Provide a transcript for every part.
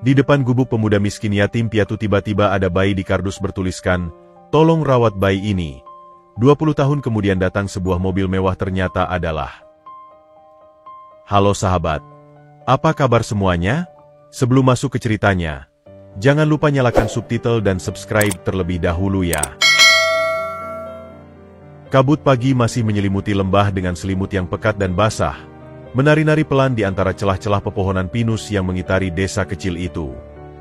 Di depan gubuk pemuda miskin yatim piatu tiba-tiba ada bayi di kardus bertuliskan, "Tolong rawat bayi ini." 20 tahun kemudian datang sebuah mobil mewah ternyata adalah... Halo sahabat, apa kabar semuanya? Sebelum masuk ke ceritanya, jangan lupa nyalakan subtitle dan subscribe terlebih dahulu ya. Kabut pagi masih menyelimuti lembah dengan selimut yang pekat dan basah, menari-nari pelan di antara celah-celah pepohonan pinus yang mengitari desa kecil itu.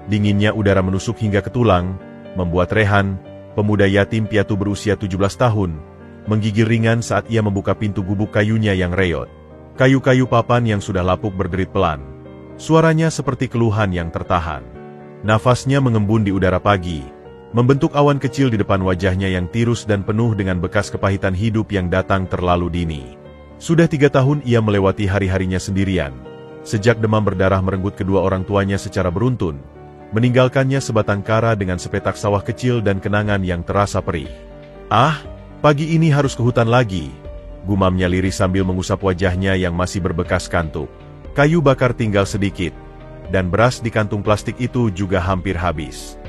Dinginnya udara menusuk hingga ke tulang, membuat Rehan, pemuda yatim piatu berusia 17 tahun, menggigil ringan saat ia membuka pintu gubuk kayunya yang reot. Kayu-kayu papan yang sudah lapuk berderit pelan. Suaranya seperti keluhan yang tertahan. Nafasnya mengembun di udara pagi, membentuk awan kecil di depan wajahnya yang tirus dan penuh dengan bekas kepahitan hidup yang datang terlalu dini. Sudah 3 tahun ia melewati hari-harinya sendirian, sejak demam berdarah merenggut kedua orang tuanya secara beruntun, meninggalkannya sebatang kara dengan sepetak sawah kecil dan kenangan yang terasa perih. "Ah, pagi ini harus ke hutan lagi," gumamnya lirih sambil mengusap wajahnya yang masih berbekas kantuk. Kayu bakar tinggal sedikit, dan beras di kantung plastik itu juga hampir habis.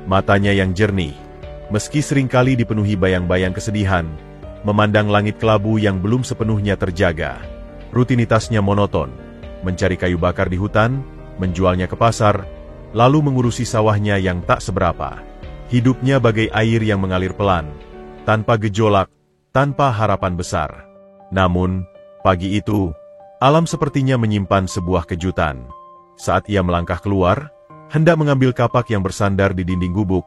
Matanya yang jernih, meski seringkali dipenuhi bayang-bayang kesedihan, memandang langit kelabu yang belum sepenuhnya terjaga. Rutinitasnya monoton, mencari kayu bakar di hutan, menjualnya ke pasar, lalu mengurusi sawahnya yang tak seberapa. Hidupnya bagai air yang mengalir pelan, tanpa gejolak, tanpa harapan besar. Namun, pagi itu, alam sepertinya menyimpan sebuah kejutan. Saat ia melangkah keluar, hendak mengambil kapak yang bersandar di dinding gubuk,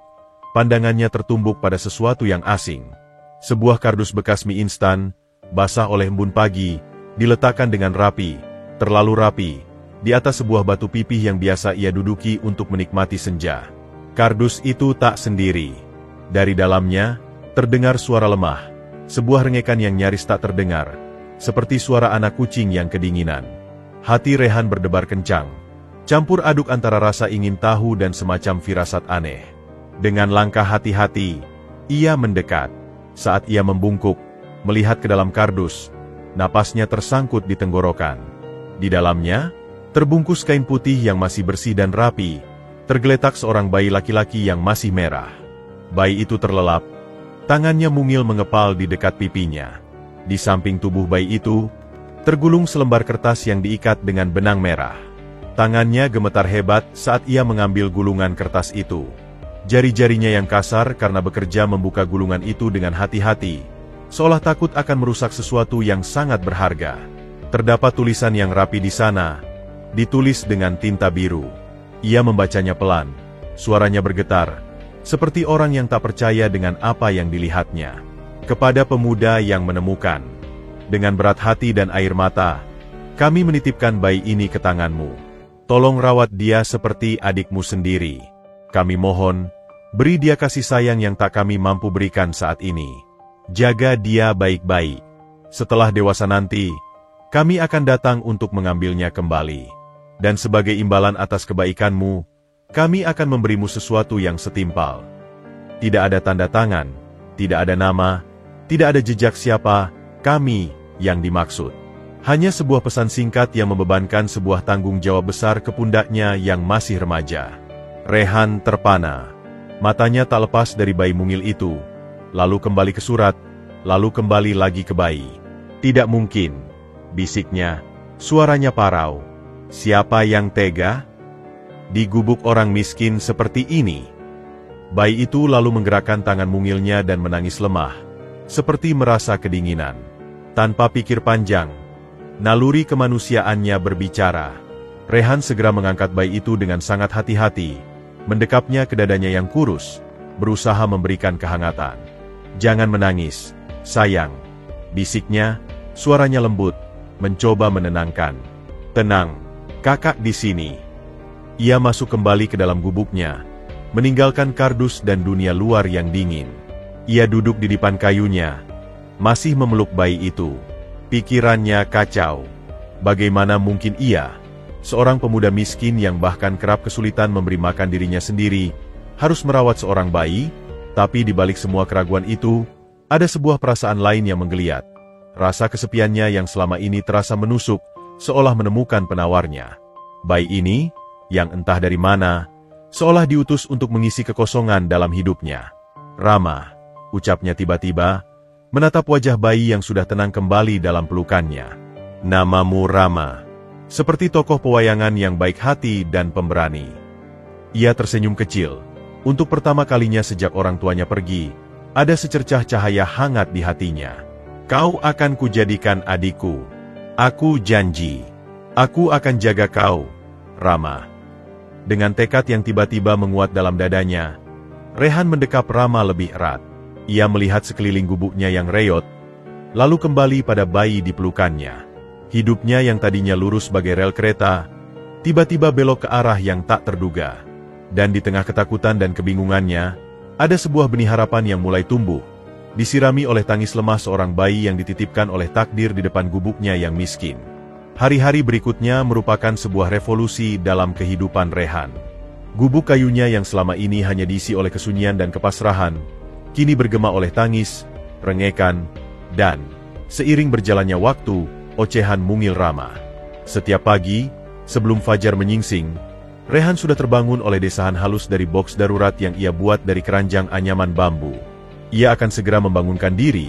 pandangannya tertumbuk pada sesuatu yang asing. Sebuah kardus bekas mie instan, basah oleh embun pagi, diletakkan dengan rapi, terlalu rapi, di atas sebuah batu pipih yang biasa ia duduki untuk menikmati senja. Kardus itu tak sendiri. Dari dalamnya, terdengar suara lemah, sebuah rengekan yang nyaris tak terdengar, seperti suara anak kucing yang kedinginan. Hati Rehan berdebar kencang, campur aduk antara rasa ingin tahu dan semacam firasat aneh. Dengan langkah hati-hati, ia mendekat. Saat ia membungkuk, melihat ke dalam kardus, napasnya tersangkut di tenggorokan. Di dalamnya, terbungkus kain putih yang masih bersih dan rapi, tergeletak seorang bayi laki-laki yang masih merah. Bayi itu terlelap, tangannya mungil mengepal di dekat pipinya. Di samping tubuh bayi itu, tergulung selembar kertas yang diikat dengan benang merah. Tangannya gemetar hebat saat ia mengambil gulungan kertas itu. Jari-jarinya yang kasar karena bekerja membuka gulungan itu dengan hati-hati, seolah takut akan merusak sesuatu yang sangat berharga. Terdapat tulisan yang rapi di sana, ditulis dengan tinta biru. Ia membacanya pelan, suaranya bergetar, seperti orang yang tak percaya dengan apa yang dilihatnya. Kepada pemuda yang menemukan, dengan berat hati dan air mata, kami menitipkan bayi ini ke tanganmu. Tolong rawat dia seperti adikmu sendiri. Kami mohon, beri dia kasih sayang yang tak kami mampu berikan saat ini. Jaga dia baik-baik. Setelah dewasa nanti, kami akan datang untuk mengambilnya kembali. Dan sebagai imbalan atas kebaikanmu, kami akan memberimu sesuatu yang setimpal. Tidak ada tanda tangan, tidak ada nama, tidak ada jejak siapa kami yang dimaksud. Hanya sebuah pesan singkat yang membebankan sebuah tanggung jawab besar ke pundaknya yang masih remaja. Rehan terpana. Matanya tak lepas dari bayi mungil itu, lalu kembali ke surat, lalu kembali lagi ke bayi. "Tidak mungkin," bisiknya, suaranya parau. "Siapa yang tega? Di gubuk orang miskin seperti ini?" Bayi itu lalu menggerakkan tangan mungilnya dan menangis lemah, seperti merasa kedinginan. Tanpa pikir panjang, naluri kemanusiaannya berbicara. Rehan segera mengangkat bayi itu dengan sangat hati-hati, mendekapnya ke dadanya yang kurus, berusaha memberikan kehangatan. "Jangan menangis, sayang," bisiknya, suaranya lembut, mencoba menenangkan. "Tenang, kakak di sini." Ia masuk kembali ke dalam gubuknya, meninggalkan kardus dan dunia luar yang dingin. Ia duduk di dipan kayunya, masih memeluk bayi itu. Pikirannya kacau. Bagaimana mungkin ia, seorang pemuda miskin yang bahkan kerap kesulitan memberi makan dirinya sendiri, harus merawat seorang bayi? Tapi di balik semua keraguan itu, ada sebuah perasaan lain yang menggeliat. Rasa kesepiannya yang selama ini terasa menusuk, seolah menemukan penawarnya. Bayi ini, yang entah dari mana, seolah diutus untuk mengisi kekosongan dalam hidupnya. "Rama," ucapnya tiba-tiba, menatap wajah bayi yang sudah tenang kembali dalam pelukannya. "Namamu Rama." Seperti tokoh pewayangan yang baik hati dan pemberani. Ia tersenyum kecil. Untuk pertama kalinya sejak orang tuanya pergi, ada secercah cahaya hangat di hatinya. "Kau akan kujadikan adikku. Aku janji. Aku akan jaga kau, Rama." Dengan tekad yang tiba-tiba menguat dalam dadanya, Rehan mendekap Rama lebih erat. Ia melihat sekeliling gubuknya yang reot, lalu kembali pada bayi di pelukannya. Hidupnya yang tadinya lurus bagai rel kereta, tiba-tiba belok ke arah yang tak terduga. Dan di tengah ketakutan dan kebingungannya, ada sebuah benih harapan yang mulai tumbuh, disirami oleh tangis lemah seorang bayi yang dititipkan oleh takdir di depan gubuknya yang miskin. Hari-hari berikutnya merupakan sebuah revolusi dalam kehidupan Rehan. Gubuk kayunya yang selama ini hanya diisi oleh kesunyian dan kepasrahan, kini bergema oleh tangis, rengekan, dan, seiring berjalannya waktu, ocehan mungil Rama. Setiap pagi, sebelum fajar menyingsing, Rehan sudah terbangun oleh desahan halus dari boks darurat yang ia buat dari keranjang anyaman bambu. Ia akan segera membangunkan diri,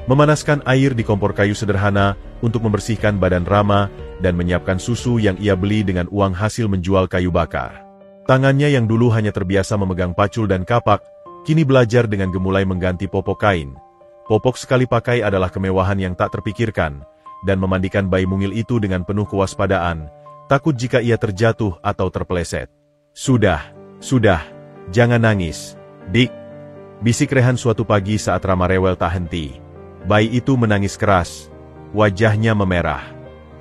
memanaskan air di kompor kayu sederhana untuk membersihkan badan Rama dan menyiapkan susu yang ia beli dengan uang hasil menjual kayu bakar. Tangannya yang dulu hanya terbiasa memegang pacul dan kapak, kini belajar dengan gemulai mengganti popok kain. Popok sekali pakai adalah kemewahan yang tak terpikirkan, dan memandikan bayi mungil itu dengan penuh kewaspadaan, takut jika ia terjatuh atau terpeleset. Sudah, jangan nangis, Dik," bisik Rehan suatu pagi saat Rama rewel tak henti. Bayi itu menangis keras, wajahnya memerah.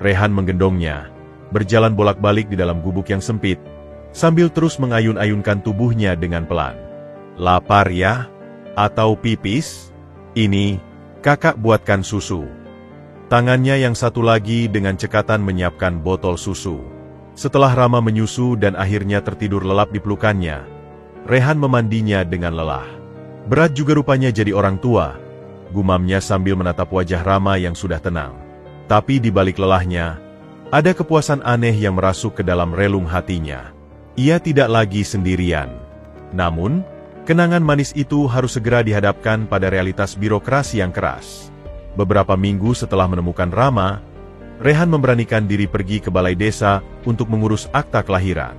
Rehan menggendongnya, berjalan bolak-balik di dalam gubuk yang sempit, sambil terus mengayun-ayunkan tubuhnya dengan pelan. "Lapar ya? Atau pipis? Ini, kakak buatkan susu." Tangannya yang satu lagi dengan cekatan menyiapkan botol susu. Setelah Rama menyusu dan akhirnya tertidur lelap di pelukannya, Rehan memandinya dengan lelah. "Berat juga rupanya jadi orang tua," gumamnya sambil menatap wajah Rama yang sudah tenang. Tapi di balik lelahnya, ada kepuasan aneh yang merasuk ke dalam relung hatinya. Ia tidak lagi sendirian. Namun, kenangan manis itu harus segera dihadapkan pada realitas birokrasi yang keras. Beberapa minggu setelah menemukan Rama, Rehan memberanikan diri pergi ke balai desa untuk mengurus akta kelahiran.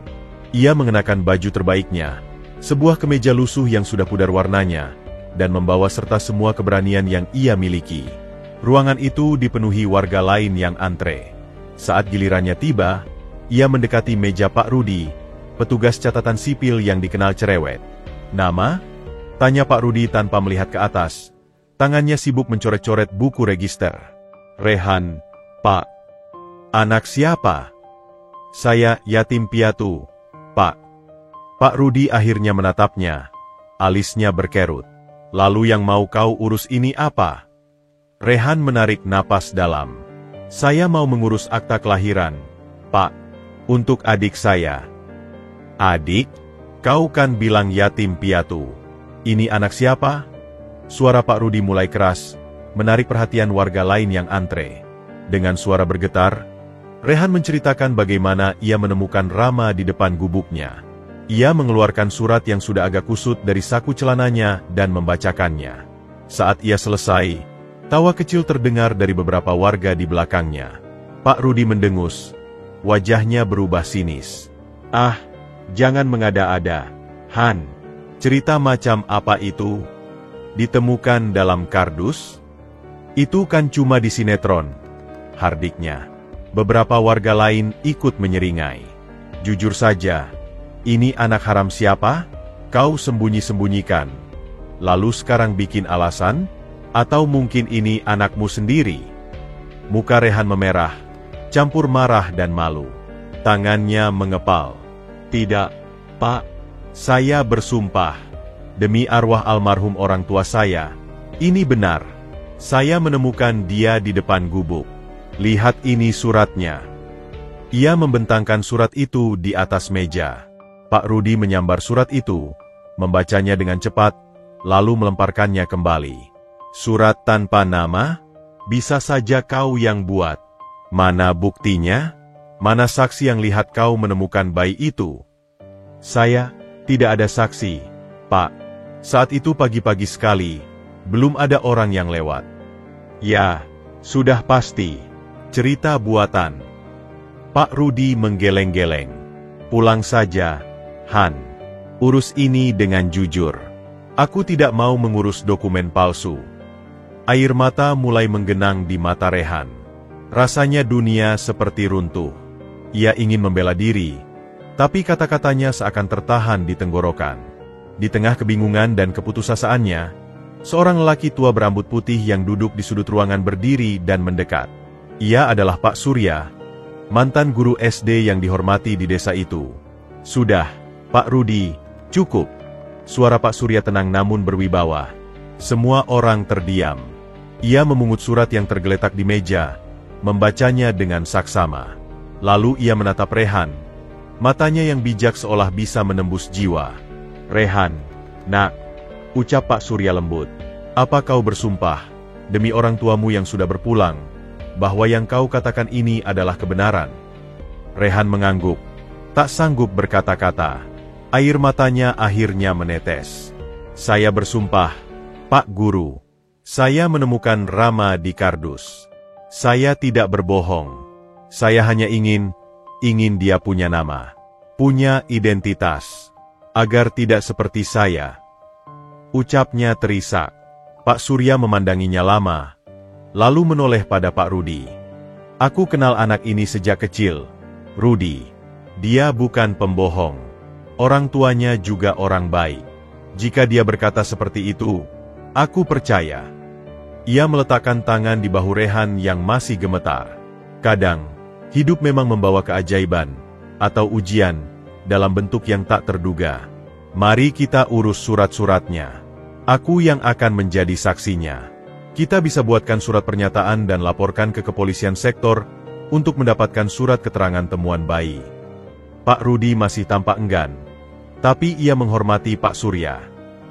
Ia mengenakan baju terbaiknya, sebuah kemeja lusuh yang sudah pudar warnanya, dan membawa serta semua keberanian yang ia miliki. Ruangan itu dipenuhi warga lain yang antre. Saat gilirannya tiba, ia mendekati meja Pak Rudi, petugas catatan sipil yang dikenal cerewet. "Nama?" tanya Pak Rudi tanpa melihat ke atas. Tangannya sibuk mencoret-coret buku register. "Rehan, Pak." "Anak siapa?" "Saya yatim piatu, Pak." Pak Rudi akhirnya menatapnya. Alisnya berkerut. "Lalu yang mau kau urus ini apa?" Rehan menarik napas dalam. "Saya mau mengurus akta kelahiran, Pak. Untuk adik saya." "Adik? Kau kan bilang yatim piatu. Ini anak siapa?" Suara Pak Rudi mulai keras, menarik perhatian warga lain yang antre. Dengan suara bergetar, Rehan menceritakan bagaimana ia menemukan Rama di depan gubuknya. Ia mengeluarkan surat yang sudah agak kusut dari saku celananya dan membacakannya. Saat ia selesai, tawa kecil terdengar dari beberapa warga di belakangnya. Pak Rudi mendengus. Wajahnya berubah sinis. "Ah, jangan mengada-ada, Han. Cerita macam apa itu? Ditemukan dalam kardus? Itu kan cuma di sinetron," hardiknya. Beberapa warga lain ikut menyeringai. "Jujur saja, ini anak haram siapa? Kau sembunyi-sembunyikan. Lalu sekarang bikin alasan? Atau mungkin ini anakmu sendiri?" Muka Rehan memerah, campur marah dan malu. Tangannya mengepal. "Tidak, Pak. Saya bersumpah. Demi arwah almarhum orang tua saya, ini benar. Saya menemukan dia di depan gubuk. Lihat ini suratnya." Ia membentangkan surat itu di atas meja. Pak Rudi menyambar surat itu, membacanya dengan cepat, lalu melemparkannya kembali. "Surat tanpa nama? Bisa saja kau yang buat. Mana buktinya?" Mana saksi yang lihat kau menemukan bayi itu? Saya, tidak ada saksi, Pak. Saat itu pagi-pagi sekali, belum ada orang yang lewat. Ya, sudah pasti. Cerita buatan. Pak Rudi menggeleng-geleng. Pulang saja, Han. Urus ini dengan jujur. Aku tidak mau mengurus dokumen palsu. Air mata mulai menggenang di mata Rehan. Rasanya dunia seperti runtuh. Ia ingin membela diri, tapi kata-katanya seakan tertahan di tenggorokan. Di tengah kebingungan dan keputusasaan-nya, seorang lelaki tua berambut putih yang duduk di sudut ruangan berdiri dan mendekat. Ia adalah Pak Surya, mantan guru SD yang dihormati di desa itu. Sudah, Pak Rudi, cukup. Suara Pak Surya tenang namun berwibawa. Semua orang terdiam. Ia memungut surat yang tergeletak di meja, membacanya dengan saksama. Lalu ia menatap Rehan. Matanya yang bijak seolah bisa menembus jiwa. Rehan, nak, ucap Pak Surya lembut. Apa kau bersumpah, demi orang tuamu yang sudah berpulang, bahwa yang kau katakan ini adalah kebenaran? Rehan mengangguk, tak sanggup berkata-kata. Air matanya akhirnya menetes. Saya bersumpah, Pak Guru. Saya menemukan Rama di kardus. Saya tidak berbohong. Saya hanya ingin dia punya nama, punya identitas, agar tidak seperti saya. Ucapnya terisak. Pak Surya memandanginya lama, lalu menoleh pada Pak Rudi. Aku kenal anak ini sejak kecil, Rudi. Dia bukan pembohong. Orang tuanya juga orang baik. Jika dia berkata seperti itu, aku percaya. Ia meletakkan tangan di bahu Rehan yang masih gemetar. Kadang, hidup memang membawa keajaiban, atau ujian, dalam bentuk yang tak terduga. Mari kita urus surat-suratnya. Aku yang akan menjadi saksinya. Kita bisa buatkan surat pernyataan dan laporkan ke kepolisian sektor untuk mendapatkan surat keterangan temuan bayi. Pak Rudi masih tampak enggan, tapi ia menghormati Pak Surya.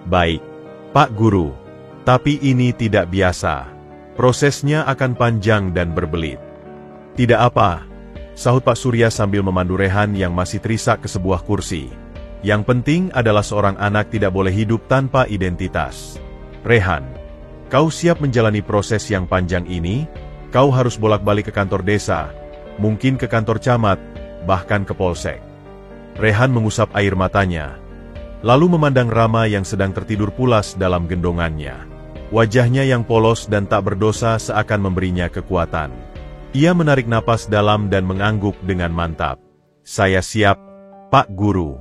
Baik, Pak Guru, tapi ini tidak biasa. Prosesnya akan panjang dan berbelit. Tidak apa, sahut Pak Surya sambil memandu Rehan yang masih terisak ke sebuah kursi. Yang penting adalah seorang anak tidak boleh hidup tanpa identitas. Rehan, kau siap menjalani proses yang panjang ini? Kau harus bolak-balik ke kantor desa, mungkin ke kantor camat, bahkan ke polsek. Rehan mengusap air matanya, lalu memandang Rama yang sedang tertidur pulas dalam gendongannya. Wajahnya yang polos dan tak berdosa seakan memberinya kekuatan. Ia menarik napas dalam dan mengangguk dengan mantap. Saya siap, Pak Guru.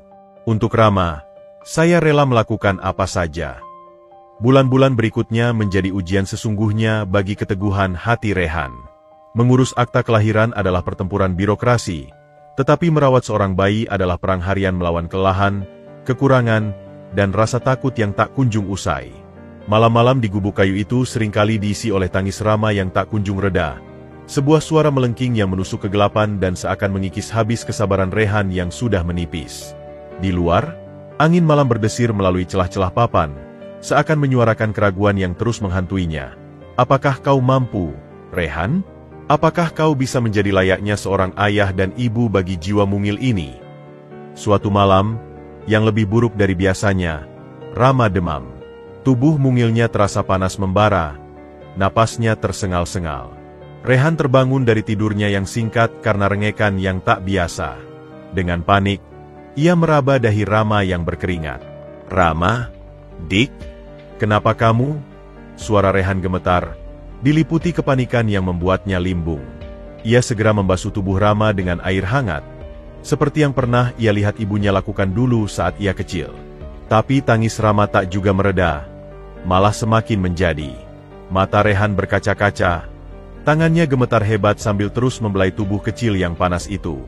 Untuk Rama, saya rela melakukan apa saja. Bulan-bulan berikutnya menjadi ujian sesungguhnya bagi keteguhan hati Rehan. Mengurus akta kelahiran adalah pertempuran birokrasi, tetapi merawat seorang bayi adalah perang harian melawan kelelahan, kekurangan, dan rasa takut yang tak kunjung usai. Malam-malam di gubuk kayu itu seringkali diisi oleh tangis Rama yang tak kunjung reda. Sebuah suara melengking yang menusuk kegelapan dan seakan mengikis habis kesabaran Rehan yang sudah menipis. Di luar, angin malam berdesir melalui celah-celah papan, seakan menyuarakan keraguan yang terus menghantuinya. Apakah kau mampu, Rehan? Apakah kau bisa menjadi layaknya seorang ayah dan ibu bagi jiwa mungil ini? Suatu malam, yang lebih buruk dari biasanya, Rama demam. Tubuh mungilnya terasa panas membara, napasnya tersengal-sengal. Rehan terbangun dari tidurnya yang singkat karena rengekan yang tak biasa. Dengan panik, ia meraba dahi Rama yang berkeringat. Rama? Dik? Kenapa kamu? Suara Rehan gemetar, diliputi kepanikan yang membuatnya limbung. Ia segera membasuh tubuh Rama dengan air hangat, seperti yang pernah ia lihat ibunya lakukan dulu saat ia kecil. Tapi tangis Rama tak juga mereda, malah semakin menjadi. Mata Rehan berkaca-kaca, tangannya gemetar hebat sambil terus membelai tubuh kecil yang panas itu.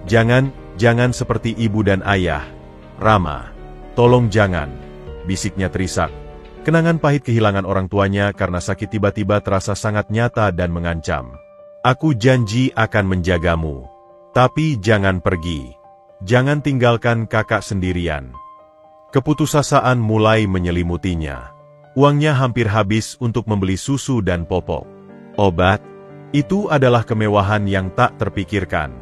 Jangan seperti ibu dan ayah, Rama. Tolong jangan, bisiknya terisak. Kenangan pahit kehilangan orang tuanya karena sakit tiba-tiba terasa sangat nyata dan mengancam. Aku janji akan menjagamu. Tapi jangan pergi. Jangan tinggalkan kakak sendirian. Keputusasaan mulai menyelimutinya. Uangnya hampir habis untuk membeli susu dan popok. Obat, itu adalah kemewahan yang tak terpikirkan.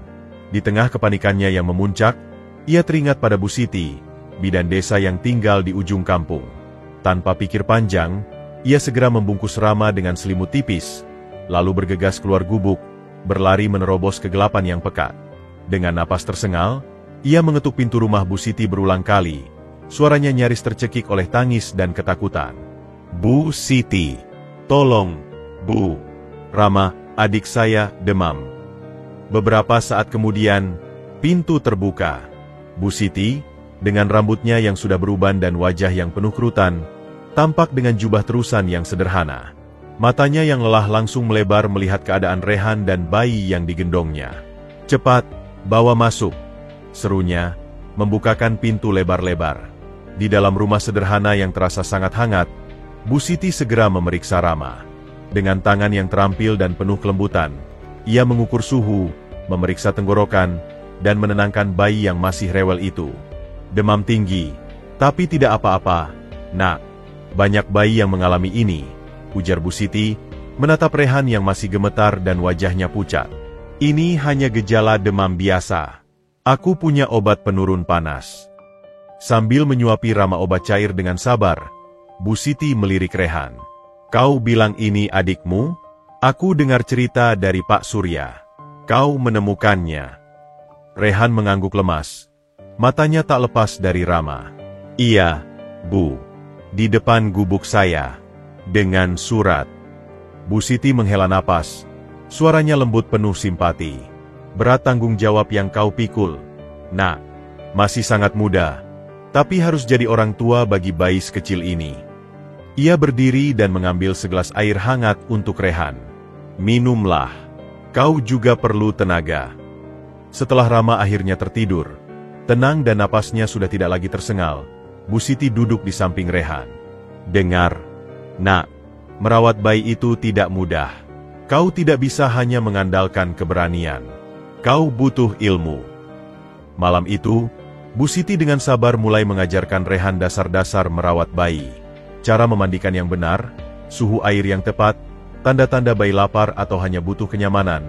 Di tengah kepanikannya yang memuncak, ia teringat pada Bu Siti, bidan desa yang tinggal di ujung kampung. Tanpa pikir panjang, ia segera membungkus Rama dengan selimut tipis, lalu bergegas keluar gubuk, berlari menerobos kegelapan yang pekat. Dengan napas tersengal, ia mengetuk pintu rumah Bu Siti berulang kali. Suaranya nyaris tercekik oleh tangis dan ketakutan. "Bu Siti, tolong, Bu. Rama, adik saya, demam." Beberapa saat kemudian, pintu terbuka. Bu Siti, dengan rambutnya yang sudah beruban dan wajah yang penuh kerutan, tampak dengan jubah terusan yang sederhana. Matanya yang lelah langsung melebar melihat keadaan Rehan dan bayi yang digendongnya. "Cepat, bawa masuk," serunya, membukakan pintu lebar-lebar. Di dalam rumah sederhana yang terasa sangat hangat, Bu Siti segera memeriksa Rama. Dengan tangan yang terampil dan penuh kelembutan, ia mengukur suhu, memeriksa tenggorokan, dan menenangkan bayi yang masih rewel itu. "Demam tinggi, tapi tidak apa-apa, Nak. Banyak bayi yang mengalami ini," ujar Bu Siti, menatap Rehan yang masih gemetar dan wajahnya pucat. "Ini hanya gejala demam biasa. Aku punya obat penurun panas." Sambil menyuapi Rama obat cair dengan sabar, Bu Siti melirik Rehan. "Kau bilang ini adikmu? Aku dengar cerita dari Pak Surya. Kau menemukannya." Rehan mengangguk lemas. Matanya tak lepas dari Rama. "Iya, Bu. Di depan gubuk saya. Dengan surat." Bu Siti menghela napas. Suaranya lembut penuh simpati. "Berat tanggung jawab yang kau pikul, Nak. Masih sangat muda, tapi harus jadi orang tua bagi bayi sekecil ini." Ia berdiri dan mengambil segelas air hangat untuk Rehan. "Minumlah. Kau juga perlu tenaga." Setelah Rama akhirnya tertidur, tenang dan napasnya sudah tidak lagi tersengal, Bu Siti duduk di samping Rehan. "Dengar, Nak, merawat bayi itu tidak mudah. Kau tidak bisa hanya mengandalkan keberanian. Kau butuh ilmu." Malam itu, Bu Siti dengan sabar mulai mengajarkan Rehan dasar-dasar merawat bayi. Cara memandikan yang benar, suhu air yang tepat, tanda-tanda bayi lapar atau hanya butuh kenyamanan,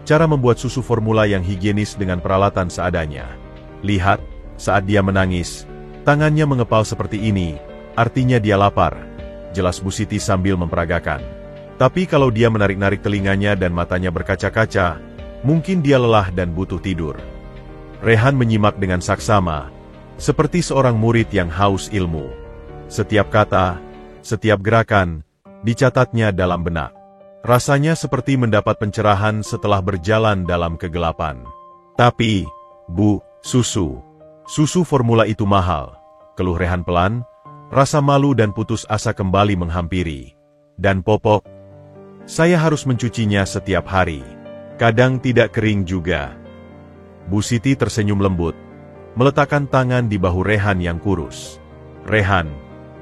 cara membuat susu formula yang higienis dengan peralatan seadanya. "Lihat, saat dia menangis, tangannya mengepal seperti ini, artinya dia lapar," jelas Bu Siti sambil memperagakan. "Tapi kalau dia menarik-narik telinganya dan matanya berkaca-kaca, mungkin dia lelah dan butuh tidur." Rehan menyimak dengan saksama, seperti seorang murid yang haus ilmu. Setiap kata, setiap gerakan, dicatatnya dalam benak. Rasanya seperti mendapat pencerahan setelah berjalan dalam kegelapan. "Tapi, Bu, susu formula itu mahal," keluh Rehan pelan, rasa malu dan putus asa kembali menghampiri. "Dan popok, saya harus mencucinya setiap hari. Kadang tidak kering juga." Bu Siti tersenyum lembut, meletakkan tangan di bahu Rehan yang kurus. "Rehan,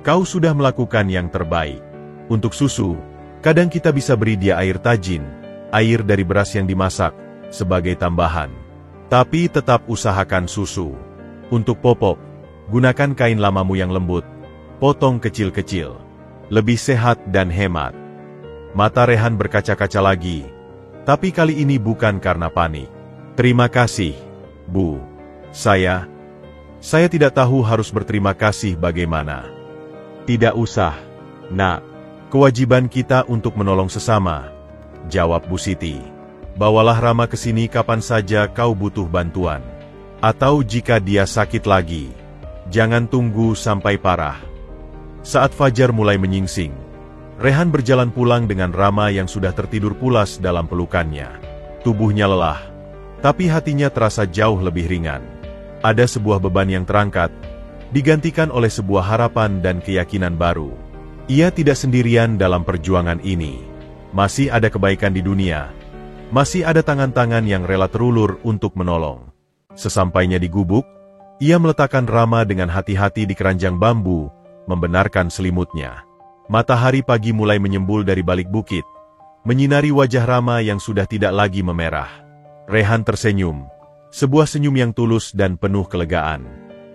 kau sudah melakukan yang terbaik. Untuk susu, kadang kita bisa beri dia air tajin, air dari beras yang dimasak, sebagai tambahan. Tapi tetap usahakan susu. Untuk popok, gunakan kain lamamu yang lembut, potong kecil-kecil. Lebih sehat dan hemat." Mata Rehan berkaca-kaca lagi, tapi kali ini bukan karena panik. "Terima kasih, Bu. Saya tidak tahu harus berterima kasih bagaimana." "Tidak usah, Nak. Kewajiban kita untuk menolong sesama," jawab Bu Siti. "Bawalah Rama ke sini kapan saja kau butuh bantuan. Atau jika dia sakit lagi. Jangan tunggu sampai parah." Saat fajar mulai menyingsing, Rehan berjalan pulang dengan Rama yang sudah tertidur pulas dalam pelukannya. Tubuhnya lelah, tapi hatinya terasa jauh lebih ringan. Ada sebuah beban yang terangkat, digantikan oleh sebuah harapan dan keyakinan baru. Ia tidak sendirian dalam perjuangan ini. Masih ada kebaikan di dunia. Masih ada tangan-tangan yang rela terulur untuk menolong. Sesampainya di gubuk, ia meletakkan Rama dengan hati-hati di keranjang bambu, membenarkan selimutnya. Matahari pagi mulai menyembul dari balik bukit, menyinari wajah Rama yang sudah tidak lagi memerah. Rehan tersenyum, sebuah senyum yang tulus dan penuh kelegaan.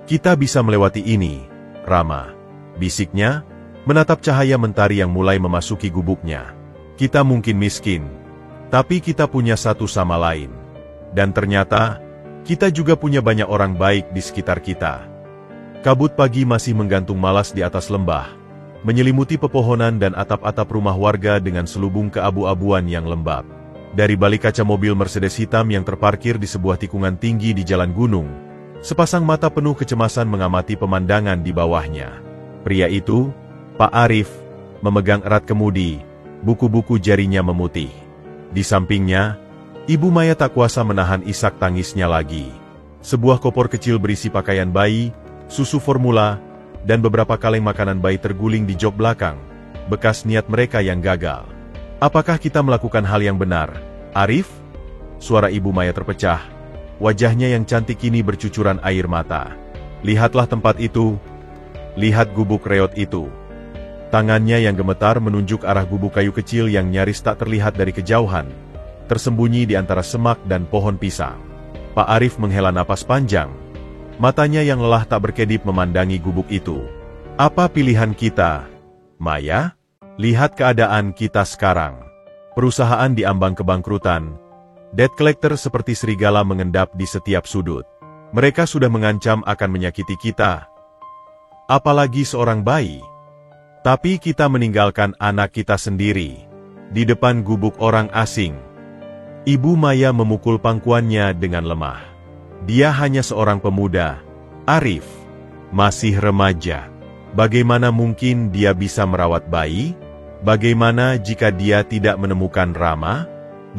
"Kita bisa melewati ini, Rama," bisiknya, menatap cahaya mentari yang mulai memasuki gubuknya. "Kita mungkin miskin, tapi kita punya satu sama lain. Dan ternyata, Kita juga punya banyak orang baik di sekitar kita. Kabut pagi masih menggantung malas di atas lembah, menyelimuti pepohonan dan atap-atap rumah warga dengan selubung keabu-abuan yang lembab. Dari balik kaca mobil Mercedes hitam yang terparkir di sebuah tikungan tinggi di jalan gunung, sepasang mata penuh kecemasan mengamati pemandangan di bawahnya. Pria itu, Pak Arif, memegang erat kemudi, buku-buku jarinya memutih. Di sampingnya, Ibu Maya tak kuasa menahan isak tangisnya lagi. Sebuah koper kecil berisi pakaian bayi, susu formula, dan beberapa kaleng makanan bayi terguling di jok belakang, bekas niat mereka yang gagal. Apakah kita melakukan hal yang benar, Arif? Suara Ibu Maya terpecah. Wajahnya yang cantik kini bercucuran air mata. Lihatlah tempat itu. Lihat gubuk reot itu. Tangannya yang gemetar menunjuk arah gubuk kayu kecil yang nyaris tak terlihat dari kejauhan, tersembunyi di antara semak dan pohon pisang. Pak Arif menghela napas panjang. Matanya yang lelah tak berkedip memandangi gubuk itu. Apa pilihan kita, Maya? Lihat keadaan kita sekarang. Perusahaan diambang kebangkrutan. Debt collector seperti serigala mengendap di setiap sudut. Mereka sudah mengancam akan menyakiti kita. Apalagi seorang bayi. Tapi kita meninggalkan anak kita sendiri. Di depan gubuk orang asing. Ibu Maya memukul pangkuannya dengan lemah. Dia hanya seorang pemuda. Arif. Masih remaja. Bagaimana mungkin dia bisa merawat bayi? Bagaimana jika dia tidak menemukan Rama?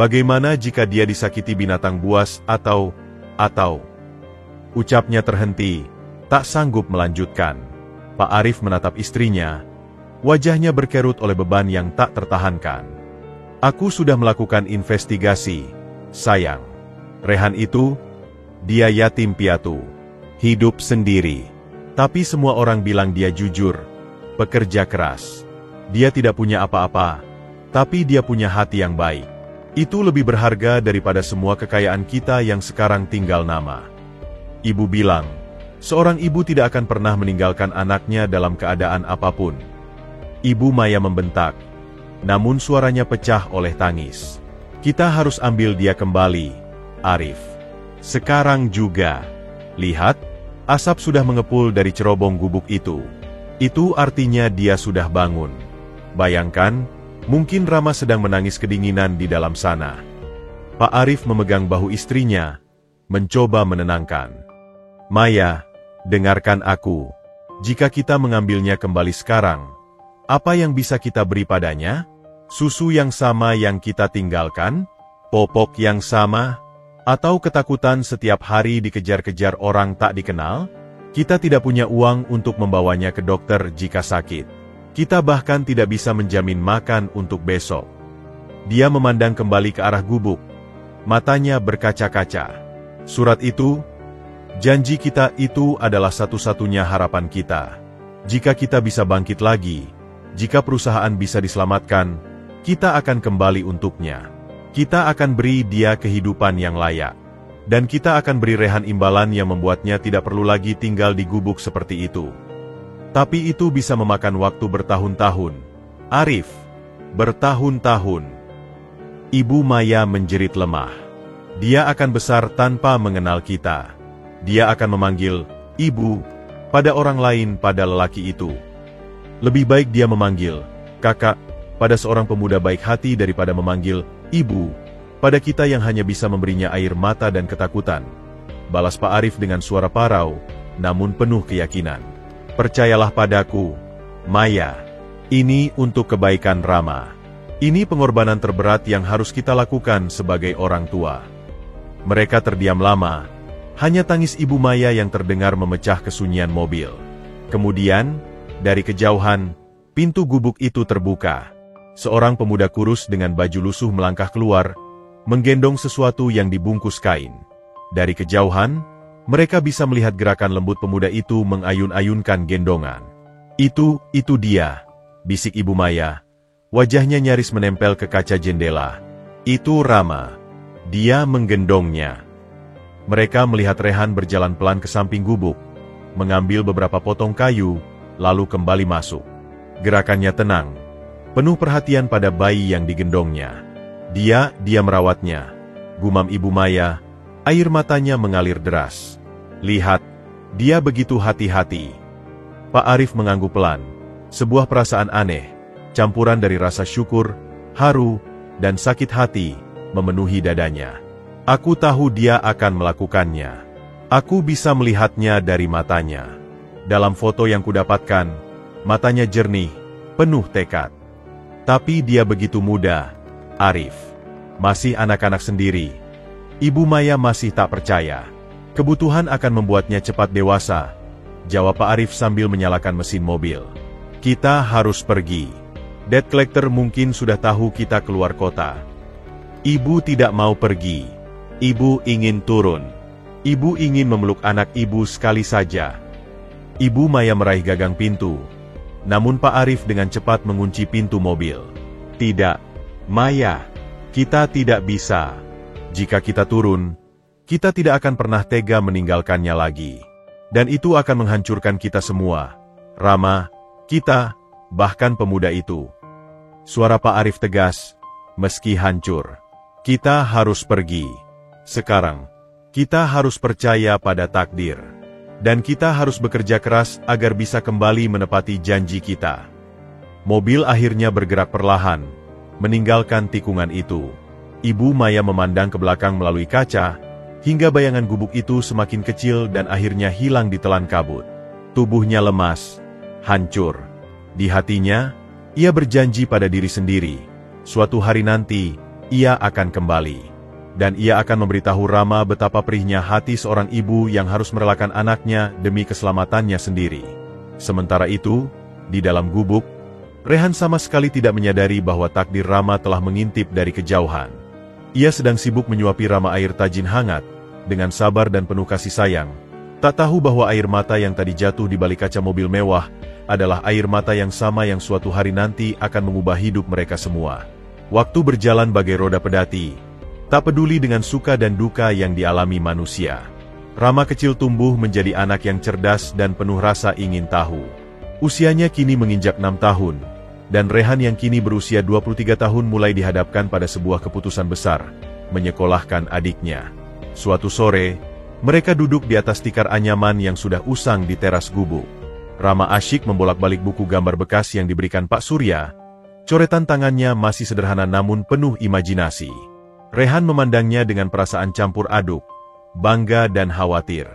Bagaimana jika dia disakiti binatang buas atau... Ucapnya terhenti, tak sanggup melanjutkan. Pak Arif menatap istrinya. Wajahnya berkerut oleh beban yang tak tertahankan. Aku sudah melakukan investigasi, sayang. Rehan itu, dia yatim piatu. Hidup sendiri. Tapi semua orang bilang dia jujur, pekerja keras. Dia tidak punya apa-apa, tapi dia punya hati yang baik. Itu lebih berharga daripada semua kekayaan kita yang sekarang tinggal nama. Ibu bilang, seorang ibu tidak akan pernah meninggalkan anaknya dalam keadaan apapun. Ibu Maya membentak, namun suaranya pecah oleh tangis. Kita harus ambil dia kembali, Arif. Sekarang juga. Lihat, asap sudah mengepul dari cerobong gubuk itu. Itu artinya dia sudah bangun. Bayangkan, mungkin Rama sedang menangis kedinginan di dalam sana. Pak Arif memegang bahu istrinya, mencoba menenangkan. Maya, dengarkan aku. Jika kita mengambilnya kembali sekarang, apa yang bisa kita beri padanya? Susu yang sama yang kita tinggalkan? Popok yang sama? Atau ketakutan setiap hari dikejar-kejar orang tak dikenal? Kita tidak punya uang untuk membawanya ke dokter jika sakit. Kita bahkan tidak bisa menjamin makan untuk besok. Dia memandang kembali ke arah gubuk. Matanya berkaca-kaca. Surat itu, janji kita itu adalah satu-satunya harapan kita. Jika kita bisa bangkit lagi, jika perusahaan bisa diselamatkan, kita akan kembali untuknya. Kita akan beri dia kehidupan yang layak. Dan kita akan beri Rehan imbalan yang membuatnya tidak perlu lagi tinggal di gubuk seperti itu. Tapi itu bisa memakan waktu bertahun-tahun. Arif, bertahun-tahun. Ibu Maya menjerit lemah. Dia akan besar tanpa mengenal kita. Dia akan memanggil, Ibu, pada orang lain pada lelaki itu. Lebih baik dia memanggil, Kakak, pada seorang pemuda baik hati daripada memanggil, Ibu, pada kita yang hanya bisa memberinya air mata dan ketakutan. Balas Pak Arif dengan suara parau, namun penuh keyakinan. Percayalah padaku, Maya. Ini untuk kebaikan Rama. Ini pengorbanan terberat yang harus kita lakukan sebagai orang tua. Mereka terdiam lama. Hanya tangis Ibu Maya yang terdengar memecah kesunyian mobil. Kemudian, dari kejauhan, pintu gubuk itu terbuka. Seorang pemuda kurus dengan baju lusuh melangkah keluar, menggendong sesuatu yang dibungkus kain. Dari kejauhan, mereka bisa melihat gerakan lembut pemuda itu mengayun-ayunkan gendongan. Itu dia, bisik Ibu Maya. Wajahnya nyaris menempel ke kaca jendela. Itu Rama. Dia menggendongnya. Mereka melihat Rehan berjalan pelan ke samping gubuk, mengambil beberapa potong kayu, lalu kembali masuk. Gerakannya tenang, penuh perhatian pada bayi yang digendongnya. Dia merawatnya, gumam Ibu Maya, Air matanya mengalir deras. Lihat, dia begitu hati-hati. Pak Arif mengangguk pelan. Sebuah perasaan aneh, campuran dari rasa syukur, haru, dan sakit hati, memenuhi dadanya. Aku tahu dia akan melakukannya. Aku bisa melihatnya dari matanya. Dalam foto yang kudapatkan, matanya jernih, penuh tekad. Tapi dia begitu muda, Arif. Masih anak-anak sendiri. Ibu Maya masih tak percaya. Kebutuhan akan membuatnya cepat dewasa, jawab Pak Arif sambil menyalakan mesin mobil. Kita harus pergi. Debt collector mungkin sudah tahu kita keluar kota. Ibu tidak mau pergi. Ibu ingin turun. Ibu ingin memeluk anak ibu sekali saja. Ibu Maya meraih gagang pintu. Namun Pak Arif dengan cepat mengunci pintu mobil. Tidak, Maya. Kita tidak bisa. Jika kita turun, kita tidak akan pernah tega meninggalkannya lagi. Dan itu akan menghancurkan kita semua. Rama, kita, bahkan pemuda itu. Suara Pak Arif tegas, meski hancur. Kita harus pergi. Sekarang, kita harus percaya pada takdir. Dan kita harus bekerja keras agar bisa kembali menepati janji kita. Mobil akhirnya bergerak perlahan, meninggalkan tikungan itu. Ibu Maya memandang ke belakang melalui kaca, hingga bayangan gubuk itu semakin kecil dan akhirnya hilang ditelan kabut. Tubuhnya lemas, hancur. Di hatinya, ia berjanji pada diri sendiri, suatu hari nanti, ia akan kembali. Dan ia akan memberitahu Rama betapa perihnya hati seorang ibu yang harus merelakan anaknya demi keselamatannya sendiri. Sementara itu, di dalam gubuk, Rehan sama sekali tidak menyadari bahwa takdir Rama telah mengintip dari kejauhan. Ia sedang sibuk menyuapi Rama air tajin hangat, dengan sabar dan penuh kasih sayang. Tak tahu bahwa air mata yang tadi jatuh di balik kaca mobil mewah, adalah air mata yang sama yang suatu hari nanti akan mengubah hidup mereka semua. Waktu berjalan bagai roda pedati, tak peduli dengan suka dan duka yang dialami manusia. Rama kecil tumbuh menjadi anak yang cerdas dan penuh rasa ingin tahu. Usianya kini menginjak 6 tahun. Dan Rehan yang kini berusia 23 tahun mulai dihadapkan pada sebuah keputusan besar, menyekolahkan adiknya. Suatu sore, mereka duduk di atas tikar anyaman yang sudah usang di teras gubuk. Rama asyik membolak-balik buku gambar bekas yang diberikan Pak Surya. Coretan tangannya masih sederhana namun penuh imajinasi. Rehan memandangnya dengan perasaan campur aduk, bangga dan khawatir.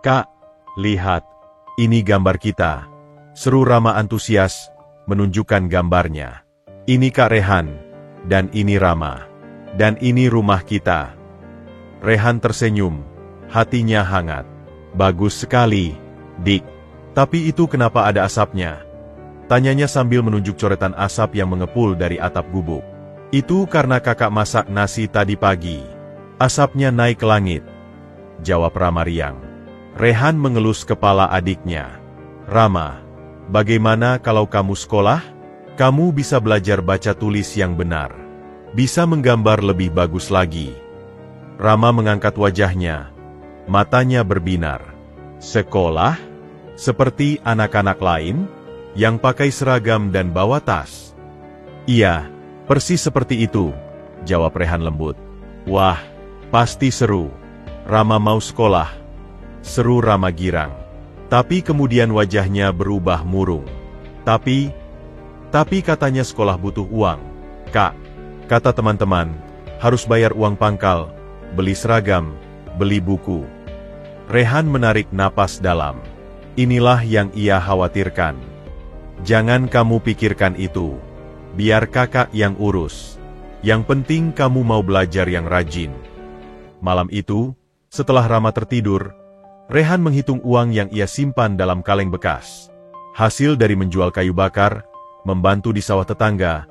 Kak, lihat, ini gambar kita. Seru Rama antusias, menunjukkan gambarnya. Ini Kak Rehan, dan ini Rama, dan ini rumah kita. Rehan tersenyum, hatinya hangat. Bagus sekali, Dik. Tapi itu kenapa ada asapnya? Tanyanya sambil menunjuk coretan asap yang mengepul dari atap gubuk. Itu karena kakak masak nasi tadi pagi. Asapnya naik ke langit, jawab Rama riang. Rehan mengelus kepala adiknya. Rama, bagaimana kalau kamu sekolah? Kamu bisa belajar baca tulis yang benar. Bisa menggambar lebih bagus lagi. Rama mengangkat wajahnya. Matanya berbinar. Sekolah? Seperti anak-anak lain? Yang pakai seragam dan bawa tas? Iya, persis seperti itu, jawab Rehan lembut. Wah, pasti seru. Rama mau sekolah. Seru Rama girang. Tapi kemudian wajahnya berubah murung. Tapi katanya sekolah butuh uang. Kak, kata teman-teman, harus bayar uang pangkal, beli seragam, beli buku. Rehan menarik napas dalam. Inilah yang ia khawatirkan. Jangan kamu pikirkan itu. Biar kakak yang urus. Yang penting kamu mau belajar yang rajin. Malam itu, setelah Rama tertidur, Rehan menghitung uang yang ia simpan dalam kaleng bekas. Hasil dari menjual kayu bakar, membantu di sawah tetangga,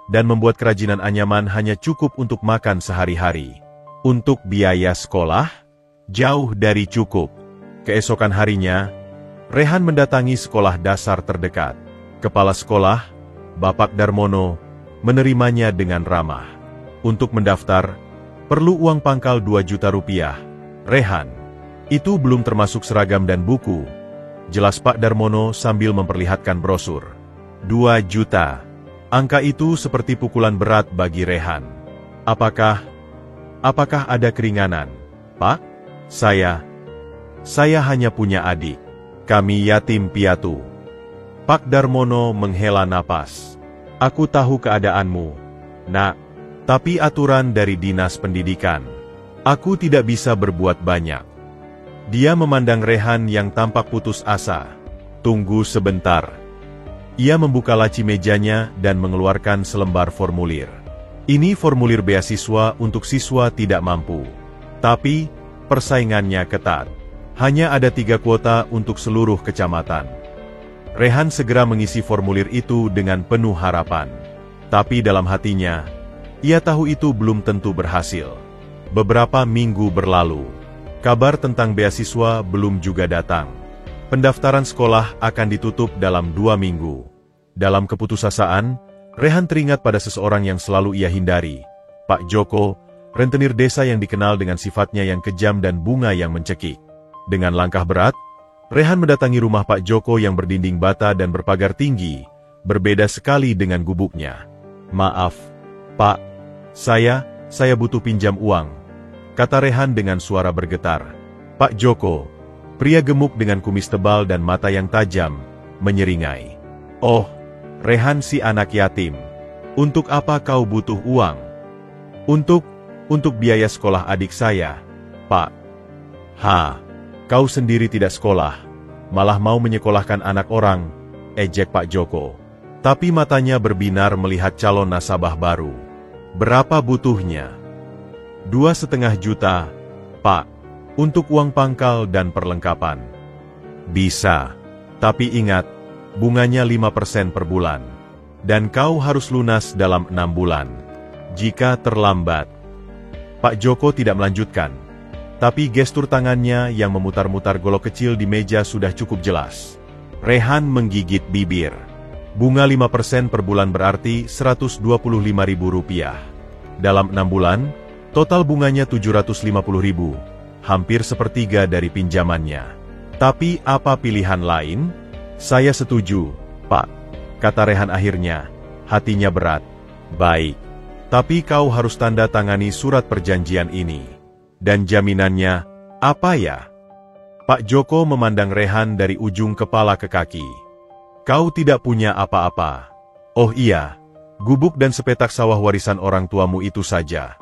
dan membuat kerajinan anyaman hanya cukup untuk makan sehari-hari. Untuk biaya sekolah, jauh dari cukup. Keesokan harinya, Rehan mendatangi sekolah dasar terdekat. Kepala sekolah, Bapak Darmono, menerimanya dengan ramah. Untuk mendaftar, perlu uang pangkal 2 juta rupiah. Rehan, itu belum termasuk seragam dan buku. Jelas Pak Darmono sambil memperlihatkan brosur. 2 juta. Angka itu seperti pukulan berat bagi Rehan. Apakah ada keringanan? Pak, saya hanya punya adik. Kami yatim piatu. Pak Darmono menghela napas. Aku tahu keadaanmu, Nak. Tapi aturan dari Dinas Pendidikan. Aku tidak bisa berbuat banyak. Dia memandang Rehan yang tampak putus asa. Tunggu sebentar. Ia membuka laci mejanya dan mengeluarkan selembar formulir. Ini formulir beasiswa untuk siswa tidak mampu. Tapi, persaingannya ketat. Hanya ada 3 kuota untuk seluruh kecamatan. Rehan segera mengisi formulir itu dengan penuh harapan. Tapi dalam hatinya, ia tahu itu belum tentu berhasil. Beberapa minggu berlalu. Kabar tentang beasiswa belum juga datang. Pendaftaran sekolah akan ditutup dalam 2 minggu. Dalam keputusasaan, Rehan teringat pada seseorang yang selalu ia hindari. Pak Joko, rentenir desa yang dikenal dengan sifatnya yang kejam dan bunga yang mencekik. Dengan langkah berat, Rehan mendatangi rumah Pak Joko yang berdinding bata dan berpagar tinggi, berbeda sekali dengan gubuknya. Maaf, Pak, saya butuh pinjam uang, kata Rehan dengan suara bergetar. Pak Joko, pria gemuk dengan kumis tebal dan mata yang tajam, menyeringai. Oh, Rehan si anak yatim. Untuk apa kau butuh uang? Untuk biaya sekolah adik saya, Pak. Kau sendiri tidak sekolah, malah mau menyekolahkan anak orang, ejek Pak Joko. Tapi matanya berbinar melihat calon nasabah baru. Berapa butuhnya? 2,5 juta, Pak, untuk uang pangkal dan perlengkapan. Bisa, tapi ingat, bunganya 5% per bulan. Dan kau harus lunas dalam 6 bulan. Jika terlambat. Pak Joko tidak melanjutkan. Tapi gestur tangannya yang memutar-mutar golok kecil di meja sudah cukup jelas. Rehan menggigit bibir. Bunga 5% per bulan berarti Rp125.000. Dalam 6 bulan, total bunganya Rp750.000, hampir sepertiga dari pinjamannya. Tapi apa pilihan lain? Saya setuju, Pak, kata Rehan akhirnya, hatinya berat. Baik, tapi kau harus tanda tangani surat perjanjian ini. Dan jaminannya, apa ya? Pak Joko memandang Rehan dari ujung kepala ke kaki. Kau tidak punya apa-apa. Oh iya, gubuk dan sepetak sawah warisan orang tuamu itu saja.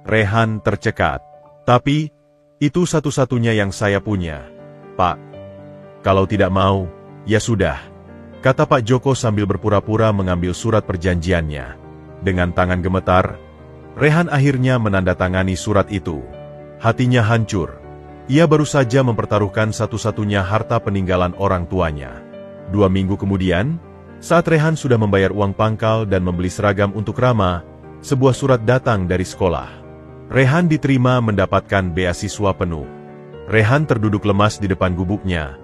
Rehan tercekat. Tapi, itu satu-satunya yang saya punya, Pak. Kalau tidak mau, ya sudah, kata Pak Joko sambil berpura-pura mengambil surat perjanjiannya. Dengan tangan gemetar, Rehan akhirnya menandatangani surat itu. Hatinya hancur. Ia baru saja mempertaruhkan satu-satunya harta peninggalan orang tuanya. 2 minggu kemudian, saat Rehan sudah membayar uang pangkal dan membeli seragam untuk Rama, sebuah surat datang dari sekolah. Rehan diterima mendapatkan beasiswa penuh. Rehan terduduk lemas di depan gubuknya.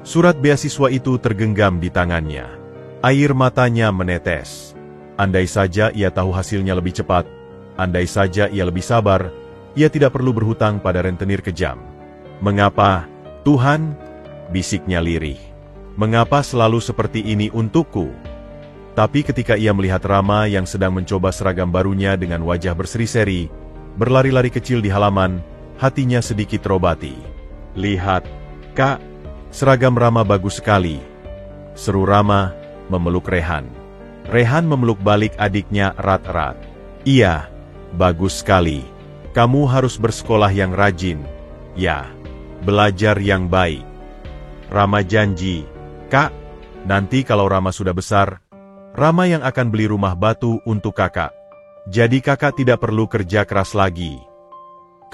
Surat beasiswa itu tergenggam di tangannya. Air matanya menetes. Andai saja ia tahu hasilnya lebih cepat, andai saja ia lebih sabar, ia tidak perlu berhutang pada rentenir kejam. Mengapa, Tuhan? Bisiknya lirih. Mengapa selalu seperti ini untukku? Tapi ketika ia melihat Rama yang sedang mencoba seragam barunya dengan wajah berseri-seri, berlari-lari kecil di halaman, hatinya sedikit terobati. Lihat, Kak, seragam Rama bagus sekali. Seru Rama, memeluk Rehan. Rehan memeluk balik adiknya erat-erat. Iya, bagus sekali. Kamu harus bersekolah yang rajin. Ya, belajar yang baik. Rama janji, Kak, nanti kalau Rama sudah besar, Rama yang akan beli rumah batu untuk kakak. Jadi kakak tidak perlu kerja keras lagi.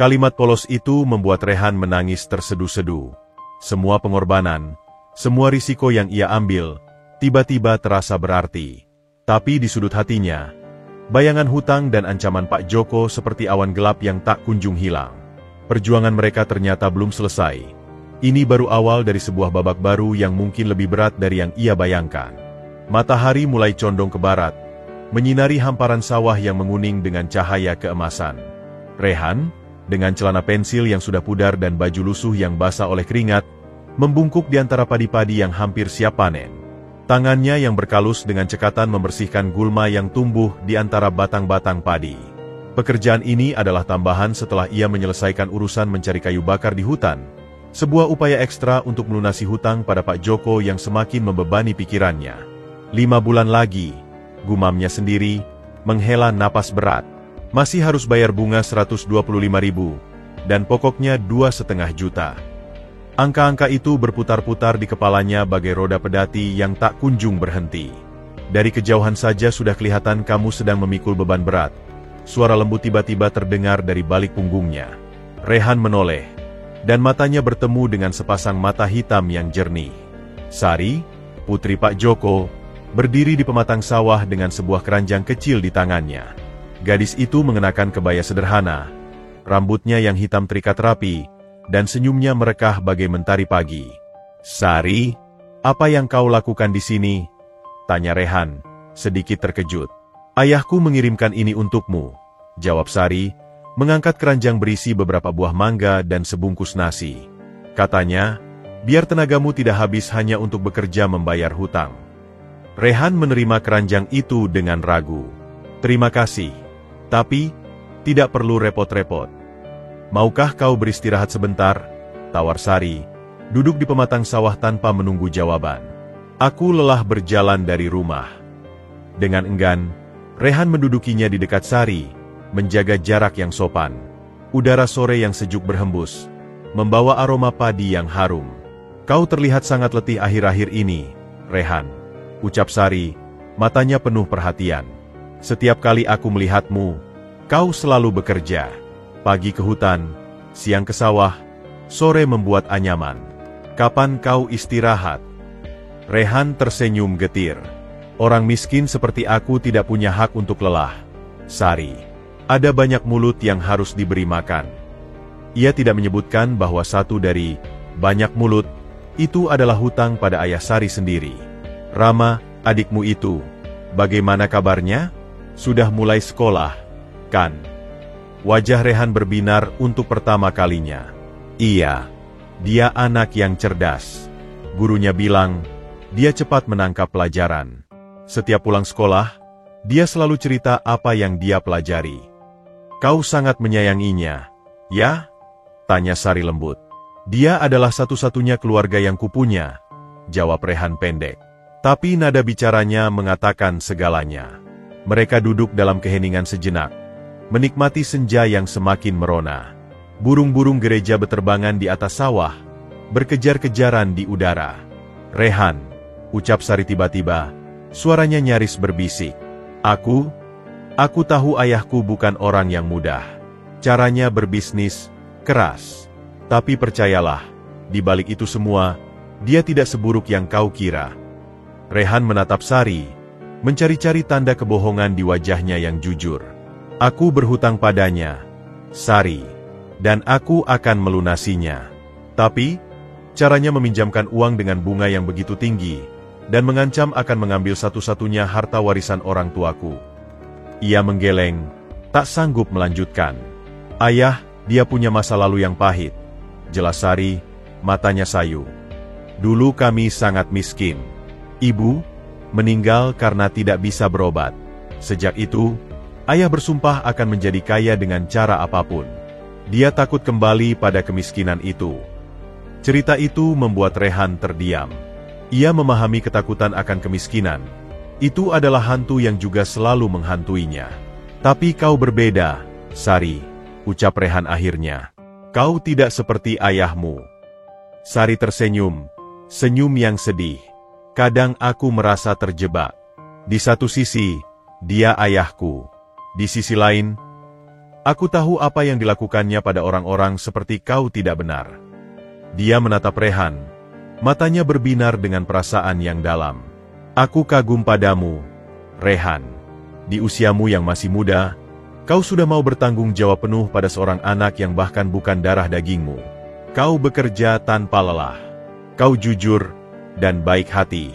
Kalimat polos itu membuat Rehan menangis terseduh-seduh. Semua pengorbanan, semua risiko yang ia ambil, tiba-tiba terasa berarti. Tapi di sudut hatinya, bayangan hutang dan ancaman Pak Joko seperti awan gelap yang tak kunjung hilang. Perjuangan mereka ternyata belum selesai. Ini baru awal dari sebuah babak baru yang mungkin lebih berat dari yang ia bayangkan. Matahari mulai condong ke barat, menyinari hamparan sawah yang menguning dengan cahaya keemasan. Rehan, dengan celana pensil yang sudah pudar dan baju lusuh yang basah oleh keringat, membungkuk di antara padi-padi yang hampir siap panen. Tangannya yang berkalus dengan cekatan membersihkan gulma yang tumbuh di antara batang-batang padi. Pekerjaan ini adalah tambahan setelah ia menyelesaikan urusan mencari kayu bakar di hutan. Sebuah upaya ekstra untuk melunasi hutang pada Pak Joko yang semakin membebani pikirannya. 5 bulan lagi, gumamnya sendiri, menghela napas berat. Masih harus bayar bunga 125.000, dan pokoknya 2,5 juta. Angka-angka itu berputar-putar di kepalanya bagai roda pedati yang tak kunjung berhenti. Dari kejauhan saja sudah kelihatan kamu sedang memikul beban berat. Suara lembut tiba-tiba terdengar dari balik punggungnya. Rehan menoleh, dan matanya bertemu dengan sepasang mata hitam yang jernih. Sari, putri Pak Joko, berdiri di pematang sawah dengan sebuah keranjang kecil di tangannya. Gadis itu mengenakan kebaya sederhana, rambutnya yang hitam terikat rapi, dan senyumnya merekah bagai mentari pagi. "Sari, apa yang kau lakukan di sini?" tanya Rehan, sedikit terkejut. "Ayahku mengirimkan ini untukmu," jawab Sari, mengangkat keranjang berisi beberapa buah mangga dan sebungkus nasi. Katanya, "Biar tenagamu tidak habis hanya untuk bekerja membayar hutang." Rehan menerima keranjang itu dengan ragu. "Terima kasih, tapi tidak perlu repot-repot. Maukah kau beristirahat sebentar?" tawar Sari, duduk di pematang sawah tanpa menunggu jawaban. "Aku lelah berjalan dari rumah." Dengan enggan, Rehan mendudukinya di dekat Sari, menjaga jarak yang sopan. Udara sore yang sejuk berhembus, membawa aroma padi yang harum. "Kau terlihat sangat letih akhir-akhir ini, Rehan," ucap Sari, matanya penuh perhatian. "Setiap kali aku melihatmu, kau selalu bekerja. Pagi ke hutan, siang ke sawah, sore membuat anyaman. Kapan kau istirahat?" Rehan tersenyum getir. "Orang miskin seperti aku tidak punya hak untuk lelah, Sari. Ada banyak mulut yang harus diberi makan." Ia tidak menyebutkan bahwa satu dari banyak mulut itu adalah hutang pada ayah Sari sendiri. "Rama, adikmu itu, bagaimana kabarnya? Sudah mulai sekolah, kan?" Wajah Rehan berbinar untuk pertama kalinya. "Iya, dia anak yang cerdas. Gurunya bilang, dia cepat menangkap pelajaran. Setiap pulang sekolah, dia selalu cerita apa yang dia pelajari." "Kau sangat menyayanginya, ya?" tanya Sari lembut. "Dia adalah satu-satunya keluarga yang kupunya," jawab Rehan pendek. Tapi nada bicaranya mengatakan segalanya. Mereka duduk dalam keheningan sejenak, menikmati senja yang semakin merona. Burung-burung gereja beterbangan di atas sawah, berkejar-kejaran di udara. "Rehan," ucap Sari tiba-tiba, suaranya nyaris berbisik. Aku tahu ayahku bukan orang yang mudah. Caranya berbisnis keras. Tapi percayalah, di balik itu semua, dia tidak seburuk yang kau kira." Rehan menatap Sari, mencari-cari tanda kebohongan di wajahnya yang jujur. "Aku berhutang padanya, Sari, dan aku akan melunasinya. Tapi, caranya meminjamkan uang dengan bunga yang begitu tinggi, dan mengancam akan mengambil satu-satunya harta warisan orang tuaku." Ia menggeleng, tak sanggup melanjutkan. "Ayah, dia punya masa lalu yang pahit," jelas Sari, matanya sayu. "Dulu kami sangat miskin. Ibu meninggal karena tidak bisa berobat. Sejak itu, ayah bersumpah akan menjadi kaya dengan cara apapun. Dia takut kembali pada kemiskinan itu." Cerita itu membuat Rehan terdiam. Ia memahami ketakutan akan kemiskinan. Itu adalah hantu yang juga selalu menghantuinya. "Tapi kau berbeda, Sari," ucap Rehan akhirnya. "Kau tidak seperti ayahmu." Sari tersenyum, senyum yang sedih. "Kadang aku merasa terjebak. Di satu sisi, dia ayahku. Di sisi lain, aku tahu apa yang dilakukannya pada orang-orang seperti kau tidak benar." Dia menatap Rehan, matanya berbinar dengan perasaan yang dalam. "Aku kagum padamu, Rehan. Di usiamu yang masih muda, kau sudah mau bertanggung jawab penuh pada seorang anak yang bahkan bukan darah dagingmu. Kau bekerja tanpa lelah. Kau jujur dan baik hati."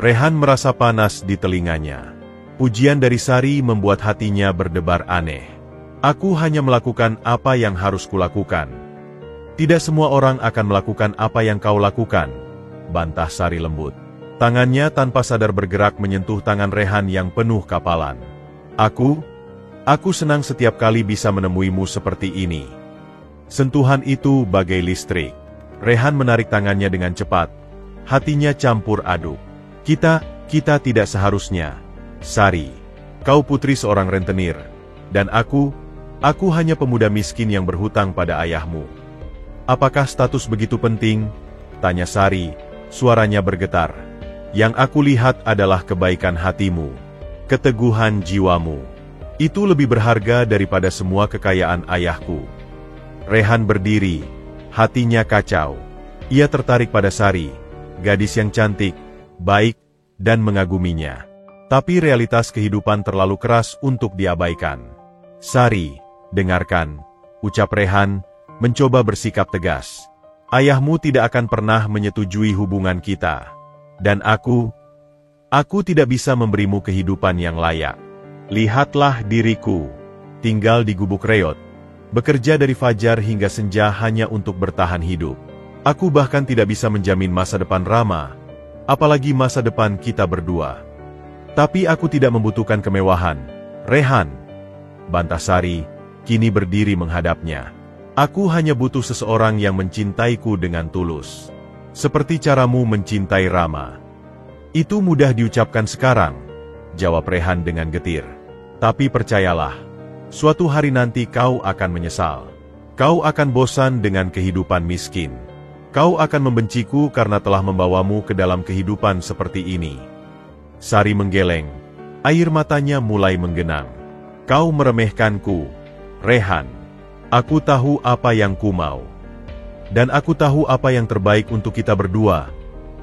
Rehan merasa panas di telinganya. Pujian dari Sari membuat hatinya berdebar aneh. "Aku hanya melakukan apa yang harus kulakukan. Tidak semua orang akan melakukan apa yang kau lakukan," bantah Sari lembut. Tangannya tanpa sadar bergerak menyentuh tangan Rehan yang penuh kapalan. Aku senang setiap kali bisa menemuimu seperti ini. Sentuhan itu bagai listrik. Rehan menarik tangannya dengan cepat. Hatinya campur aduk. Kita tidak seharusnya. Sari, kau putri seorang rentenir. Dan aku hanya pemuda miskin yang berhutang pada ayahmu. Apakah status begitu penting? Tanya Sari, suaranya bergetar. Yang aku lihat adalah kebaikan hatimu, keteguhan jiwamu. Itu lebih berharga daripada semua kekayaan ayahku. Rehan berdiri, hatinya kacau. Ia tertarik pada Sari, gadis yang cantik, baik, dan mengaguminya. Tapi realitas kehidupan terlalu keras untuk diabaikan. Sari, dengarkan, ucap Rehan, mencoba bersikap tegas. Ayahmu tidak akan pernah menyetujui hubungan kita. Dan aku tidak bisa memberimu kehidupan yang layak. Lihatlah diriku, tinggal di gubuk reot, bekerja dari fajar hingga senja hanya untuk bertahan hidup. Aku bahkan tidak bisa menjamin masa depan Rama, apalagi masa depan kita berdua. Tapi aku tidak membutuhkan kemewahan, Rehan. Bantah Sari, kini berdiri menghadapnya. Aku hanya butuh seseorang yang mencintaiku dengan tulus. Seperti caramu mencintai Rama. Itu mudah diucapkan sekarang, jawab Rehan dengan getir. Tapi percayalah, suatu hari nanti kau akan menyesal. Kau akan bosan dengan kehidupan miskin. Kau akan membenciku karena telah membawamu ke dalam kehidupan seperti ini. Sari menggeleng, air matanya mulai menggenang. Kau meremehkanku, Rehan. Aku tahu apa yang ku mau. Dan aku tahu apa yang terbaik untuk kita berdua,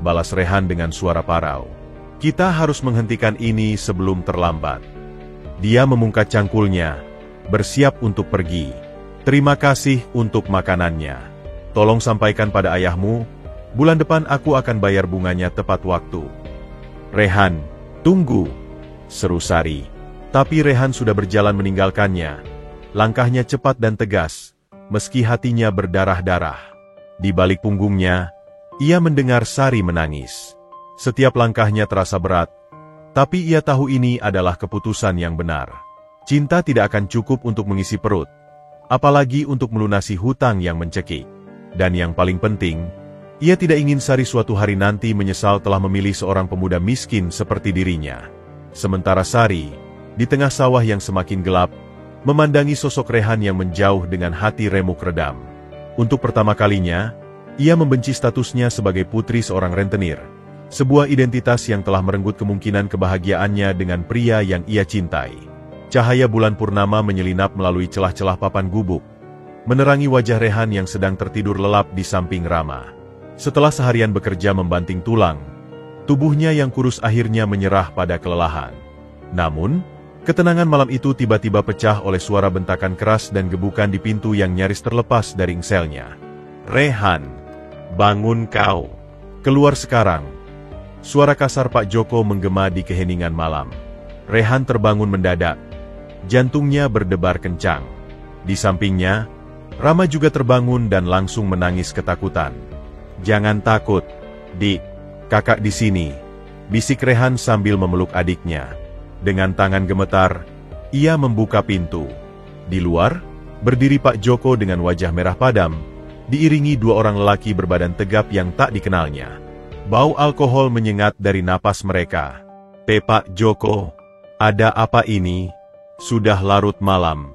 balas Rehan dengan suara parau. Kita harus menghentikan ini sebelum terlambat. Dia memungkat cangkulnya, bersiap untuk pergi. Terima kasih untuk makanannya. Tolong sampaikan pada ayahmu, bulan depan aku akan bayar bunganya tepat waktu. Rehan, tunggu, seru Sari. Tapi Rehan sudah berjalan meninggalkannya. Langkahnya cepat dan tegas, meski hatinya berdarah-darah. Di balik punggungnya, ia mendengar Sari menangis. Setiap langkahnya terasa berat, tapi ia tahu ini adalah keputusan yang benar. Cinta tidak akan cukup untuk mengisi perut, apalagi untuk melunasi hutang yang mencekik. Dan yang paling penting, ia tidak ingin Sari suatu hari nanti menyesal telah memilih seorang pemuda miskin seperti dirinya. Sementara Sari, di tengah sawah yang semakin gelap, memandangi sosok Rehan yang menjauh dengan hati remuk redam. Untuk pertama kalinya, ia membenci statusnya sebagai putri seorang rentenir. Sebuah identitas yang telah merenggut kemungkinan kebahagiaannya dengan pria yang ia cintai. Cahaya bulan purnama menyelinap melalui celah-celah papan gubuk, menerangi wajah Rehan yang sedang tertidur lelap di samping Rama. Setelah seharian bekerja membanting tulang, tubuhnya yang kurus akhirnya menyerah pada kelelahan. Namun, ketenangan malam itu tiba-tiba pecah oleh suara bentakan keras dan gebukan di pintu yang nyaris terlepas dari engselnya. Rehan, bangun kau. Keluar sekarang. Suara kasar Pak Joko menggema di keheningan malam. Rehan terbangun mendadak. Jantungnya berdebar kencang. Di sampingnya, Rama juga terbangun dan langsung menangis ketakutan. Jangan takut, Dik. Kakak di sini, bisik Rehan sambil memeluk adiknya. Dengan tangan gemetar, ia membuka pintu. Di luar, berdiri Pak Joko dengan wajah merah padam, diiringi dua orang lelaki berbadan tegap yang tak dikenalnya. Bau alkohol menyengat dari napas mereka. Pak Joko, ada apa ini? Sudah larut malam.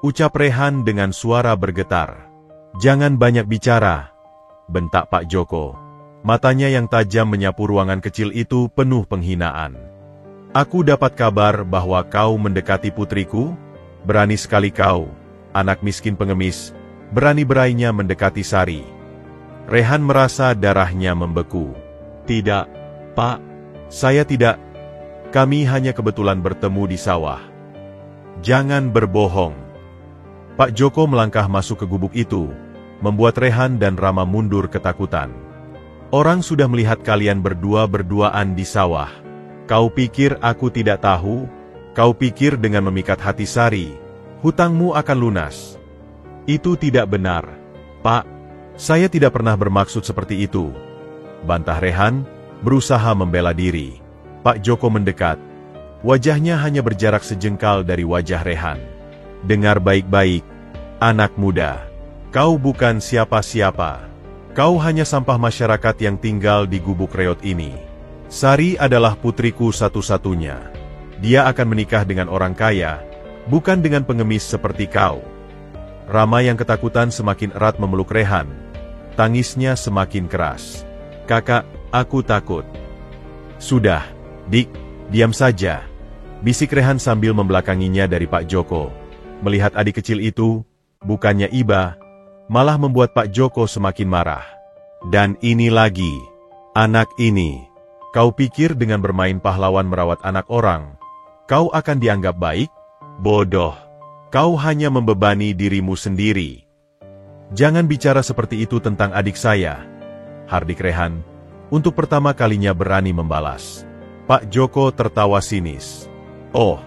Ucap Rehan dengan suara bergetar. Jangan banyak bicara, bentak Pak Joko. Matanya yang tajam menyapu ruangan kecil itu penuh penghinaan. Aku dapat kabar bahwa kau mendekati putriku? Berani sekali kau, anak miskin pengemis, berani-beraninya mendekati Sari. Rehan merasa darahnya membeku. Tidak, Pak. Saya tidak. Kami hanya kebetulan bertemu di sawah. Jangan berbohong. Pak Joko melangkah masuk ke gubuk itu, membuat Rehan dan Rama mundur ketakutan. Orang sudah melihat kalian berdua-berduaan di sawah. Kau pikir aku tidak tahu? Kau pikir dengan memikat hati Sari, hutangmu akan lunas? Itu tidak benar, Pak. Saya tidak pernah bermaksud seperti itu. Bantah Rehan, berusaha membela diri. Pak Joko mendekat. Wajahnya hanya berjarak sejengkal dari wajah Rehan. Dengar baik-baik, anak muda. Kau bukan siapa-siapa. Kau hanya sampah masyarakat yang tinggal di gubuk reot ini. Sari adalah putriku satu-satunya. Dia akan menikah dengan orang kaya, bukan dengan pengemis seperti kau. Rama yang ketakutan semakin erat memeluk Rehan. Tangisnya semakin keras. Kakak, aku takut. Sudah, Dik, diam saja. Bisik Rehan sambil membelakanginya dari Pak Joko. Melihat adik kecil itu, bukannya iba, malah membuat Pak Joko semakin marah. Dan ini lagi, anak ini. Kau pikir dengan bermain pahlawan merawat anak orang, kau akan dianggap baik? Bodoh. Kau hanya membebani dirimu sendiri. Jangan bicara seperti itu tentang adik saya. Hardik Rehan, untuk pertama kalinya berani membalas. Pak Joko tertawa sinis. Oh,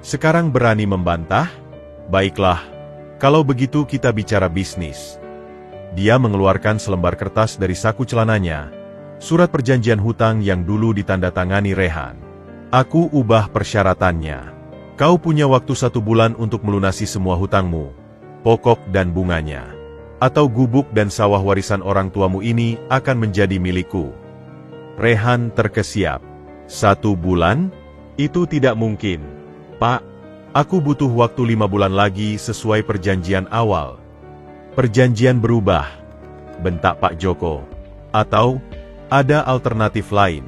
sekarang berani membantah? Baiklah, kalau begitu kita bicara bisnis. Dia mengeluarkan selembar kertas dari saku celananya, surat perjanjian hutang yang dulu ditandatangani Rehan. Aku ubah persyaratannya. Kau punya waktu 1 bulan untuk melunasi semua hutangmu, pokok dan bunganya. Atau gubuk dan sawah warisan orang tuamu ini akan menjadi milikku. Rehan terkesiap. 1 bulan? Itu tidak mungkin. Pak, aku butuh waktu 5 bulan lagi sesuai perjanjian awal. Perjanjian berubah, bentak Pak Joko. Atau, ada alternatif lain.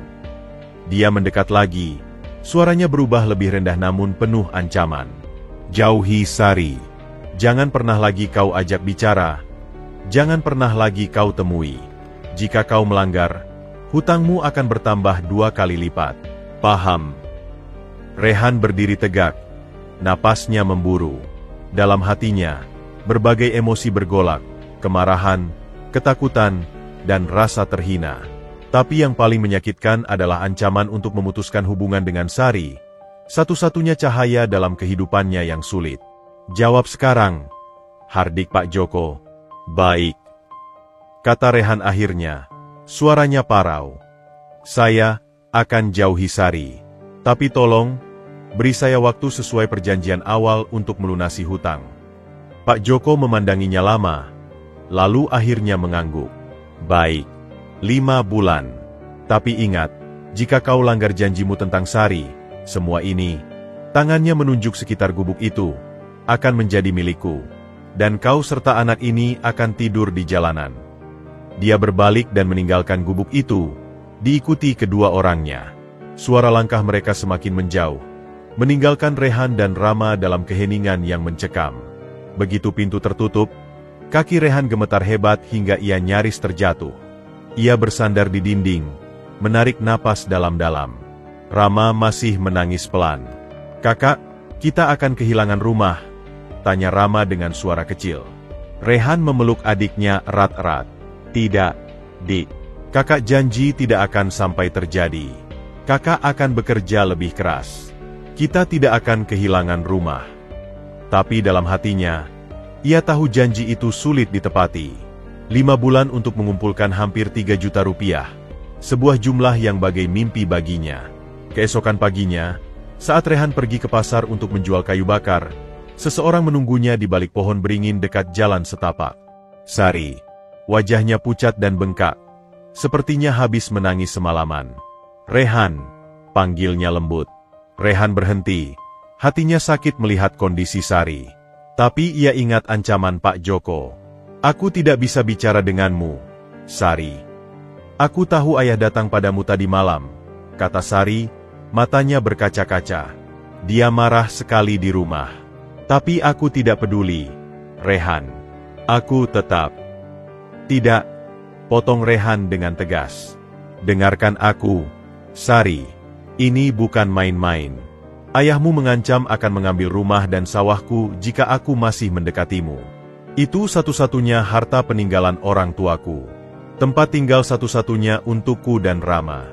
Dia mendekat lagi. Suaranya berubah lebih rendah namun penuh ancaman. Jauhi Sari. Jangan pernah lagi kau ajak bicara. Jangan pernah lagi kau temui. Jika kau melanggar, hutangmu akan bertambah 2 kali lipat. Paham? Rehan berdiri tegak. Napasnya memburu. Dalam hatinya, berbagai emosi bergolak. Kemarahan, ketakutan, dan rasa terhina. Tapi yang paling menyakitkan adalah ancaman untuk memutuskan hubungan dengan Sari, satu-satunya cahaya dalam kehidupannya yang sulit. Jawab sekarang, hardik Pak Joko. Baik, kata Rehan akhirnya, suaranya parau. Saya akan jauhi Sari, tapi tolong, beri saya waktu sesuai perjanjian awal untuk melunasi hutang. Pak Joko memandanginya lama, lalu akhirnya mengangguk. Baik. 5 bulan. Tapi ingat, jika kau langgar janjimu tentang Sari, semua ini, tangannya menunjuk sekitar gubuk itu, akan menjadi milikku. Dan kau serta anak ini akan tidur di jalanan. Dia berbalik dan meninggalkan gubuk itu, diikuti kedua orangnya. Suara langkah mereka semakin menjauh, meninggalkan Rehan dan Rama dalam keheningan yang mencekam. Begitu pintu tertutup, kaki Rehan gemetar hebat hingga ia nyaris terjatuh. Ia bersandar di dinding, menarik napas dalam-dalam. Rama masih menangis pelan. Kakak, kita akan kehilangan rumah, tanya Rama dengan suara kecil. Rehan memeluk adiknya erat-erat. Tidak, Dik. Kakak janji tidak akan sampai terjadi. Kakak akan bekerja lebih keras. Kita tidak akan kehilangan rumah. Tapi dalam hatinya, ia tahu janji itu sulit ditepati. 5 bulan untuk mengumpulkan hampir 3 juta rupiah. Sebuah jumlah yang bagai mimpi baginya. Keesokan paginya, saat Rehan pergi ke pasar untuk menjual kayu bakar, seseorang menunggunya di balik pohon beringin dekat jalan setapak. Sari. Wajahnya pucat dan bengkak. Sepertinya habis menangis semalaman. Rehan, panggilnya lembut. Rehan berhenti. Hatinya sakit melihat kondisi Sari. Tapi ia ingat ancaman Pak Joko. Aku tidak bisa bicara denganmu, Sari. Aku tahu ayah datang padamu tadi malam, kata Sari, matanya berkaca-kaca. Dia marah sekali di rumah. Tapi aku tidak peduli, Rehan. Aku tetap. Tidak, potong Rehan dengan tegas. Dengarkan aku, Sari. Ini bukan main-main. Ayahmu mengancam akan mengambil rumah dan sawahku jika aku masih mendekatimu. Itu satu-satunya harta peninggalan orang tuaku. Tempat tinggal satu-satunya untukku dan Rama.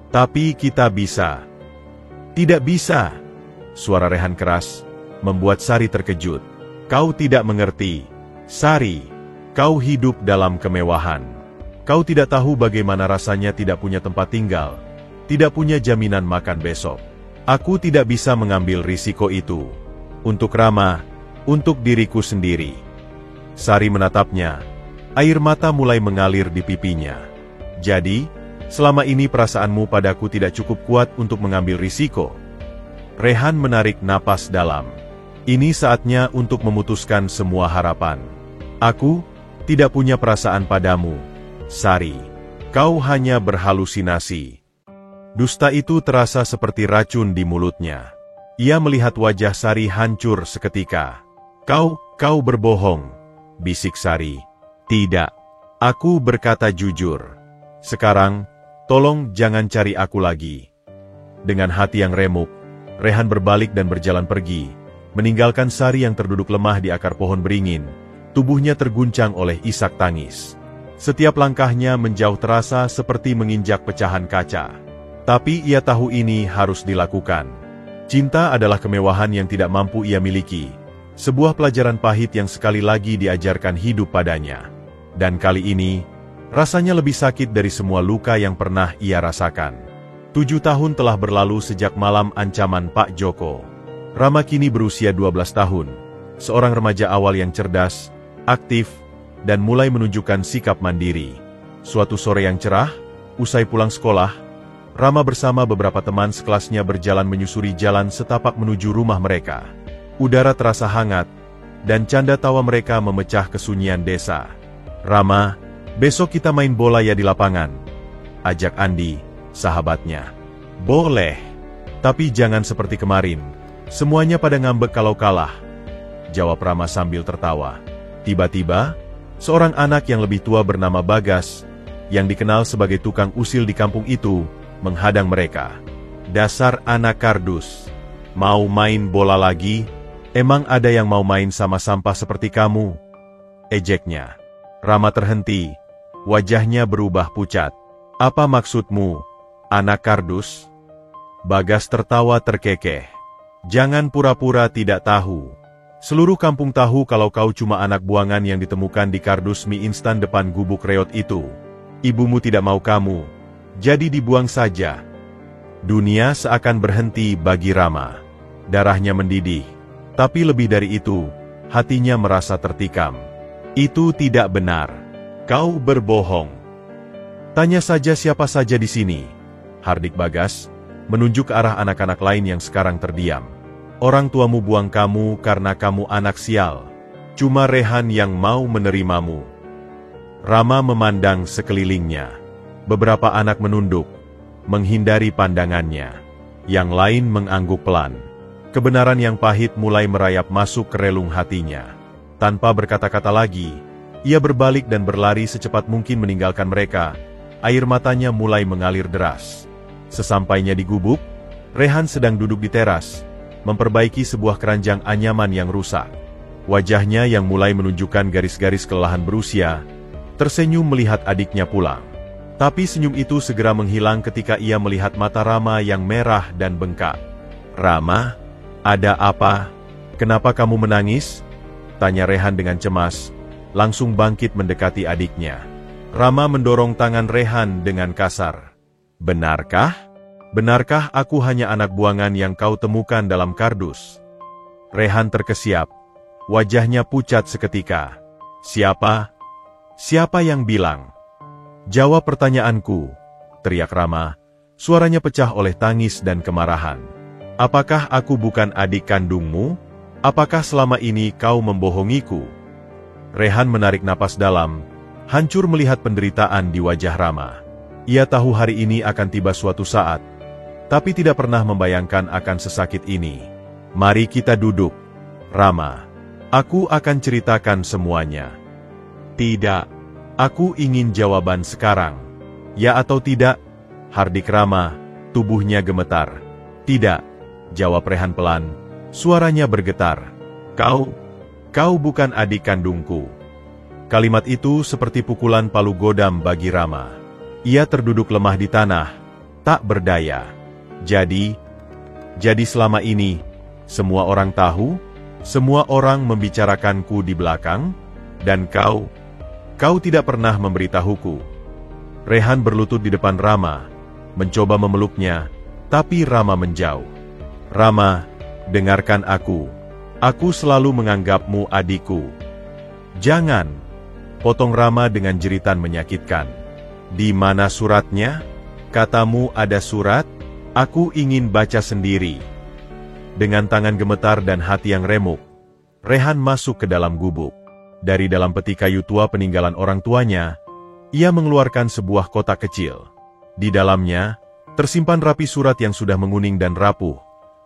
Tapi kita bisa. Tidak bisa. Suara Rehan keras, membuat Sari terkejut. Kau tidak mengerti. Sari, kau hidup dalam kemewahan. Kau tidak tahu bagaimana rasanya tidak punya tempat tinggal. Tidak punya jaminan makan besok. Aku tidak bisa mengambil risiko itu. Untuk Rama, untuk diriku sendiri. Sari menatapnya. Air mata mulai mengalir di pipinya. Jadi, selama ini perasaanmu padaku tidak cukup kuat untuk mengambil risiko. Rehan menarik napas dalam. Ini saatnya untuk memutuskan semua harapan. Aku tidak punya perasaan padamu, Sari. Kau hanya berhalusinasi. Dusta itu terasa seperti racun di mulutnya. Ia melihat wajah Sari hancur seketika. Kau berbohong, bisik Sari. Tidak, aku berkata jujur. Sekarang, tolong jangan cari aku lagi. Dengan hati yang remuk, Rehan berbalik dan berjalan pergi, meninggalkan Sari yang terduduk lemah di akar pohon beringin. Tubuhnya terguncang oleh isak tangis. Setiap langkahnya menjauh terasa seperti menginjak pecahan kaca. Tapi ia tahu ini harus dilakukan. Cinta adalah kemewahan yang tidak mampu ia miliki. Sebuah pelajaran pahit yang sekali lagi diajarkan hidup padanya. Dan kali ini, rasanya lebih sakit dari semua luka yang pernah ia rasakan. 7 tahun telah berlalu sejak malam ancaman Pak Joko. Rama kini berusia 12 tahun. Seorang remaja awal yang cerdas, aktif, dan mulai menunjukkan sikap mandiri. Suatu sore yang cerah, usai pulang sekolah, Rama bersama beberapa teman sekelasnya berjalan menyusuri jalan setapak menuju rumah mereka. Udara terasa hangat, dan canda tawa mereka memecah kesunyian desa. Rama, besok kita main bola ya di lapangan, ajak Andi, sahabatnya. Boleh, tapi jangan seperti kemarin. Semuanya pada ngambek kalau kalah, jawab Rama sambil tertawa. Tiba-tiba, seorang anak yang lebih tua bernama Bagas, yang dikenal sebagai tukang usil di kampung itu, menghadang mereka. Dasar anak kardus, mau main bola lagi? Emang ada yang mau main sama sampah seperti kamu? Ejeknya. Rama terhenti, wajahnya berubah pucat. Apa maksudmu, anak kardus? Bagas tertawa terkekeh. Jangan pura-pura tidak tahu. Seluruh kampung tahu kalau kau cuma anak buangan yang ditemukan di kardus mie instan depan gubuk reot itu. Ibumu tidak mau kamu, jadi dibuang saja. Dunia seakan berhenti bagi Rama. Darahnya mendidih, tapi lebih dari itu, hatinya merasa tertikam. Itu tidak benar. Kau berbohong. Tanya saja siapa saja di sini. Hardik Bagas menunjuk ke arah anak-anak lain yang sekarang terdiam. Orang tuamu buang kamu karena kamu anak sial. Cuma Rehan yang mau menerimamu. Rama memandang sekelilingnya. Beberapa anak menunduk, menghindari pandangannya. Yang lain mengangguk pelan. Kebenaran yang pahit mulai merayap masuk ke relung hatinya. Tanpa berkata-kata lagi, ia berbalik dan berlari secepat mungkin meninggalkan mereka. Air matanya mulai mengalir deras. Sesampainya di gubuk, Rehan sedang duduk di teras, memperbaiki sebuah keranjang anyaman yang rusak. Wajahnya yang mulai menunjukkan garis-garis kelelahan berusia, tersenyum melihat adiknya pulang. Tapi senyum itu segera menghilang ketika ia melihat mata Rama yang merah dan bengkak. Rama, ada apa? Kenapa kamu menangis? Tanya Rehan dengan cemas, langsung bangkit mendekati adiknya. Rama mendorong tangan Rehan dengan kasar. Benarkah? Benarkah aku hanya anak buangan yang kau temukan dalam kardus? Rehan terkesiap. Wajahnya pucat seketika. Siapa? Siapa yang bilang? Jawab pertanyaanku, teriak Rama. Suaranya pecah oleh tangis dan kemarahan. Apakah aku bukan adik kandungmu? Apakah selama ini kau membohongiku? Rehan menarik napas dalam, hancur melihat penderitaan di wajah Rama. Ia tahu hari ini akan tiba suatu saat, tapi tidak pernah membayangkan akan sesakit ini. Mari kita duduk, Rama. Aku akan ceritakan semuanya. Tidak, aku ingin jawaban sekarang. Ya atau tidak? Hardik Rama, tubuhnya gemetar. Tidak, jawab Rehan pelan. Suaranya bergetar. Kau bukan adik kandungku. Kalimat itu seperti pukulan palu godam bagi Rama. Ia terduduk lemah di tanah, tak berdaya. Jadi selama ini, semua orang tahu, semua orang membicarakanku di belakang, dan kau tidak pernah memberitahuku. Rehan berlutut di depan Rama, mencoba memeluknya, tapi Rama menjauh. Rama, dengarkan aku. Aku selalu menganggapmu adikku. Jangan, potong Rama dengan jeritan menyakitkan. Di mana suratnya? Katamu ada surat? Aku ingin baca sendiri. Dengan tangan gemetar dan hati yang remuk, Rehan masuk ke dalam gubuk. Dari dalam peti kayu tua peninggalan orang tuanya, ia mengeluarkan sebuah kotak kecil. Di dalamnya, tersimpan rapi surat yang sudah menguning dan rapuh.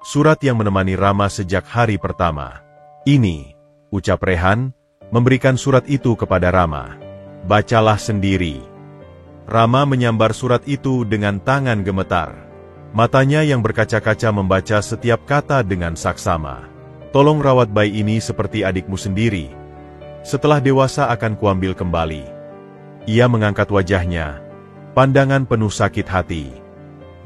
Surat yang menemani Rama sejak hari pertama. Ini, ucap Rehan, memberikan surat itu kepada Rama. Bacalah sendiri. Rama menyambar surat itu dengan tangan gemetar. Matanya yang berkaca-kaca membaca setiap kata dengan saksama. Tolong rawat bayi ini seperti adikmu sendiri. Setelah dewasa akan kuambil kembali. Ia mengangkat wajahnya, pandangan penuh sakit hati.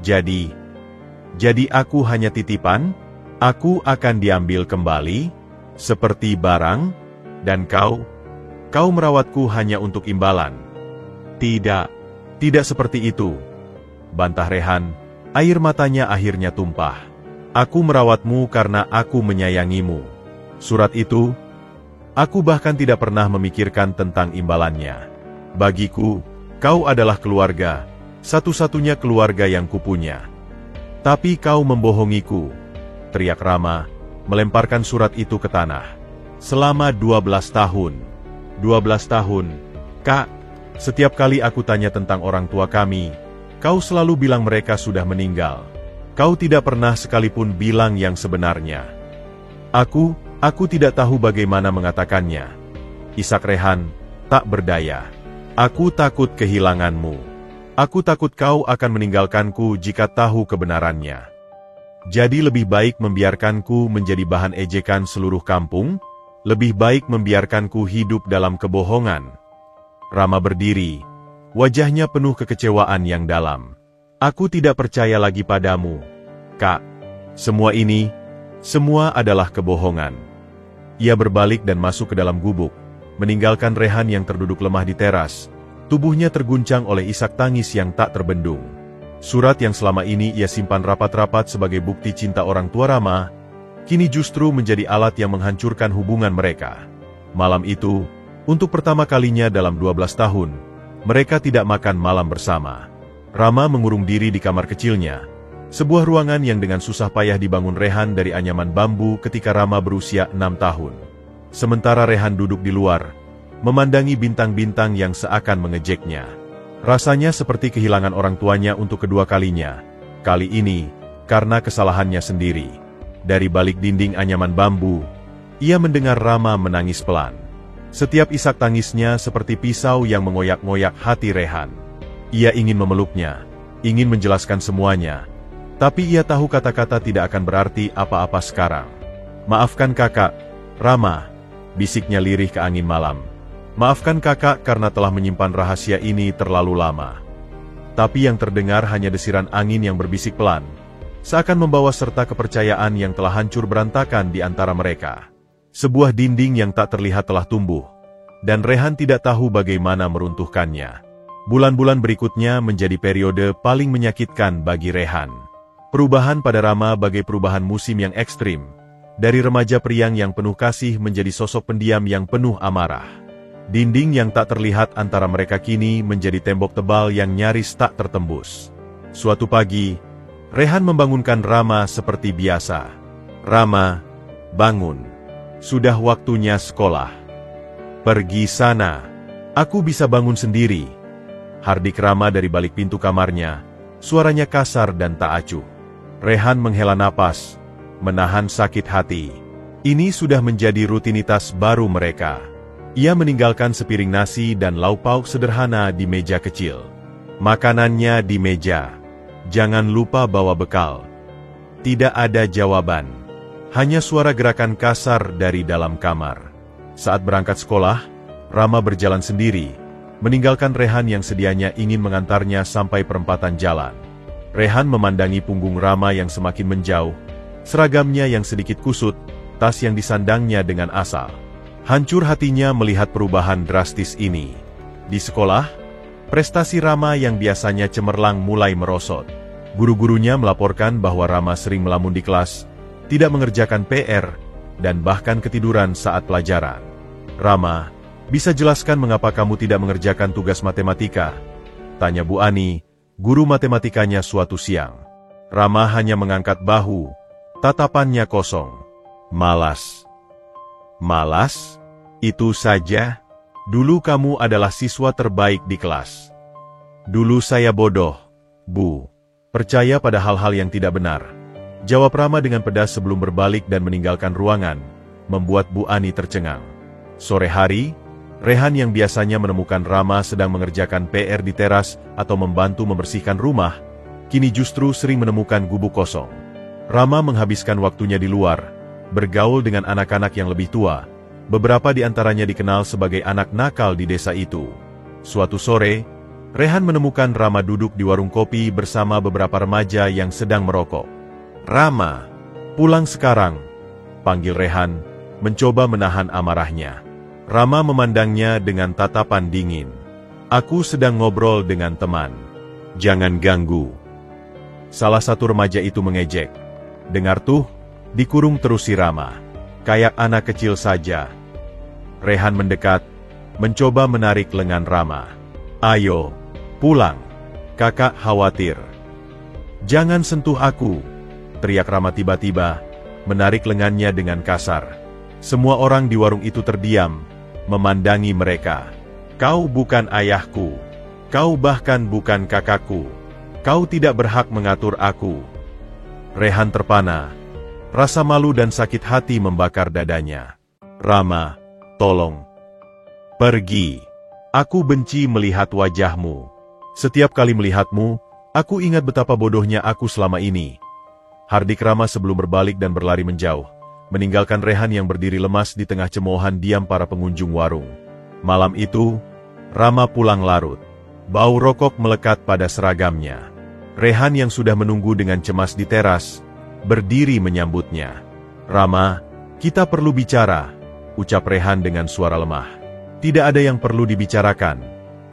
Jadi aku hanya titipan? Aku akan diambil kembali, seperti barang? Dan kau merawatku hanya untuk imbalan. Tidak seperti itu, bantah Rehan, air matanya akhirnya tumpah. Aku merawatmu karena aku menyayangimu. Surat itu, aku bahkan tidak pernah memikirkan tentang imbalannya. Bagiku, kau adalah keluarga, satu-satunya keluarga yang kupunya. Tapi kau membohongiku, teriak Rama, melemparkan surat itu ke tanah. Selama 12 tahun. 12 tahun, Kak, setiap kali aku tanya tentang orang tua kami, kau selalu bilang mereka sudah meninggal. Kau tidak pernah sekalipun bilang yang sebenarnya. Aku tidak tahu bagaimana mengatakannya. Isak Rehan, tak berdaya. Aku takut kehilanganmu. Aku takut kau akan meninggalkanku jika tahu kebenarannya. Jadi lebih baik membiarkanku menjadi bahan ejekan seluruh kampung? Lebih baik membiarkanku hidup dalam kebohongan. Rama berdiri, wajahnya penuh kekecewaan yang dalam. Aku tidak percaya lagi padamu, Kak. Semua adalah kebohongan. Ia berbalik dan masuk ke dalam gubuk, meninggalkan Rehan yang terduduk lemah di teras. Tubuhnya terguncang oleh isak tangis yang tak terbendung. Surat yang selama ini ia simpan rapat-rapat sebagai bukti cinta orang tua Rama, kini justru menjadi alat yang menghancurkan hubungan mereka. Malam itu, untuk pertama kalinya dalam 12 tahun, mereka tidak makan malam bersama. Rama mengurung diri di kamar kecilnya, sebuah ruangan yang dengan susah payah dibangun Rehan dari anyaman bambu ketika Rama berusia 6 tahun. Sementara Rehan duduk di luar, memandangi bintang-bintang yang seakan mengejeknya. Rasanya seperti kehilangan orang tuanya untuk kedua kalinya. Kali ini, karena kesalahannya sendiri. Dari balik dinding anyaman bambu, ia mendengar Rama menangis pelan. Setiap isak tangisnya seperti pisau yang mengoyak-ngoyak hati Rehan. Ia ingin memeluknya, ingin menjelaskan semuanya. Tapi ia tahu kata-kata tidak akan berarti apa-apa sekarang. Maafkan kakak, Rama, bisiknya lirih ke angin malam. Maafkan kakak karena telah menyimpan rahasia ini terlalu lama. Tapi yang terdengar hanya desiran angin yang berbisik pelan, seakan membawa serta kepercayaan yang telah hancur berantakan di antara mereka. Sebuah dinding yang tak terlihat telah tumbuh, dan Rehan tidak tahu bagaimana meruntuhkannya. Bulan-bulan berikutnya menjadi periode paling menyakitkan bagi Rehan. Perubahan pada Rama bagai perubahan musim yang ekstrim, dari remaja periang yang penuh kasih menjadi sosok pendiam yang penuh amarah. Dinding yang tak terlihat antara mereka kini menjadi tembok tebal yang nyaris tak tertembus. Suatu pagi, Rehan membangunkan Rama seperti biasa. Rama, bangun. Sudah waktunya sekolah. Pergi sana. Aku bisa bangun sendiri. Hardik Rama dari balik pintu kamarnya. Suaranya kasar dan tak acuh. Rehan menghela napas, menahan sakit hati. Ini sudah menjadi rutinitas baru mereka. Ia meninggalkan sepiring nasi dan lauk pauk sederhana di meja kecil. Makanannya di meja. Jangan lupa bawa bekal. Tidak ada jawaban. Hanya suara gerakan kasar dari dalam kamar. Saat berangkat sekolah, Rama berjalan sendiri, meninggalkan Rehan yang sedianya ingin mengantarnya sampai perempatan jalan. Rehan memandangi punggung Rama yang semakin menjauh, seragamnya yang sedikit kusut, tas yang disandangnya dengan asal. Hancur hatinya melihat perubahan drastis ini. Di sekolah, prestasi Rama yang biasanya cemerlang mulai merosot. Guru-gurunya melaporkan bahwa Rama sering melamun di kelas, tidak mengerjakan PR, dan bahkan ketiduran saat pelajaran. "Rama, bisa jelaskan mengapa kamu tidak mengerjakan tugas matematika?" tanya Bu Ani, guru matematikanya suatu siang. Rama hanya mengangkat bahu, tatapannya kosong. "Malas." "Malas? Itu saja? Dulu kamu adalah siswa terbaik di kelas." "Dulu saya bodoh, Bu. Percaya pada hal-hal yang tidak benar," jawab Rama dengan pedas sebelum berbalik dan meninggalkan ruangan, membuat Bu Ani tercengang. Sore hari, Rehan yang biasanya menemukan Rama sedang mengerjakan PR di teras atau membantu membersihkan rumah, kini justru sering menemukan gubuk kosong. Rama menghabiskan waktunya di luar, bergaul dengan anak-anak yang lebih tua. Beberapa di antaranya dikenal sebagai anak nakal di desa itu. Suatu sore, Rehan menemukan Rama duduk di warung kopi bersama beberapa remaja yang sedang merokok. "Rama, pulang sekarang," panggil Rehan, mencoba menahan amarahnya. Rama memandangnya dengan tatapan dingin. "Aku sedang ngobrol dengan teman. Jangan ganggu." Salah satu remaja itu mengejek. "Dengar tuh, dikurung terus si Rama. Kayak anak kecil saja." Rehan mendekat, mencoba menarik lengan Rama. "Ayo, pulang. Kakak khawatir." "Jangan sentuh aku," teriak Rama tiba-tiba, menarik lengannya dengan kasar. Semua orang di warung itu terdiam, memandangi mereka. "Kau bukan ayahku. Kau bahkan bukan kakakku. Kau tidak berhak mengatur aku." Rehan terpana. Rasa malu dan sakit hati membakar dadanya. "Rama, tolong. Pergi. Aku benci melihat wajahmu. Setiap kali melihatmu, aku ingat betapa bodohnya aku selama ini." Hardik Rama sebelum berbalik dan berlari menjauh, meninggalkan Rehan yang berdiri lemas di tengah cemoohan diam para pengunjung warung. Malam itu, Rama pulang larut. Bau rokok melekat pada seragamnya. Rehan yang sudah menunggu dengan cemas di teras, berdiri menyambutnya. "Rama, kita perlu bicara," ucap Rehan dengan suara lemah. "Tidak ada yang perlu dibicarakan,"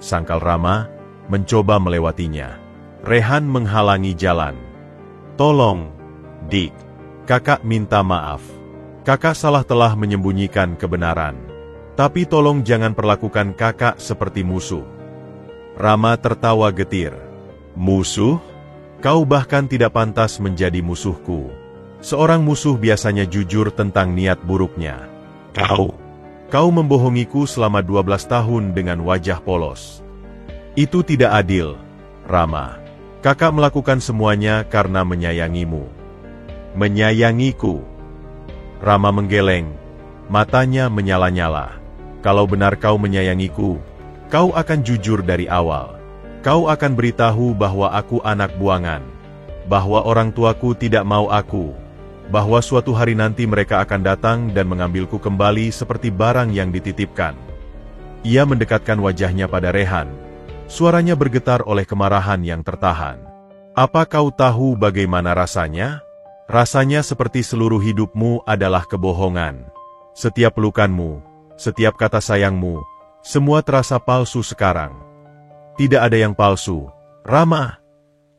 sangkal Rama, mencoba melewatinya. Rehan menghalangi jalan. "Tolong, Dik. Kakak minta maaf. Kakak salah telah menyembunyikan kebenaran. Tapi tolong jangan perlakukan kakak seperti musuh." Rama tertawa getir. "Musuh? Kau bahkan tidak pantas menjadi musuhku. Seorang musuh biasanya jujur tentang niat buruknya. Kau membohongiku selama 12 tahun dengan wajah polos. Itu tidak adil, Rama. Kakak melakukan semuanya karena menyayangimu." "Menyayangiku?" Rama menggeleng, matanya menyala-nyala. "Kalau benar kau menyayangiku, kau akan jujur dari awal. Kau akan beritahu bahwa aku anak buangan, bahwa orang tuaku tidak mau aku, bahwa suatu hari nanti mereka akan datang dan mengambilku kembali seperti barang yang dititipkan." Ia mendekatkan wajahnya pada Rehan. Suaranya bergetar oleh kemarahan yang tertahan. "Apa kau tahu bagaimana rasanya? Rasanya seperti seluruh hidupmu adalah kebohongan. Setiap pelukanmu, setiap kata sayangmu, semua terasa palsu sekarang." "Tidak ada yang palsu, Rama,"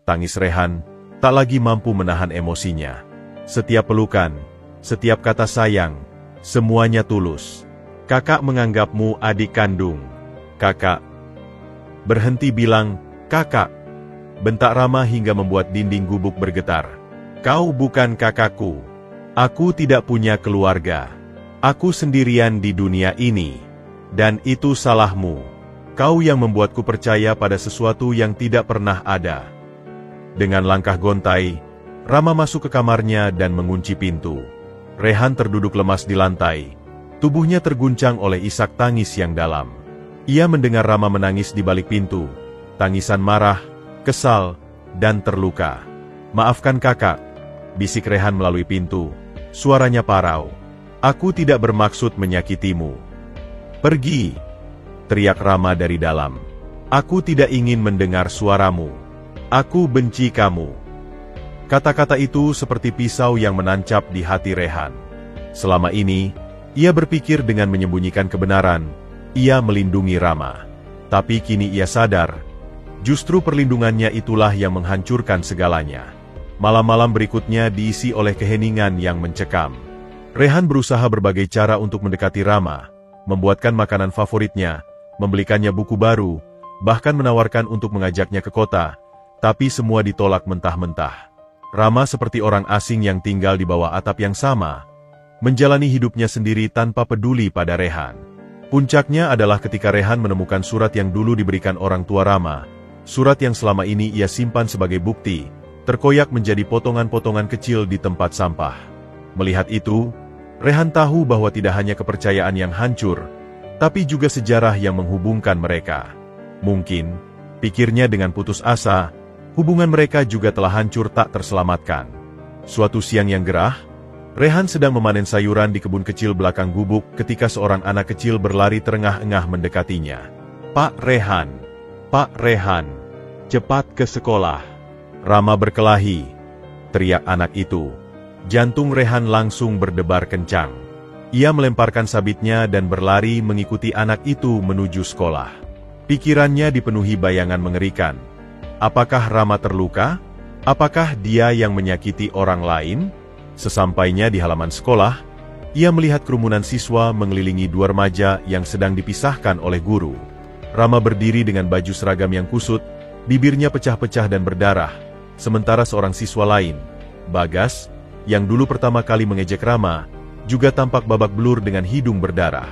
tangis Rehan, tak lagi mampu menahan emosinya. "Setiap pelukan, setiap kata sayang, semuanya tulus. Kakak menganggapmu adik kandung. Kakak..." "Berhenti bilang, kakak," bentak Rama hingga membuat dinding gubuk bergetar. "Kau bukan kakakku. Aku tidak punya keluarga. Aku sendirian di dunia ini. Dan itu salahmu. Kau yang membuatku percaya pada sesuatu yang tidak pernah ada." Dengan langkah gontai, Rama masuk ke kamarnya dan mengunci pintu. Rehan terduduk lemas di lantai. Tubuhnya terguncang oleh isak tangis yang dalam. Ia mendengar Rama menangis di balik pintu. Tangisan marah, kesal, dan terluka. "Maafkan kakak," bisik Rehan melalui pintu. Suaranya parau. "Aku tidak bermaksud menyakitimu." "Pergi!" teriak Rama dari dalam. "Aku tidak ingin mendengar suaramu. Aku benci kamu." Kata-kata itu seperti pisau yang menancap di hati Rehan. Selama ini, ia berpikir dengan menyembunyikan kebenaran, ia melindungi Rama. Tapi kini ia sadar, Justru perlindungannya itulah yang menghancurkan segalanya. Malam-malam berikutnya diisi oleh keheningan yang mencekam. Rehan berusaha berbagai cara untuk mendekati Rama, membuatkan makanan favoritnya, membelikannya buku baru, bahkan menawarkan untuk mengajaknya ke kota, tapi semua ditolak mentah-mentah. Rama seperti orang asing yang tinggal di bawah atap yang sama, menjalani hidupnya sendiri tanpa peduli pada Rehan. Puncaknya adalah ketika Rehan menemukan surat yang dulu diberikan orang tua Rama, surat yang selama ini ia simpan sebagai bukti, terkoyak menjadi potongan-potongan kecil di tempat sampah. Melihat itu, Rehan tahu bahwa tidak hanya kepercayaan yang hancur, tapi juga sejarah yang menghubungkan mereka. Mungkin, pikirnya dengan putus asa, hubungan mereka juga telah hancur tak terselamatkan. Suatu siang yang gerah, Rehan sedang memanen sayuran di kebun kecil belakang gubuk ketika seorang anak kecil berlari terengah-engah mendekatinya. "Pak Rehan, Pak Rehan, cepat ke sekolah." "Rama berkelahi," teriak anak itu. Jantung Rehan langsung berdebar kencang. Ia melemparkan sabitnya dan berlari mengikuti anak itu menuju sekolah. Pikirannya dipenuhi bayangan mengerikan. Apakah Rama terluka? Apakah dia yang menyakiti orang lain? Sesampainya di halaman sekolah, ia melihat kerumunan siswa mengelilingi dua remaja yang sedang dipisahkan oleh guru. Rama berdiri dengan baju seragam yang kusut, bibirnya pecah-pecah dan berdarah, sementara seorang siswa lain, Bagas, yang dulu pertama kali mengejek Rama, juga tampak babak belur dengan hidung berdarah.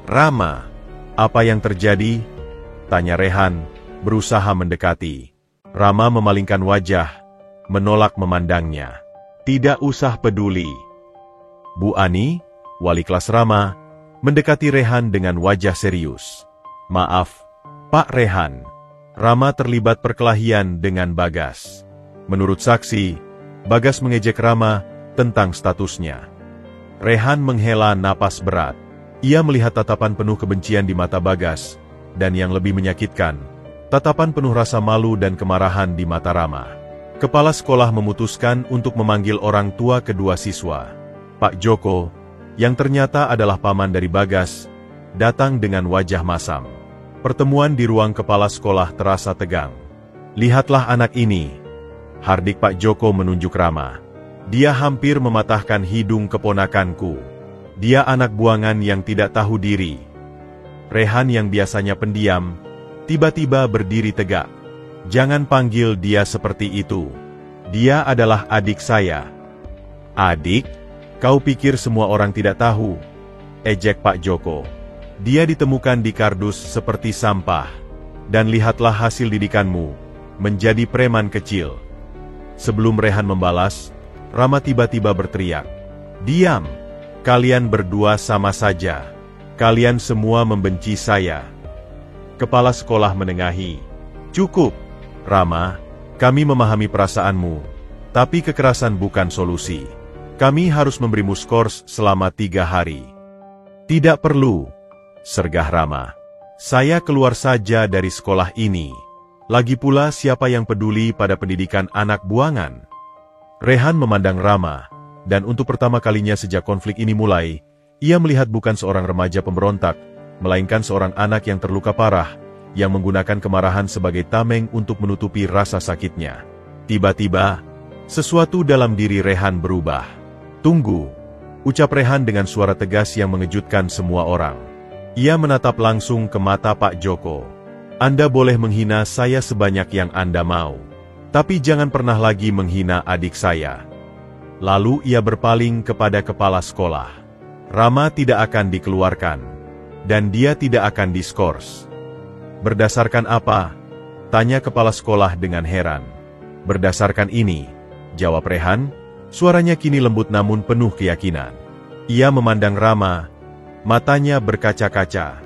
"Rama, apa yang terjadi?" tanya Rehan, berusaha mendekati. Rama memalingkan wajah, menolak memandangnya. "Tidak usah peduli." Bu Ani, wali kelas Rama, mendekati Rehan dengan wajah serius. "Maaf, Pak Rehan, Rama terlibat perkelahian dengan Bagas." Menurut saksi, Bagas mengejek Rama tentang statusnya. Rehan menghela napas berat. Ia melihat tatapan penuh kebencian di mata Bagas, dan yang lebih menyakitkan, tatapan penuh rasa malu dan kemarahan di mata Rama. Kepala sekolah memutuskan untuk memanggil orang tua kedua siswa. Pak Joko, yang ternyata adalah paman dari Bagas, datang dengan wajah masam. Pertemuan di ruang kepala sekolah terasa tegang. "Lihatlah anak ini," hardik Pak Joko menunjuk Rama. "Dia hampir mematahkan hidung keponakanku. Dia anak buangan yang tidak tahu diri." Rehan yang biasanya pendiam, tiba-tiba berdiri tegak. "Jangan panggil dia seperti itu. Dia adalah adik saya." "Adik? Kau pikir semua orang tidak tahu?" ejek Pak Joko. "Dia ditemukan di kardus seperti sampah. Dan lihatlah hasil didikanmu, menjadi preman kecil." Sebelum Rehan membalas, Rama tiba-tiba berteriak, "Diam! Kalian berdua sama saja. Kalian semua membenci saya." Kepala sekolah menengahi. "Cukup, Rama, kami memahami perasaanmu, tapi kekerasan bukan solusi. Kami harus memberimu skors selama 3 hari. "Tidak perlu," sergah Rama. "Saya keluar saja dari sekolah ini. Lagi pula siapa yang peduli pada pendidikan anak buangan?" Rehan memandang Rama, dan untuk pertama kalinya sejak konflik ini mulai, ia melihat bukan seorang remaja pemberontak, melainkan seorang anak yang terluka parah, yang menggunakan kemarahan sebagai tameng untuk menutupi rasa sakitnya. Tiba-tiba, sesuatu dalam diri Rehan berubah. "Tunggu," ucap Rehan dengan suara tegas yang mengejutkan semua orang. Ia menatap langsung ke mata Pak Joko. "Anda boleh menghina saya sebanyak yang Anda mau. Tapi jangan pernah lagi menghina adik saya." Lalu ia berpaling kepada kepala sekolah. Rama tidak akan dikeluarkan, dan dia tidak akan diskors. "Berdasarkan apa?" tanya kepala sekolah dengan heran. "Berdasarkan ini," jawab Rehan, suaranya kini lembut namun penuh keyakinan. Ia memandang Rama, matanya berkaca-kaca.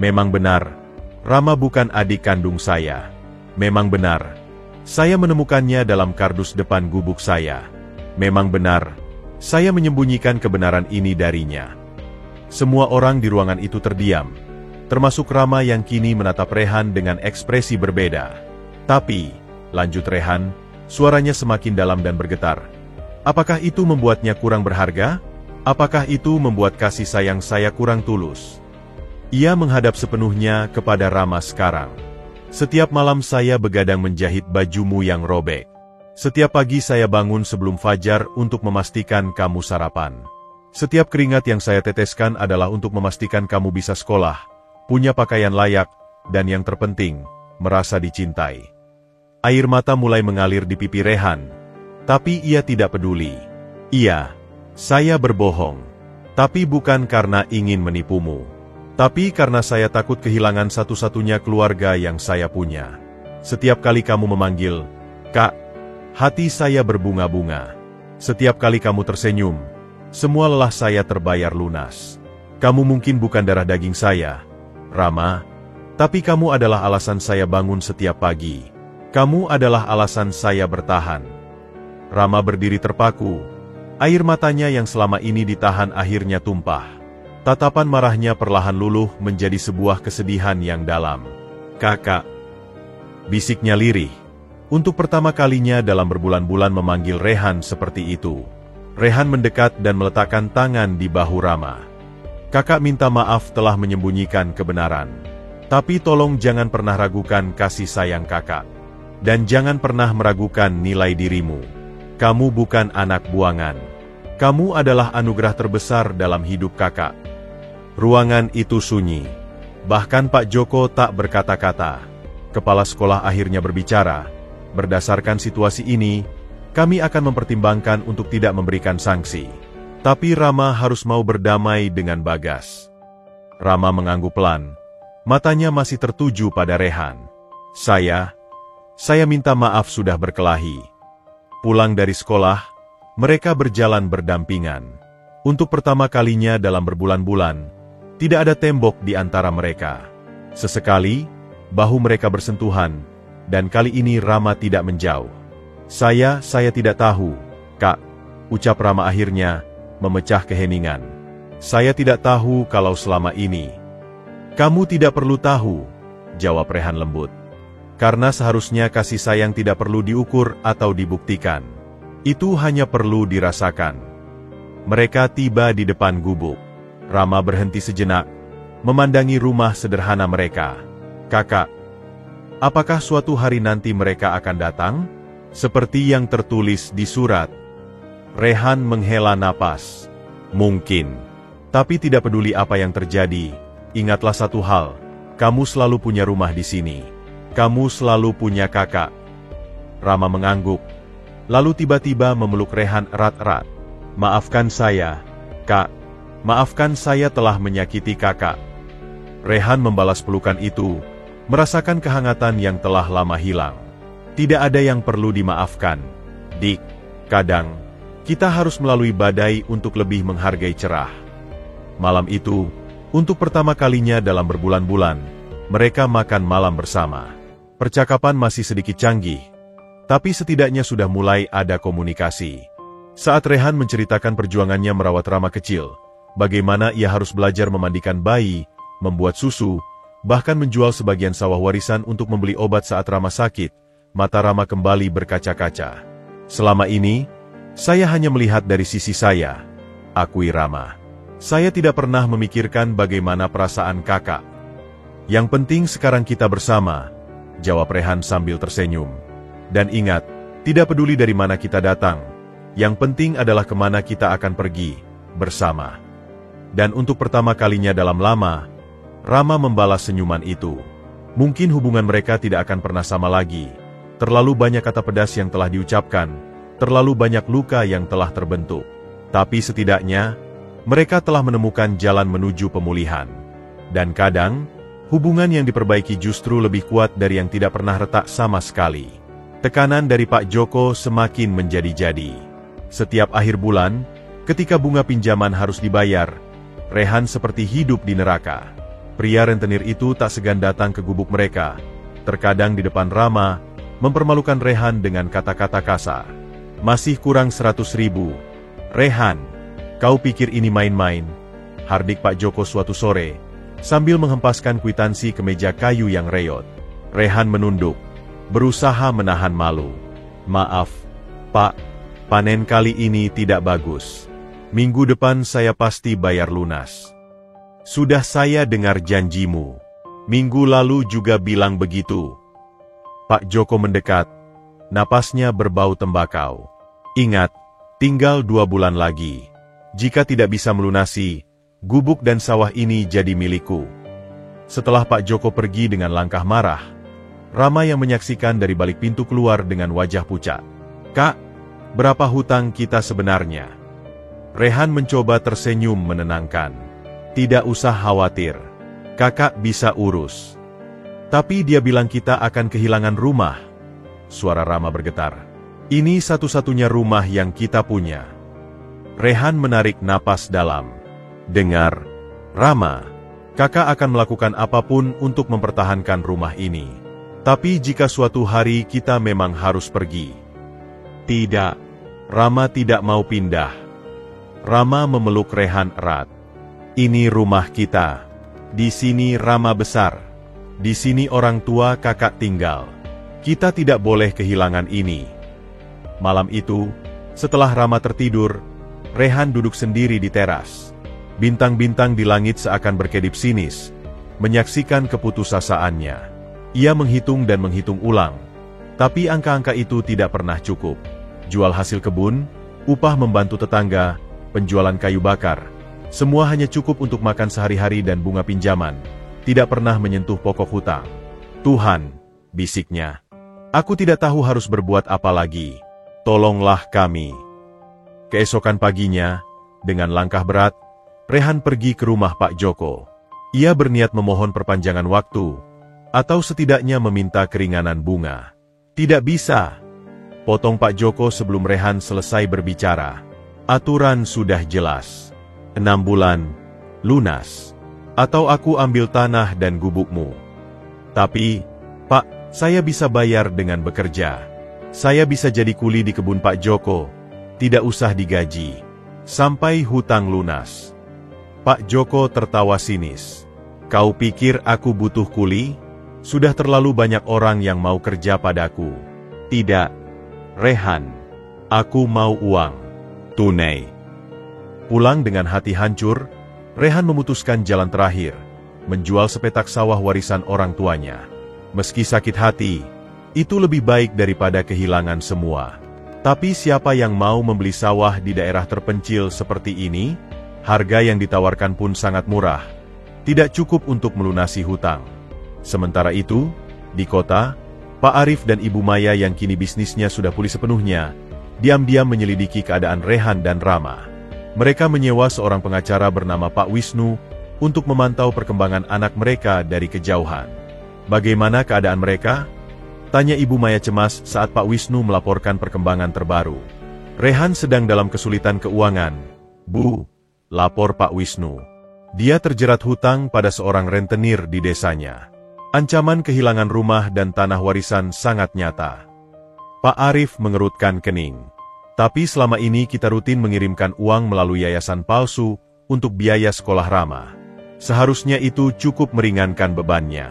"Memang benar, Rama bukan adik kandung saya. Memang benar, saya menemukannya dalam kardus depan gubuk saya. Memang benar, saya menyembunyikan kebenaran ini darinya." Semua orang di ruangan itu terdiam, termasuk Rama yang kini menatap Rehan dengan ekspresi berbeda. "Tapi," lanjut Rehan, suaranya semakin dalam dan bergetar, "apakah itu membuatnya kurang berharga? Apakah itu membuat kasih sayang saya kurang tulus?" Ia menghadap sepenuhnya kepada Rama sekarang. Setiap malam saya begadang menjahit bajumu yang robek. Setiap pagi saya bangun sebelum fajar untuk memastikan kamu sarapan. Setiap keringat yang saya teteskan adalah untuk memastikan kamu bisa sekolah, punya pakaian layak, dan yang terpenting, merasa dicintai. Air mata mulai mengalir di pipi Rehan, tapi ia tidak peduli. Iya, saya berbohong. Tapi bukan karena ingin menipumu. Tapi karena saya takut kehilangan satu-satunya keluarga yang saya punya. Setiap kali kamu memanggil, "Kak," hati saya berbunga-bunga. Setiap kali kamu tersenyum, semua lelah saya terbayar lunas. Kamu mungkin bukan darah daging saya, Rama, tapi kamu adalah alasan saya bangun setiap pagi. Kamu adalah alasan saya bertahan. Rama berdiri terpaku. Air matanya yang selama ini ditahan akhirnya tumpah. Tatapan marahnya perlahan luluh menjadi sebuah kesedihan yang dalam. "Kakak," bisiknya lirih. Untuk pertama kalinya dalam berbulan-bulan memanggil Rehan seperti itu. Rehan mendekat dan meletakkan tangan di bahu Rama. "Kakak minta maaf telah menyembunyikan kebenaran. Tapi tolong jangan pernah ragukan kasih sayang kakak. Dan jangan pernah meragukan nilai dirimu. Kamu bukan anak buangan. Kamu adalah anugerah terbesar dalam hidup kakak." Ruangan itu sunyi. Bahkan Pak Joko tak berkata-kata. Kepala sekolah akhirnya berbicara. "Berdasarkan situasi ini, kami akan mempertimbangkan untuk tidak memberikan sanksi. Tapi Rama harus mau berdamai dengan Bagas." Rama mengangguk pelan. Matanya masih tertuju pada Rehan. Saya minta maaf sudah berkelahi." Pulang dari sekolah, mereka berjalan berdampingan. Untuk pertama kalinya dalam berbulan-bulan, tidak ada tembok di antara mereka. Sesekali, bahu mereka bersentuhan, dan kali ini Rama tidak menjauh. Saya tidak tahu, Kak," ucap Rama akhirnya, memecah keheningan. "Saya tidak tahu kalau selama ini." "Kamu tidak perlu tahu," jawab Rehan lembut. "Karena seharusnya kasih sayang tidak perlu diukur atau dibuktikan. Itu hanya perlu dirasakan." Mereka tiba di depan gubuk. Rama berhenti sejenak, memandangi rumah sederhana mereka. "Kakak, apakah suatu hari nanti mereka akan datang? Seperti yang tertulis di surat?" Rehan menghela napas. "Mungkin. Tapi tidak peduli apa yang terjadi, ingatlah satu hal, kamu selalu punya rumah di sini. Kamu selalu punya kakak." Rama mengangguk, lalu tiba-tiba memeluk Rehan erat-erat. "Maafkan saya, Kak. Maafkan saya telah menyakiti kakak." Rehan membalas pelukan itu, merasakan kehangatan yang telah lama hilang. "Tidak ada yang perlu dimaafkan, Dik. Kadang, kita harus melalui badai untuk lebih menghargai cerah." Malam itu, untuk pertama kalinya dalam berbulan-bulan, mereka makan malam bersama. Percakapan masih sedikit canggih, tapi setidaknya sudah mulai ada komunikasi. Saat Rehan menceritakan perjuangannya merawat Rama kecil, bagaimana ia harus belajar memandikan bayi, membuat susu, bahkan menjual sebagian sawah warisan untuk membeli obat saat Rama sakit, mata Rama kembali berkaca-kaca. "Selama ini, saya hanya melihat dari sisi saya," akui Rama. "Saya tidak pernah memikirkan bagaimana perasaan kakak." "Yang penting sekarang kita bersama," jawab Rehan sambil tersenyum. "Dan ingat, tidak peduli dari mana kita datang, yang penting adalah kemana kita akan pergi, bersama." Dan untuk pertama kalinya dalam lama, Rama membalas senyuman itu. Mungkin hubungan mereka tidak akan pernah sama lagi. Terlalu banyak kata pedas yang telah diucapkan, terlalu banyak luka yang telah terbentuk. Tapi setidaknya, mereka telah menemukan jalan menuju pemulihan. Dan kadang, hubungan yang diperbaiki justru lebih kuat dari yang tidak pernah retak sama sekali. Tekanan dari Pak Joko semakin menjadi-jadi. Setiap akhir bulan, ketika bunga pinjaman harus dibayar, Rehan seperti hidup di neraka. Pria rentenir itu tak segan datang ke gubuk mereka, terkadang di depan Rama, mempermalukan Rehan dengan kata-kata kasar. "Masih kurang 100.000. Rehan, kau pikir ini main-main?" hardik Pak Joko suatu sore, sambil menghempaskan kwitansi ke meja kayu yang reot. Rehan menunduk, berusaha menahan malu. "Maaf, Pak, panen kali ini tidak bagus. Minggu depan saya pasti bayar lunas." "Sudah saya dengar janjimu. Minggu lalu juga bilang begitu. Pak Joko mendekat, napasnya berbau tembakau. Ingat, tinggal 2 bulan lagi. Jika tidak bisa melunasi, gubuk dan sawah ini jadi milikku. Setelah Pak Joko pergi dengan langkah marah, Rama yang menyaksikan dari balik pintu keluar dengan wajah pucat. Kak, berapa hutang kita sebenarnya? Rehan mencoba tersenyum menenangkan. Tidak usah khawatir, kakak bisa urus. Tapi dia bilang kita akan kehilangan rumah. Suara Rama bergetar. Ini satu-satunya rumah yang kita punya. Rehan menarik napas dalam. Dengar, Rama, kakak akan melakukan apapun untuk mempertahankan rumah ini. Tapi jika suatu hari kita memang harus pergi. Tidak, Rama tidak mau pindah. Rama memeluk Rehan erat. Ini rumah kita. Di sini Rama besar. Di sini orang tua kakak tinggal. Kita tidak boleh kehilangan ini. Malam itu, setelah Rama tertidur, Rehan duduk sendiri di teras. Bintang-bintang di langit seakan berkedip sinis, menyaksikan keputusasaannya. Ia menghitung dan menghitung ulang. Tapi angka-angka itu tidak pernah cukup. Jual hasil kebun, upah membantu tetangga, penjualan kayu bakar. Semua hanya cukup untuk makan sehari-hari dan bunga pinjaman. Tidak pernah menyentuh pokok hutang. Tuhan, bisiknya. Aku tidak tahu harus berbuat apa lagi. Tolonglah kami. Keesokan paginya, dengan langkah berat, Rehan pergi ke rumah Pak Joko. Ia berniat memohon perpanjangan waktu, atau setidaknya meminta keringanan bunga. Tidak bisa. Potong Pak Joko sebelum Rehan selesai berbicara. Aturan sudah jelas. 6 bulan, lunas. Atau aku ambil tanah dan gubukmu. Tapi, Pak, saya bisa bayar dengan bekerja. Saya bisa jadi kuli di kebun Pak Joko. Tidak usah digaji. Sampai hutang lunas. Pak Joko tertawa sinis. Kau pikir aku butuh kuli? Sudah terlalu banyak orang yang mau kerja padaku. Tidak, Rehan. Aku mau uang. Tunai. Pulang dengan hati hancur, Rehan memutuskan jalan terakhir, menjual sepetak sawah warisan orang tuanya. Meski sakit hati, itu lebih baik daripada kehilangan semua. Tapi siapa yang mau membeli sawah di daerah terpencil seperti ini? Harga yang ditawarkan pun sangat murah. Tidak cukup untuk melunasi hutang. Sementara itu, di kota, Pak Arif dan Ibu Maya yang kini bisnisnya sudah pulih sepenuhnya, diam-diam menyelidiki keadaan Rehan dan Rama. Mereka menyewa seorang pengacara bernama Pak Wisnu untuk memantau perkembangan anak mereka dari kejauhan. Bagaimana keadaan mereka? Tanya Ibu Maya cemas saat Pak Wisnu melaporkan perkembangan terbaru. Rehan sedang dalam kesulitan keuangan. Bu, lapor Pak Wisnu. Dia terjerat hutang pada seorang rentenir di desanya. Ancaman kehilangan rumah dan tanah warisan sangat nyata. Pak Arif mengerutkan kening. Tapi selama ini kita rutin mengirimkan uang melalui yayasan palsu untuk biaya sekolah Rama. Seharusnya itu cukup meringankan bebannya.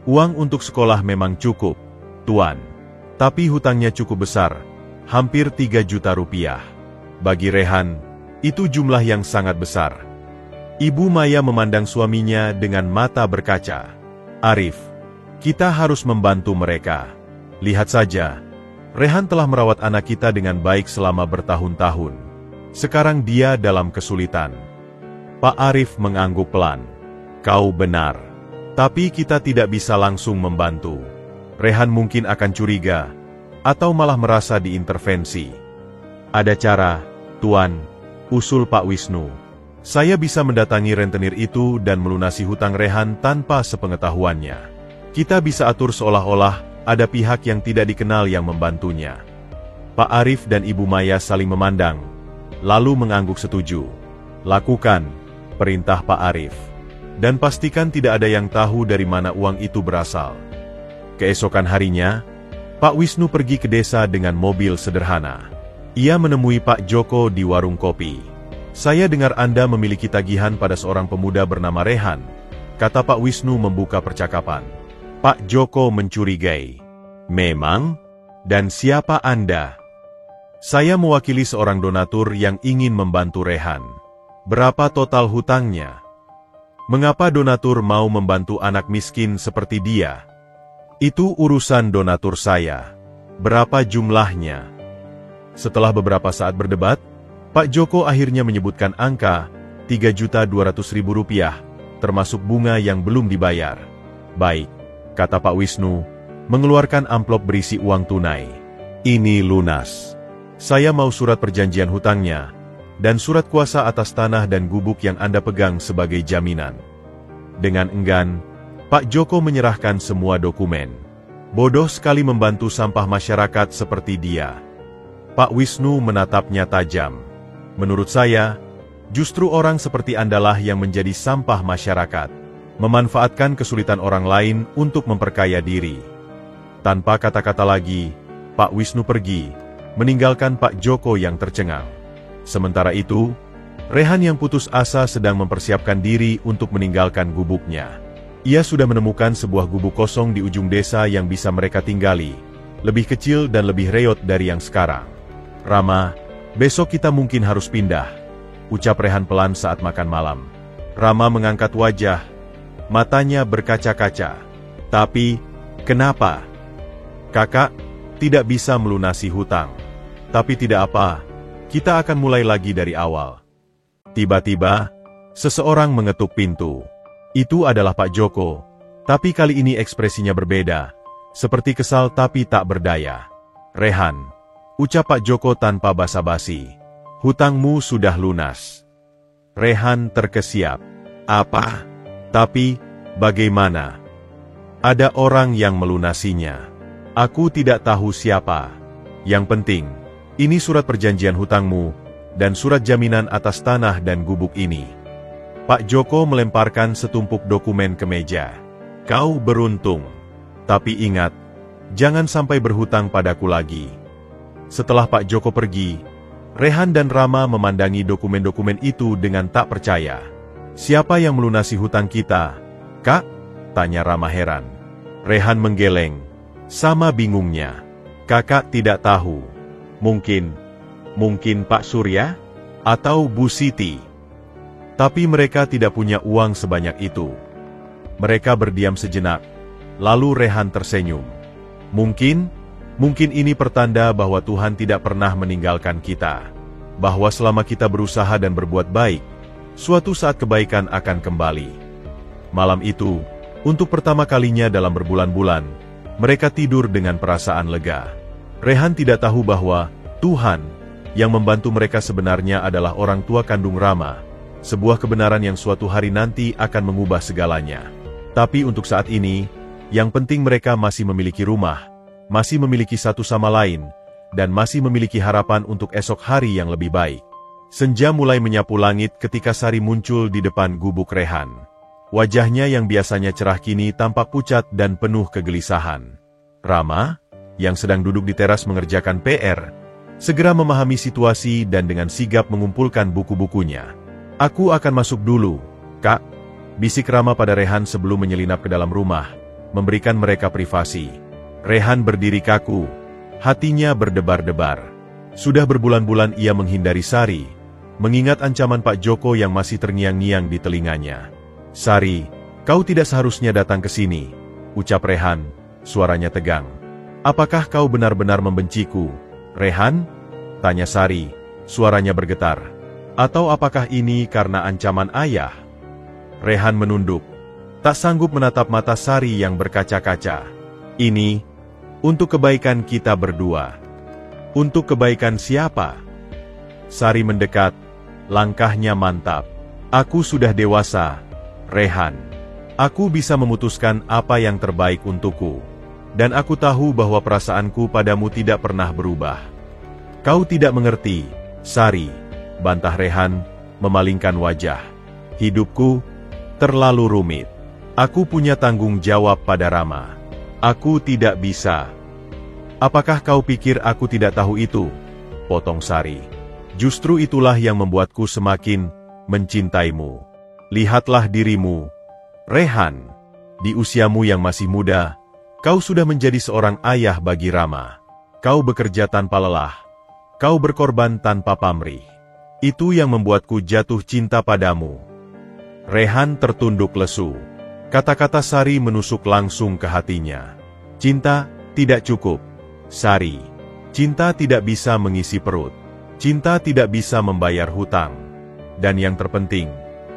Uang untuk sekolah memang cukup, Tuan. Tapi hutangnya cukup besar, hampir 3 juta rupiah. Bagi Rehan, itu jumlah yang sangat besar. Ibu Maya memandang suaminya dengan mata berkaca. Arif, kita harus membantu mereka. Lihat saja, Rehan telah merawat anak kita dengan baik selama bertahun-tahun. Sekarang dia dalam kesulitan. Pak Arif mengangguk pelan. Kau benar. Tapi kita tidak bisa langsung membantu. Rehan mungkin akan curiga, atau malah merasa diintervensi. Ada cara, Tuan, usul Pak Wisnu. Saya bisa mendatangi rentenir itu dan melunasi hutang Rehan tanpa sepengetahuannya. Kita bisa atur seolah-olah ada pihak yang tidak dikenal yang membantunya. Pak Arif dan Ibu Maya saling memandang, lalu mengangguk setuju. Lakukan, perintah Pak Arif. Dan pastikan tidak ada yang tahu dari mana uang itu berasal. Keesokan harinya, Pak Wisnu pergi ke desa dengan mobil sederhana. Ia menemui Pak Joko di warung kopi. Saya dengar Anda memiliki tagihan pada seorang pemuda bernama Rehan, kata Pak Wisnu membuka percakapan. Pak Joko mencurigai. Memang? Dan siapa Anda? Saya mewakili seorang donatur yang ingin membantu Rehan. Berapa total hutangnya? Mengapa donatur mau membantu anak miskin seperti dia? Itu urusan donatur saya. Berapa jumlahnya? Setelah beberapa saat berdebat, Pak Joko akhirnya menyebutkan angka Rp3.200.000, termasuk bunga yang belum dibayar. Baik, kata Pak Wisnu, mengeluarkan amplop berisi uang tunai. Ini lunas. Saya mau surat perjanjian hutangnya, dan surat kuasa atas tanah dan gubuk yang Anda pegang sebagai jaminan. Dengan enggan, Pak Joko menyerahkan semua dokumen. Bodoh sekali membantu sampah masyarakat seperti dia. Pak Wisnu menatapnya tajam. Menurut saya, justru orang seperti Andalah yang menjadi sampah masyarakat, memanfaatkan kesulitan orang lain untuk memperkaya diri. Tanpa kata-kata lagi, Pak Wisnu pergi, meninggalkan Pak Joko yang tercengang. Sementara itu, Rehan yang putus asa sedang mempersiapkan diri untuk meninggalkan gubuknya. Ia sudah menemukan sebuah gubuk kosong di ujung desa yang bisa mereka tinggali, lebih kecil dan lebih reot dari yang sekarang. Rama, besok kita mungkin harus pindah, ucap Rehan pelan saat makan malam. Rama mengangkat wajah, matanya berkaca-kaca. Tapi, kenapa? Kakak, tidak bisa melunasi hutang. Tapi tidak apa, kita akan mulai lagi dari awal. Tiba-tiba, seseorang mengetuk pintu. Itu adalah Pak Joko, tapi kali ini ekspresinya berbeda, seperti kesal tapi tak berdaya. Rehan, ucap Pak Joko tanpa basa-basi. Hutangmu sudah lunas. Rehan terkesiap. Apa? Tapi, bagaimana? Ada orang yang melunasinya. Aku tidak tahu siapa. Yang penting, ini surat perjanjian hutangmu, dan surat jaminan atas tanah dan gubuk ini. Pak Joko melemparkan setumpuk dokumen ke meja. Kau beruntung. Tapi ingat, jangan sampai berhutang padaku lagi. Setelah Pak Joko pergi, Rehan dan Rama memandangi dokumen-dokumen itu dengan tak percaya. Siapa yang melunasi hutang kita? Kak? Tanya Rama heran. Rehan menggeleng. Sama bingungnya. Kakak tidak tahu. Mungkin Pak Surya? Atau Bu Siti? Tapi mereka tidak punya uang sebanyak itu. Mereka berdiam sejenak. Lalu Rehan tersenyum. Mungkin ini pertanda bahwa Tuhan tidak pernah meninggalkan kita. Bahwa selama kita berusaha dan berbuat baik, suatu saat kebaikan akan kembali. Malam itu, untuk pertama kalinya dalam berbulan-bulan, mereka tidur dengan perasaan lega. Rehan tidak tahu bahwa Tuhan yang membantu mereka sebenarnya adalah orang tua kandung Rama, sebuah kebenaran yang suatu hari nanti akan mengubah segalanya. Tapi untuk saat ini, yang penting mereka masih memiliki rumah, masih memiliki satu sama lain, dan masih memiliki harapan untuk esok hari yang lebih baik. Senja mulai menyapu langit ketika Sari muncul di depan gubuk Rehan. Wajahnya yang biasanya cerah kini tampak pucat dan penuh kegelisahan. Rama, yang sedang duduk di teras mengerjakan PR, segera memahami situasi dan dengan sigap mengumpulkan buku-bukunya. Aku akan masuk dulu, Kak, bisik Rama pada Rehan sebelum menyelinap ke dalam rumah, memberikan mereka privasi. Rehan berdiri kaku, hatinya berdebar-debar. Sudah berbulan-bulan ia menghindari Sari, mengingat ancaman Pak Joko yang masih terngiang-ngiang di telinganya. Sari, kau tidak seharusnya datang ke sini, ucap Rehan, suaranya tegang. Apakah kau benar-benar membenciku, Rehan? Tanya Sari, suaranya bergetar. Atau apakah ini karena ancaman ayah? Rehan menunduk, tak sanggup menatap mata Sari yang berkaca-kaca. Ini, untuk kebaikan kita berdua. Untuk kebaikan siapa? Sari mendekat, langkahnya mantap. Aku sudah dewasa, Rehan. Aku bisa memutuskan apa yang terbaik untukku. Dan aku tahu bahwa perasaanku padamu tidak pernah berubah. Kau tidak mengerti, Sari, bantah Rehan, memalingkan wajah. Hidupku terlalu rumit. Aku punya tanggung jawab pada Rama. Aku tidak bisa. Apakah kau pikir aku tidak tahu itu? Potong Sari. Justru itulah yang membuatku semakin mencintaimu. Lihatlah dirimu, Rehan. Di usiamu yang masih muda, kau sudah menjadi seorang ayah bagi Rama. Kau bekerja tanpa lelah. Kau berkorban tanpa pamrih. Itu yang membuatku jatuh cinta padamu. Rehan tertunduk lesu. Kata-kata Sari menusuk langsung ke hatinya. Cinta tidak cukup, Sari. Cinta tidak bisa mengisi perut. Cinta tidak bisa membayar hutang. Dan yang terpenting,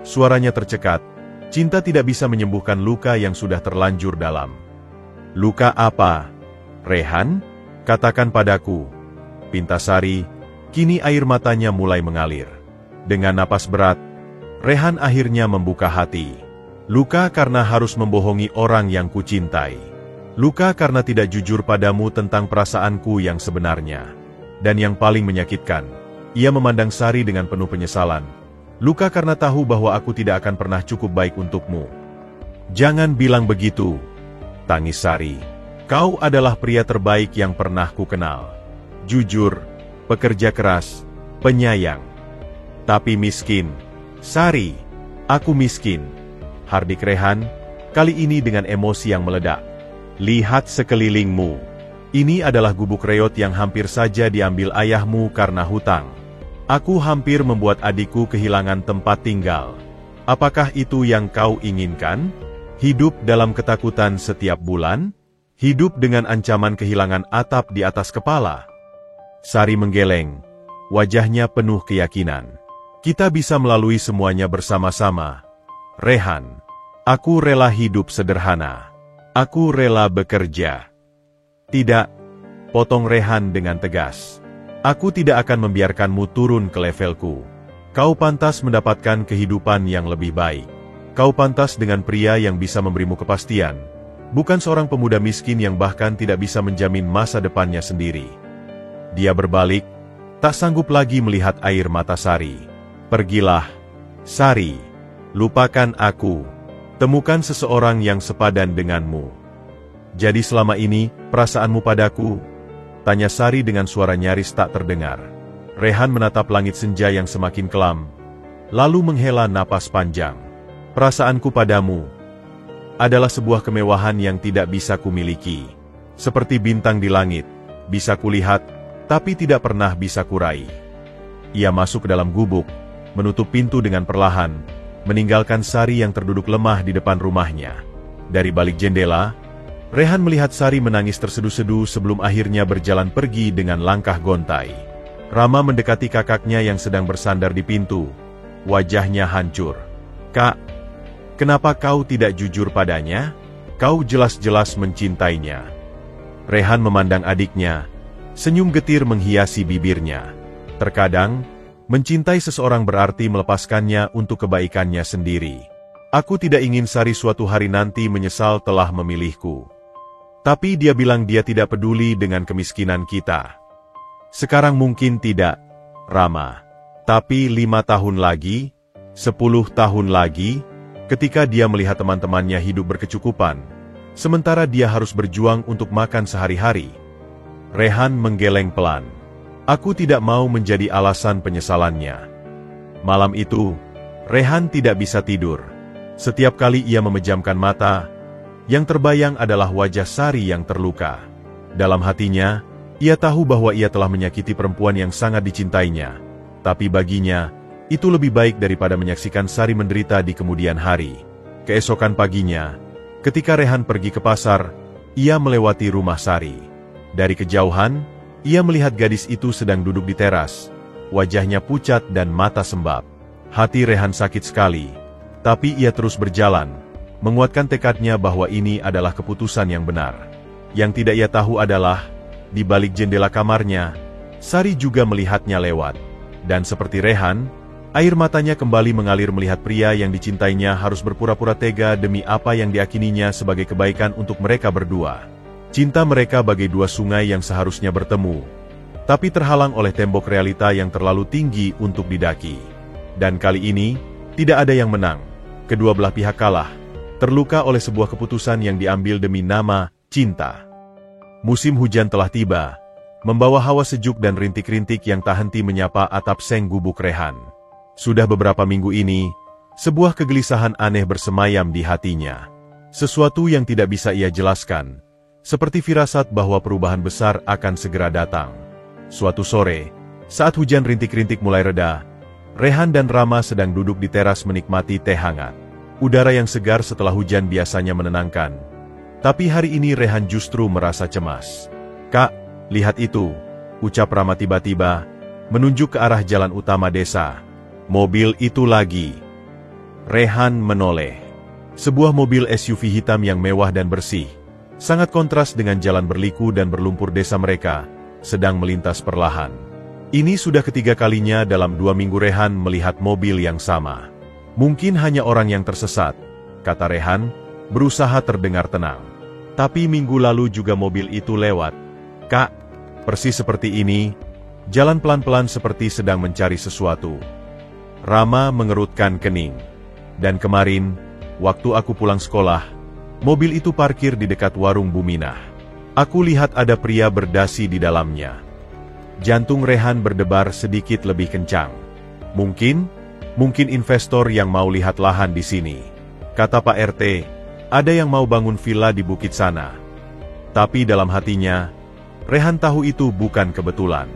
suaranya tercekat. Cinta tidak bisa menyembuhkan luka yang sudah terlanjur dalam. Luka apa? Rehan? Katakan padaku. Pinta Sari. Kini air matanya mulai mengalir. Dengan napas berat, Rehan akhirnya membuka hati. Luka karena harus membohongi orang yang kucintai. Luka karena tidak jujur padamu tentang perasaanku yang sebenarnya. Dan yang paling menyakitkan, ia memandang Sari dengan penuh penyesalan. Luka karena tahu bahwa aku tidak akan pernah cukup baik untukmu. Jangan bilang begitu, tangis Sari. Kau adalah pria terbaik yang pernah kukenal. Jujur, pekerja keras, penyayang. Tapi miskin. Sari, aku miskin. Hardik Rehan, kali ini dengan emosi yang meledak. Lihat sekelilingmu. Ini adalah gubuk reot yang hampir saja diambil ayahmu karena hutang. Aku hampir membuat adikku kehilangan tempat tinggal. Apakah itu yang kau inginkan? Hidup dalam ketakutan setiap bulan? Hidup dengan ancaman kehilangan atap di atas kepala? Sari menggeleng. Wajahnya penuh keyakinan. Kita bisa melalui semuanya bersama-sama. Rehan, aku rela hidup sederhana. Aku rela bekerja. Tidak, potong Rehan dengan tegas. Aku tidak akan membiarkanmu turun ke levelku. Kau pantas mendapatkan kehidupan yang lebih baik. Kau pantas dengan pria yang bisa memberimu kepastian. Bukan seorang pemuda miskin yang bahkan tidak bisa menjamin masa depannya sendiri. Dia berbalik, tak sanggup lagi melihat air mata Sari. Pergilah, Sari. Lupakan aku. Temukan seseorang yang sepadan denganmu. Jadi selama ini, perasaanmu padaku? Tanya Sari dengan suara nyaris tak terdengar. Rehan menatap langit senja yang semakin kelam, lalu menghela napas panjang. Perasaanku padamu adalah sebuah kemewahan yang tidak bisa kumiliki. Seperti bintang di langit, bisa kulihat, tapi tidak pernah bisa kuraih. Ia masuk ke dalam gubuk, menutup pintu dengan perlahan, meninggalkan Sari yang terduduk lemah di depan rumahnya. Dari balik jendela, Rehan melihat Sari menangis terseduh-seduh sebelum akhirnya berjalan pergi dengan langkah gontai. Rama mendekati kakaknya yang sedang bersandar di pintu. Wajahnya hancur. Kak, kenapa kau tidak jujur padanya? Kau jelas-jelas mencintainya. Rehan memandang adiknya. Senyum getir menghiasi bibirnya. Terkadang, mencintai seseorang berarti melepaskannya untuk kebaikannya sendiri. Aku tidak ingin Sari suatu hari nanti menyesal telah memilihku. Tapi dia bilang dia tidak peduli dengan kemiskinan kita. Sekarang mungkin tidak, Rama. Tapi 5 tahun lagi, 10 tahun lagi, ketika dia melihat teman-temannya hidup berkecukupan, sementara dia harus berjuang untuk makan sehari-hari. Rehan menggeleng pelan. Aku tidak mau menjadi alasan penyesalannya. Malam itu, Rehan tidak bisa tidur. Setiap kali ia memejamkan mata, yang terbayang adalah wajah Sari yang terluka. Dalam hatinya, ia tahu bahwa ia telah menyakiti perempuan yang sangat dicintainya. Tapi baginya, itu lebih baik daripada menyaksikan Sari menderita di kemudian hari. Keesokan paginya, ketika Rehan pergi ke pasar, ia melewati rumah Sari. Dari kejauhan, ia melihat gadis itu sedang duduk di teras. Wajahnya pucat dan mata sembab. Hati Rehan sakit sekali. Tapi ia terus berjalan, menguatkan tekadnya bahwa ini adalah keputusan yang benar. Yang tidak ia tahu adalah, di balik jendela kamarnya, Sari juga melihatnya lewat. Dan seperti Rehan, air matanya kembali mengalir melihat pria yang dicintainya harus berpura-pura tega demi apa yang diakininya sebagai kebaikan untuk mereka berdua. Cinta mereka bagai dua sungai yang seharusnya bertemu, tapi terhalang oleh tembok realita yang terlalu tinggi untuk didaki. Dan kali ini, tidak ada yang menang. Kedua belah pihak kalah, terluka oleh sebuah keputusan yang diambil demi nama cinta. Musim hujan telah tiba, membawa hawa sejuk dan rintik-rintik yang tak henti menyapa atap seng gubuk Rehan. Sudah beberapa minggu ini, sebuah kegelisahan aneh bersemayam di hatinya. Sesuatu yang tidak bisa ia jelaskan. Seperti firasat bahwa perubahan besar akan segera datang. Suatu sore, saat hujan rintik-rintik mulai reda, Rehan dan Rama sedang duduk di teras menikmati teh hangat. Udara yang segar setelah hujan biasanya menenangkan. Tapi hari ini Rehan justru merasa cemas. "Kak, lihat itu," ucap Rama tiba-tiba, menunjuk ke arah jalan utama desa. "Mobil itu lagi." Rehan menoleh. Sebuah mobil SUV hitam yang mewah dan bersih, sangat kontras dengan jalan berliku dan berlumpur desa mereka, sedang melintas perlahan. Ini sudah ketiga kalinya dalam 2 minggu Rehan melihat mobil yang sama. "Mungkin hanya orang yang tersesat," kata Rehan, berusaha terdengar tenang. "Tapi minggu lalu juga mobil itu lewat. Kak, persis seperti ini, jalan pelan-pelan seperti sedang mencari sesuatu." Rama mengerutkan kening. "Dan kemarin, waktu aku pulang sekolah, mobil itu parkir di dekat warung Buminah. Aku lihat ada pria berdasi di dalamnya." Jantung Rehan berdebar sedikit lebih kencang. Mungkin investor yang mau lihat lahan di sini. Kata Pak RT, ada yang mau bangun villa di bukit sana. Tapi dalam hatinya, Rehan tahu itu bukan kebetulan.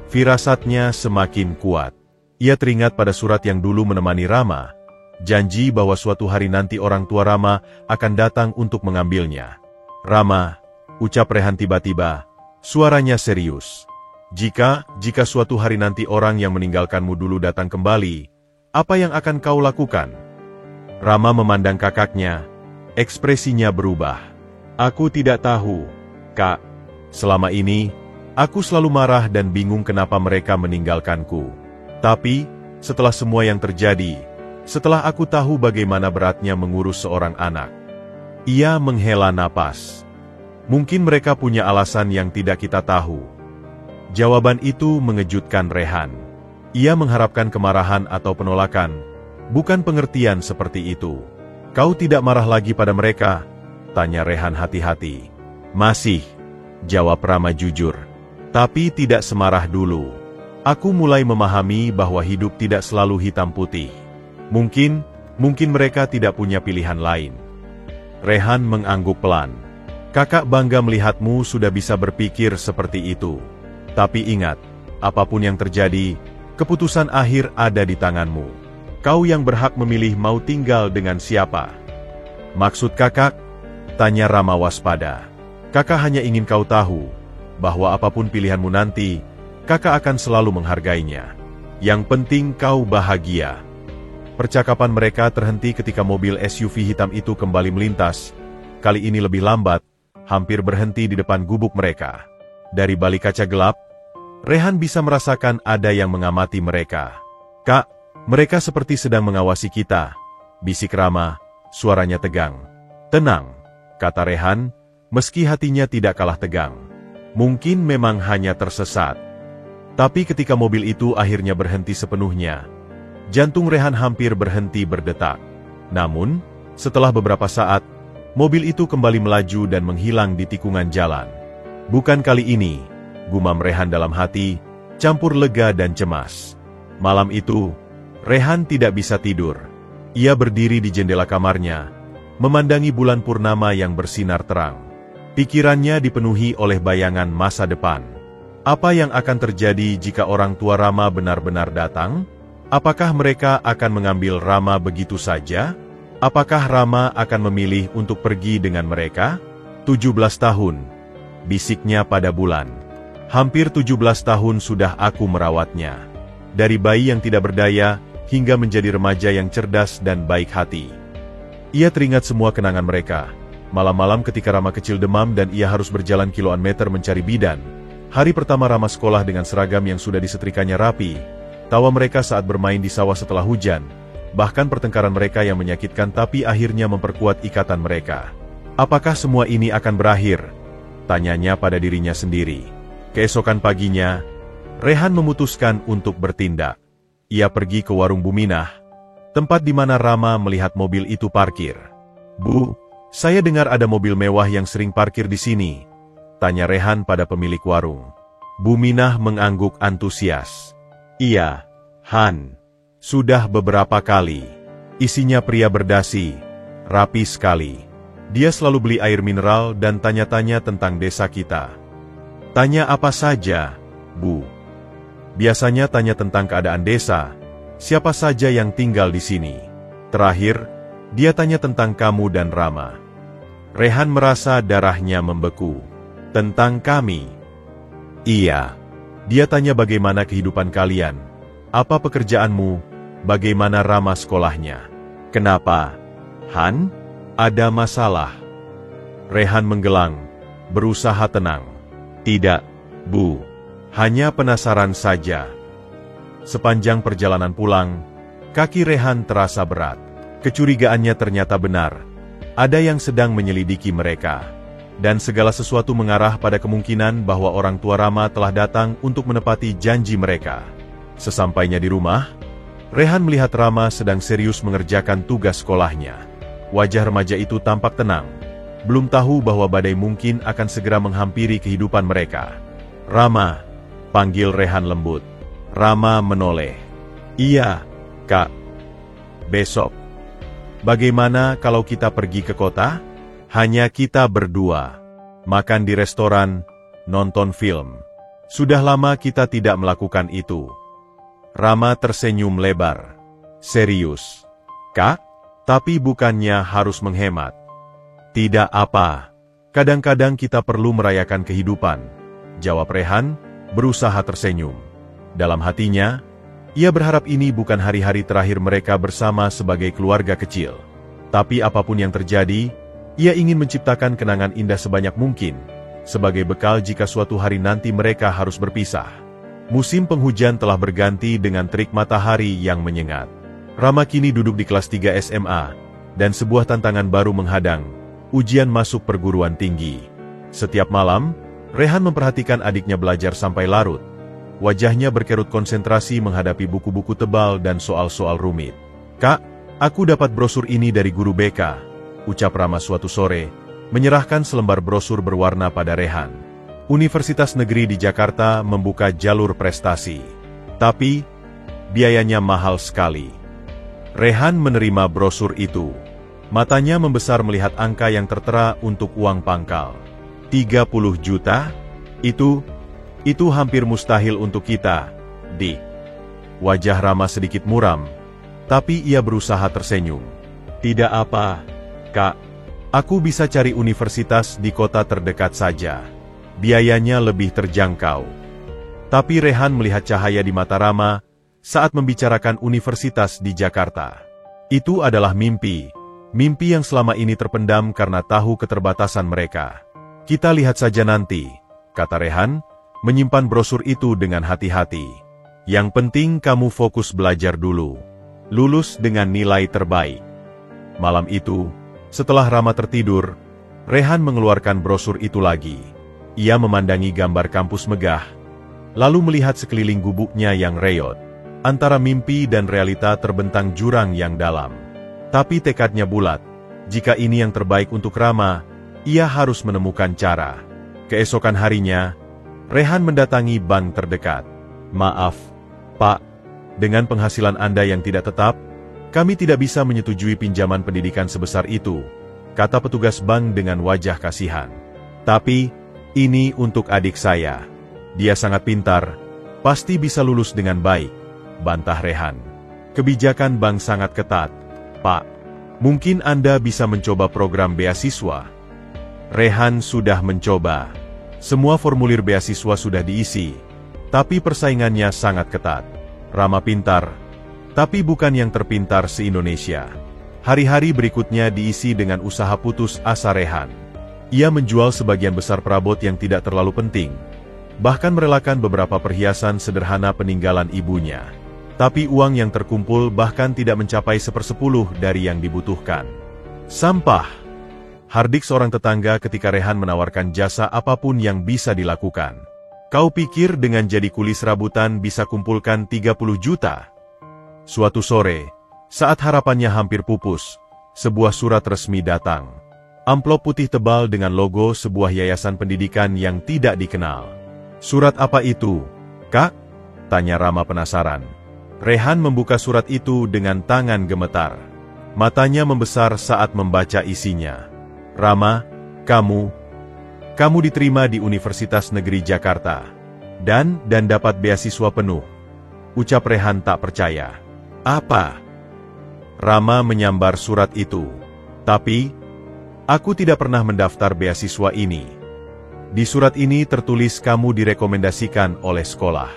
Firasatnya semakin kuat. Ia teringat pada surat yang dulu menemani Rama, janji bahwa suatu hari nanti orang tua Rama akan datang untuk mengambilnya. "Rama," ucap Rehan tiba-tiba, suaranya serius. Jika suatu hari nanti orang yang meninggalkanmu dulu datang kembali, apa yang akan kau lakukan?" Rama memandang kakaknya, ekspresinya berubah. "Aku tidak tahu, Kak. Selama ini, aku selalu marah dan bingung kenapa mereka meninggalkanku. Tapi, setelah semua yang terjadi, setelah aku tahu bagaimana beratnya mengurus seorang anak." Ia menghela napas. "Mungkin mereka punya alasan yang tidak kita tahu." Jawaban itu mengejutkan Rehan. Ia mengharapkan kemarahan atau penolakan, bukan pengertian seperti itu. "Kau tidak marah lagi pada mereka?" tanya Rehan hati-hati. "Masih," jawab Rama jujur. "Tapi tidak semarah dulu. Aku mulai memahami bahwa hidup tidak selalu hitam putih. Mungkin mereka tidak punya pilihan lain." Rehan mengangguk pelan. "Kakak bangga melihatmu sudah bisa berpikir seperti itu. Tapi ingat, apapun yang terjadi, keputusan akhir ada di tanganmu. Kau yang berhak memilih mau tinggal dengan siapa." "Maksud kakak?" tanya Rama waspada. "Kakak hanya ingin kau tahu, bahwa apapun pilihanmu nanti, kakak akan selalu menghargainya. Yang penting kau bahagia." Percakapan mereka terhenti ketika mobil SUV hitam itu kembali melintas. Kali ini lebih lambat, hampir berhenti di depan gubuk mereka. Dari balik kaca gelap, Rehan bisa merasakan ada yang mengamati mereka. "Kak, mereka seperti sedang mengawasi kita," bisik Rama, suaranya tegang. "Tenang," kata Rehan, meski hatinya tidak kalah tegang. Mungkin memang hanya tersesat. Tapi ketika mobil itu akhirnya berhenti sepenuhnya, jantung Rehan hampir berhenti berdetak. Namun, setelah beberapa saat, mobil itu kembali melaju dan menghilang di tikungan jalan. "Bukan kali ini," gumam Rehan dalam hati, campur lega dan cemas. Malam itu, Rehan tidak bisa tidur. Ia berdiri di jendela kamarnya, memandangi bulan purnama yang bersinar terang. Pikirannya dipenuhi oleh bayangan masa depan. Apa yang akan terjadi jika orang tua Rama benar-benar datang? Apakah mereka akan mengambil Rama begitu saja? Apakah Rama akan memilih untuk pergi dengan mereka? 17 tahun. Bisiknya pada bulan. "Hampir 17 tahun sudah aku merawatnya. Dari bayi yang tidak berdaya, hingga menjadi remaja yang cerdas dan baik hati." Ia teringat semua kenangan mereka. Malam-malam ketika Rama kecil demam dan ia harus berjalan kiloan meter mencari bidan. Hari pertama Rama sekolah dengan seragam yang sudah disetrikanya rapi. Tawa mereka saat bermain di sawah setelah hujan. Bahkan pertengkaran mereka yang menyakitkan tapi akhirnya memperkuat ikatan mereka. "Apakah semua ini akan berakhir?" tanyanya pada dirinya sendiri. Keesokan paginya, Rehan memutuskan untuk bertindak. Ia pergi ke warung Buminah, tempat di mana Rama melihat mobil itu parkir. "Bu, saya dengar ada mobil mewah yang sering parkir di sini," tanya Rehan pada pemilik warung. Buminah mengangguk antusias. "Iya, Han. Sudah beberapa kali. Isinya pria berdasi, rapi sekali. Dia selalu beli air mineral dan tanya-tanya tentang desa kita." "Tanya apa saja, Bu?" "Biasanya tanya tentang keadaan desa, Siapa saja yang tinggal di sini? Terakhir, dia tanya tentang kamu dan Rama. Rehan merasa darahnya membeku. Tentang kami? Iya. Dia tanya bagaimana kehidupan kalian. Apa pekerjaanmu? Bagaimana Rama sekolahnya? Kenapa? Han? Ada masalah? Rehan menggelang, berusaha tenang. Tidak, Bu. Hanya penasaran saja. Sepanjang perjalanan pulang, kaki Rehan terasa berat. Kecurigaannya ternyata benar. Ada yang sedang menyelidiki mereka. Dan segala sesuatu mengarah pada kemungkinan bahwa orang tua Rama telah datang untuk menepati janji mereka. Sesampainya di rumah, Rehan melihat Rama sedang serius mengerjakan tugas sekolahnya. Wajah remaja itu tampak tenang. Belum tahu bahwa badai mungkin akan segera menghampiri kehidupan mereka. Rama, panggil Rehan lembut. Rama menoleh. Iya, Kak. Besok. Bagaimana kalau kita pergi ke kota? Hanya kita berdua. Makan di restoran, nonton film. Sudah lama kita tidak melakukan itu. Rama tersenyum lebar. Serius? Kak? Tapi bukannya harus menghemat? Tidak apa. Kadang-kadang kita perlu merayakan kehidupan. Jawab Rehan, berusaha tersenyum. Dalam hatinya, ia berharap ini bukan hari-hari terakhir mereka bersama sebagai keluarga kecil. Tapi apapun yang terjadi, ia ingin menciptakan kenangan indah sebanyak mungkin, sebagai bekal jika suatu hari nanti mereka harus berpisah. Musim penghujan telah berganti dengan terik matahari yang menyengat. Rama kini duduk di kelas 3 SMA, dan sebuah tantangan baru menghadang, ujian masuk perguruan tinggi. Setiap malam, Rehan memperhatikan adiknya belajar sampai larut. Wajahnya berkerut konsentrasi menghadapi buku-buku tebal dan soal-soal rumit. Kak, aku dapat brosur ini dari guru BK. Ucap Rama suatu sore, menyerahkan selembar brosur berwarna pada Rehan. Universitas Negeri di Jakarta membuka jalur prestasi. Tapi, biayanya mahal sekali. Rehan menerima brosur itu. Matanya membesar melihat angka yang tertera untuk uang pangkal. 30 juta? Itu hampir mustahil untuk kita, Dik. Wajah Rama sedikit muram, tapi ia berusaha tersenyum. Tidak apa, Kak, aku bisa cari universitas di kota terdekat saja. Biayanya lebih terjangkau. Tapi Rehan melihat cahaya di mata Rama saat membicarakan universitas di Jakarta. Itu adalah mimpi. Mimpi yang selama ini terpendam karena tahu keterbatasan mereka. Kita lihat saja nanti, kata Rehan, menyimpan brosur itu dengan hati-hati. Yang penting kamu fokus belajar dulu. Lulus dengan nilai terbaik. Malam itu, setelah Rama tertidur, Rehan mengeluarkan brosur itu lagi. Ia memandangi gambar kampus megah, lalu melihat sekeliling gubuknya yang reot. Antara mimpi dan realita terbentang jurang yang dalam. Tapi tekadnya bulat. Jika ini yang terbaik untuk Rama, ia harus menemukan cara. Keesokan harinya, Rehan mendatangi bank terdekat. Maaf, Pak, dengan penghasilan Anda yang tidak tetap, kami tidak bisa menyetujui pinjaman pendidikan sebesar itu, kata petugas bank dengan wajah kasihan. Tapi, ini untuk adik saya. Dia sangat pintar, pasti bisa lulus dengan baik, bantah Rehan. Kebijakan bank sangat ketat, Pak. Mungkin Anda bisa mencoba program beasiswa. Rehan sudah mencoba. Semua formulir beasiswa sudah diisi, tapi persaingannya sangat ketat. Rama pintar, tapi bukan yang terpintar se-Indonesia. Hari-hari berikutnya diisi dengan usaha putus asa Rehan. Ia menjual sebagian besar perabot yang tidak terlalu penting, bahkan merelakan beberapa perhiasan sederhana peninggalan ibunya. Tapi uang yang terkumpul bahkan tidak mencapai 1/10 dari yang dibutuhkan. Sampah. Hardik seorang tetangga ketika Rehan menawarkan jasa apapun yang bisa dilakukan. Kau pikir dengan jadi kuli serabutan bisa kumpulkan 30 juta? Suatu sore, saat harapannya hampir pupus, sebuah surat resmi datang. Amplop putih tebal dengan logo sebuah yayasan pendidikan yang tidak dikenal. Surat apa itu, Kak? Tanya Rama penasaran. Rehan membuka surat itu dengan tangan gemetar. Matanya membesar saat membaca isinya. Rama, kamu diterima di Universitas Negeri Jakarta. Dan dapat beasiswa penuh. Ucap Rehan tak percaya. Apa? Rama menyambar surat itu. Tapi, aku tidak pernah mendaftar beasiswa ini. Di surat ini tertulis kamu direkomendasikan oleh sekolah.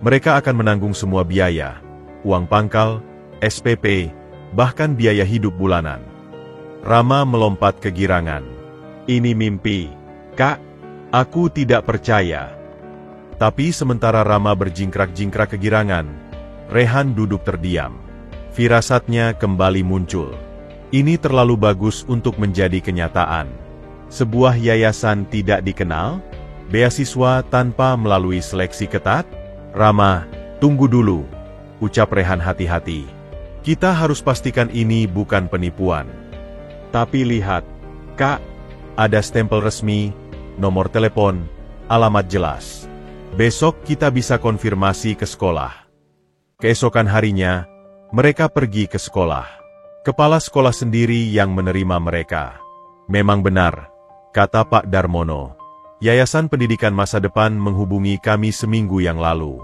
Mereka akan menanggung semua biaya, uang pangkal, SPP, bahkan biaya hidup bulanan. Rama melompat kegirangan. Ini mimpi, Kak. Aku tidak percaya. Tapi sementara Rama berjingkrak-jingkrak kegirangan, Rehan duduk terdiam. Firasatnya kembali muncul. Ini terlalu bagus untuk menjadi kenyataan. Sebuah yayasan tidak dikenal, beasiswa tanpa melalui seleksi ketat. Rama, tunggu dulu, ucap Rehan hati-hati. Kita harus pastikan ini bukan penipuan. Tapi lihat, Kak, ada stempel resmi, nomor telepon, alamat jelas. Besok kita bisa konfirmasi ke sekolah. Keesokan harinya, mereka pergi ke sekolah. Kepala sekolah sendiri yang menerima mereka. Memang benar, kata Pak Darmono. Yayasan Pendidikan Masa Depan menghubungi kami seminggu yang lalu.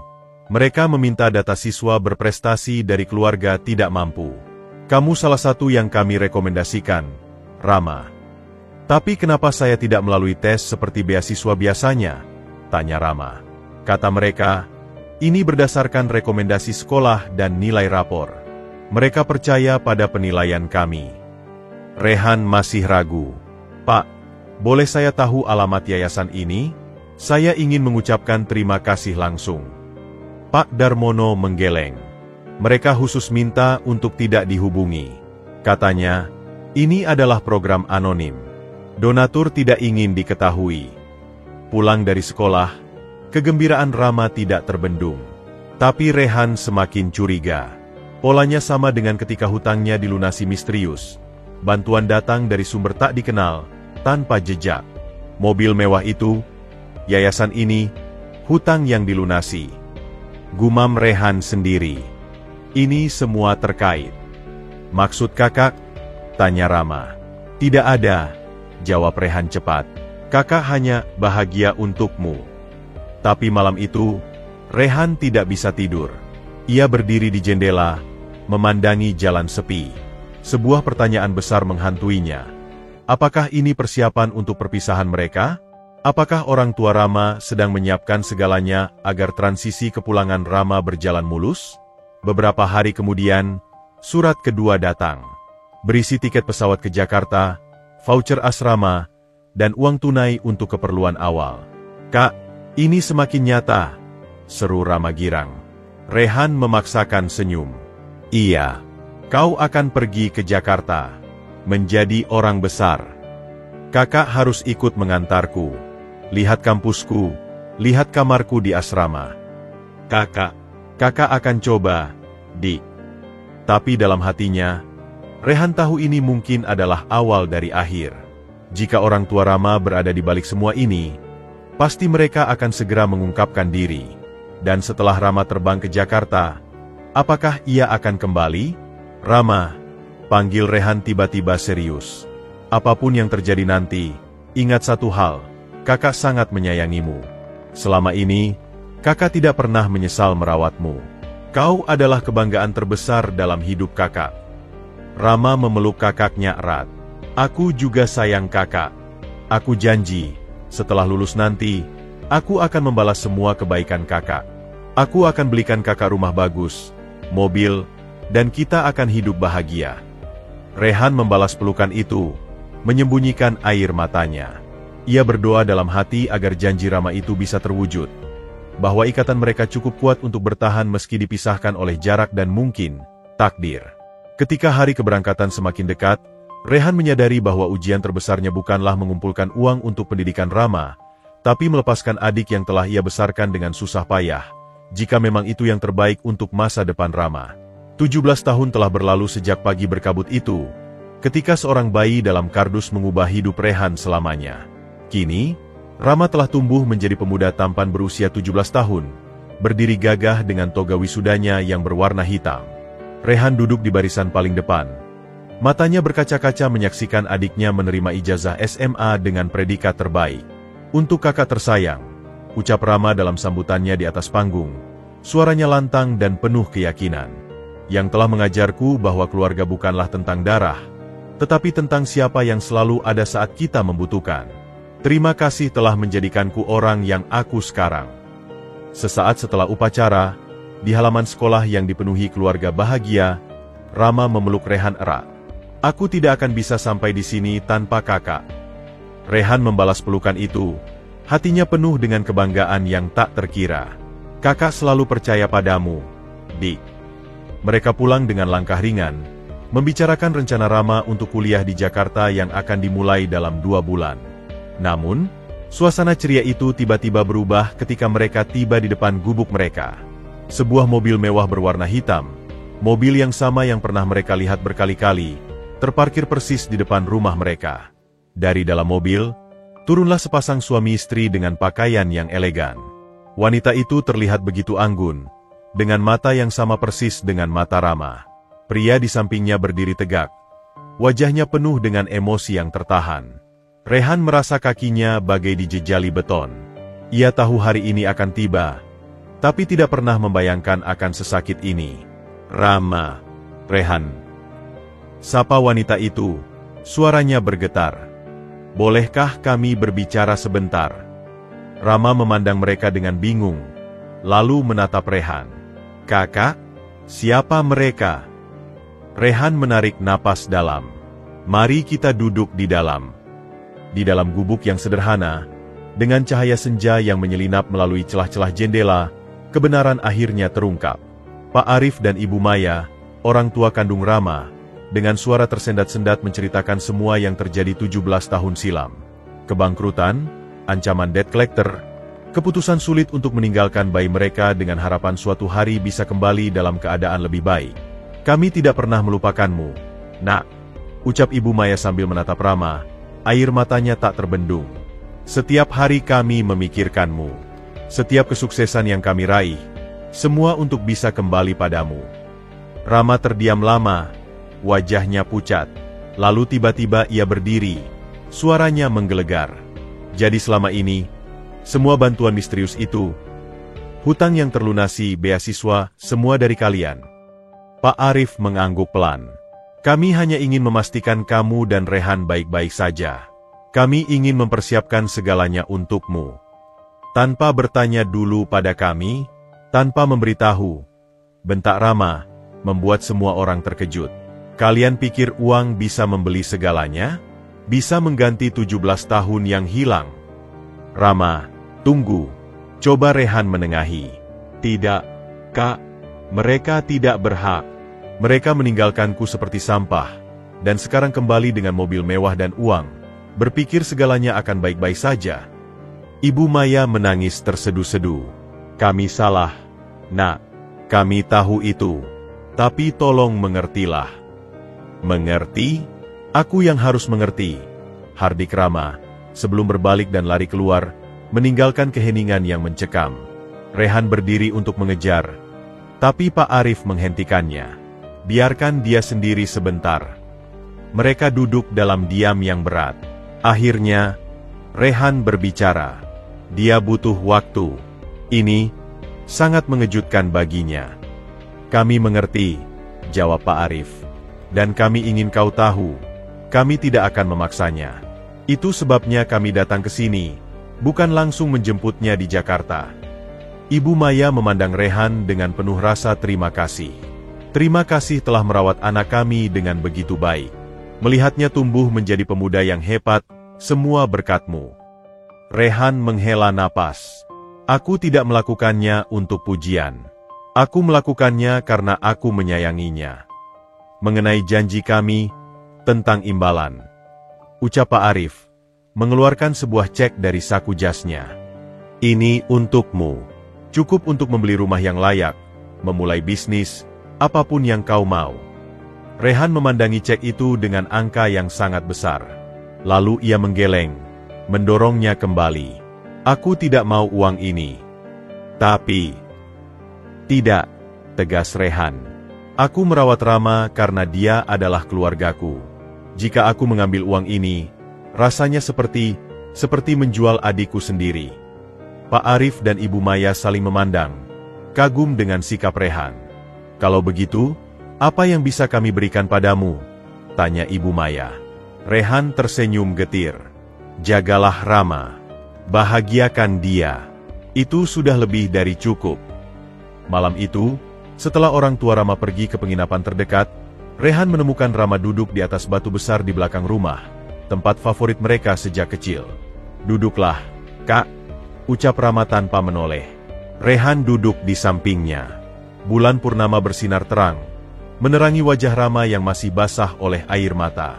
Mereka meminta data siswa berprestasi dari keluarga tidak mampu. Kamu salah satu yang kami rekomendasikan, Rama. Tapi kenapa saya tidak melalui tes seperti beasiswa biasanya? Tanya Rama. Kata mereka, ini berdasarkan rekomendasi sekolah dan nilai rapor. Mereka percaya pada penilaian kami. Rehan masih ragu. Pak, boleh saya tahu alamat yayasan ini? Saya ingin mengucapkan terima kasih langsung. Pak Darmono menggeleng. Mereka khusus minta untuk tidak dihubungi. Katanya, ini adalah program anonim. Donatur tidak ingin diketahui. Pulang dari sekolah, kegembiraan Rama tidak terbendung. Tapi Rehan semakin curiga. Polanya sama dengan ketika hutangnya dilunasi misterius. Bantuan datang dari sumber tak dikenal, tanpa jejak. Mobil mewah itu, yayasan ini, hutang yang dilunasi. Gumam Rehan sendiri. Ini semua terkait. Maksud kakak? Tanya Rama. Tidak ada, jawab Rehan cepat. Kakak hanya bahagia untukmu. Tapi malam itu, Rehan tidak bisa tidur. Ia berdiri di jendela, memandangi jalan sepi. Sebuah pertanyaan besar menghantuinya. Apakah ini persiapan untuk perpisahan mereka? Apakah orang tua Rama sedang menyiapkan segalanya agar transisi kepulangan Rama berjalan mulus? Beberapa hari kemudian, surat kedua datang. Berisi tiket pesawat ke Jakarta, voucher asrama, dan uang tunai untuk keperluan awal. Kak, ini semakin nyata, seru Rama girang. Rehan memaksakan senyum. Iya, kau akan pergi ke Jakarta, menjadi orang besar. Kakak harus ikut mengantarku. Lihat kampusku, lihat kamarku di asrama. Kakak akan coba, Dik. Tapi dalam hatinya, Rehan tahu ini mungkin adalah awal dari akhir. Jika orang tua Rama berada di balik semua ini, pasti mereka akan segera mengungkapkan diri. Dan setelah Rama terbang ke Jakarta, apakah ia akan kembali? Rama, panggil Rehan tiba-tiba serius. Apapun yang terjadi nanti, ingat satu hal, kakak sangat menyayangimu. Selama ini, kakak tidak pernah menyesal merawatmu. Kau adalah kebanggaan terbesar dalam hidup kakak. Rama memeluk kakaknya erat. Aku juga sayang kakak. Aku janji, setelah lulus nanti, aku akan membalas semua kebaikan kakak. Aku akan belikan kakak rumah bagus, mobil, dan kita akan hidup bahagia. Rehan membalas pelukan itu, menyembunyikan air matanya. Ia berdoa dalam hati agar janji Rama itu bisa terwujud. Bahwa ikatan mereka cukup kuat untuk bertahan meski dipisahkan oleh jarak dan mungkin takdir. Ketika hari keberangkatan semakin dekat, Rehan menyadari bahwa ujian terbesarnya bukanlah mengumpulkan uang untuk pendidikan Rama, tapi melepaskan adik yang telah ia besarkan dengan susah payah, jika memang itu yang terbaik untuk masa depan Rama. 17 tahun telah berlalu sejak pagi berkabut itu, ketika seorang bayi dalam kardus mengubah hidup Rehan selamanya. Kini, Rama telah tumbuh menjadi pemuda tampan berusia 17 tahun, berdiri gagah dengan toga wisudanya yang berwarna hitam. Rehan duduk di barisan paling depan. Matanya berkaca-kaca menyaksikan adiknya menerima ijazah SMA dengan predikat terbaik. Untuk kakak tersayang, ucap Rama dalam sambutannya di atas panggung. Suaranya lantang dan penuh keyakinan. yang telah mengajarku bahwa keluarga bukanlah tentang darah, tetapi tentang siapa yang selalu ada saat kita membutuhkan. Terima kasih telah menjadikanku orang yang aku sekarang. Sesaat setelah upacara, di halaman sekolah yang dipenuhi keluarga bahagia, Rama memeluk Rehan erat. Aku tidak akan bisa sampai di sini tanpa kakak. Rehan membalas pelukan itu, hatinya penuh dengan kebanggaan yang tak terkira. Kakak selalu percaya padamu, Dik. Mereka pulang dengan langkah ringan, membicarakan rencana Rama untuk kuliah di Jakarta yang akan dimulai dalam 2 bulan. Namun, suasana ceria itu tiba-tiba berubah ketika mereka tiba di depan gubuk mereka. Sebuah mobil mewah berwarna hitam, mobil yang sama yang pernah mereka lihat berkali-kali, terparkir persis di depan rumah mereka. Dari dalam mobil, turunlah sepasang suami istri dengan pakaian yang elegan. Wanita itu terlihat begitu anggun, dengan mata yang sama persis dengan mata Rama. Pria di sampingnya berdiri tegak, wajahnya penuh dengan emosi yang tertahan. Rehan merasa kakinya bagai dijejali beton. Ia tahu hari ini akan tiba, tapi tidak pernah membayangkan akan sesakit ini. Rama, Rehan. Sapa wanita itu, suaranya bergetar. Bolehkah kami berbicara sebentar? Rama memandang mereka dengan bingung, lalu menatap Rehan. Kakak, siapa mereka? Rehan menarik napas dalam. Mari kita duduk di dalam. Di dalam gubuk yang sederhana, dengan cahaya senja yang menyelinap melalui celah-celah jendela, kebenaran akhirnya terungkap. Pak Arif dan Ibu Maya, orang tua kandung Rama, dengan suara tersendat-sendat menceritakan semua yang terjadi 17 tahun silam. Kebangkrutan, ancaman debt collector, keputusan sulit untuk meninggalkan bayi mereka dengan harapan suatu hari bisa kembali dalam keadaan lebih baik. Kami tidak pernah melupakanmu, Nak, ucap Ibu Maya sambil menatap Rama, air matanya tak terbendung. Setiap hari kami memikirkanmu. Setiap kesuksesan yang kami raih, semua untuk bisa kembali padamu. Rama terdiam lama, wajahnya pucat. Lalu tiba-tiba ia berdiri, suaranya menggelegar. Jadi selama ini, semua bantuan misterius itu, hutang yang terlunasi, beasiswa, semua dari kalian. Pak Arif mengangguk pelan. Kami hanya ingin memastikan kamu dan Rehan baik-baik saja. Kami ingin mempersiapkan segalanya untukmu. Tanpa bertanya dulu pada kami, tanpa memberitahu, bentak Rama, membuat semua orang terkejut. Kalian pikir uang bisa membeli segalanya? Bisa mengganti 17 tahun yang hilang? Rama, tunggu. Coba Rehan menengahi. Tidak, Kak. Mereka tidak berhak. Mereka meninggalkanku seperti sampah, dan sekarang kembali dengan mobil mewah dan uang. Berpikir segalanya akan baik-baik saja. Ibu Maya menangis terseduh-seduh. Kami salah, Nak. Kami tahu itu. Tapi tolong mengertilah. Mengerti? Aku yang harus mengerti. Hardik Rama, sebelum berbalik dan lari keluar, meninggalkan keheningan yang mencekam. Rehan berdiri untuk mengejar, tapi Pak Arif menghentikannya. Biarkan dia sendiri sebentar. Mereka duduk dalam diam yang berat. Akhirnya, Rehan berbicara. Dia butuh waktu. Ini sangat mengejutkan baginya. Kami mengerti, jawab Pak Arif. Dan kami ingin kau tahu, kami tidak akan memaksanya. Itu sebabnya kami datang ke sini, bukan langsung menjemputnya di Jakarta. Ibu Maya memandang Rehan dengan penuh rasa terima kasih. Terima kasih telah merawat anak kami dengan begitu baik. Melihatnya tumbuh menjadi pemuda yang hebat, semua berkat-Mu. Rehan menghela napas. Aku tidak melakukannya untuk pujian. Aku melakukannya karena aku menyayanginya. Mengenai janji kami tentang imbalan, ucap Pak Arif, mengeluarkan sebuah cek dari saku jasnya. Ini untukmu. Cukup untuk membeli rumah yang layak, memulai bisnis, apapun yang kau mau. Rehan memandangi cek itu dengan angka yang sangat besar. Lalu ia menggeleng, mendorongnya kembali. Aku tidak mau uang ini. Tapi, tidak, tegas Rehan. Aku merawat Rama karena dia adalah keluargaku. Jika aku mengambil uang ini, rasanya seperti menjual adikku sendiri. Pak Arif dan Ibu Maya saling memandang, kagum dengan sikap Rehan. Kalau begitu, Apa yang bisa kami berikan padamu? Tanya Ibu Maya. Rehan tersenyum getir. Jagalah Rama. Bahagiakan dia. Itu sudah lebih dari cukup. Malam itu, setelah orang tua Rama pergi ke penginapan terdekat, Rehan menemukan Rama duduk di atas batu besar di belakang rumah, tempat favorit mereka sejak kecil. Duduklah, Kak, ucap Rama tanpa menoleh. Rehan duduk di sampingnya. Bulan purnama bersinar terang, menerangi wajah Rama yang masih basah oleh air mata.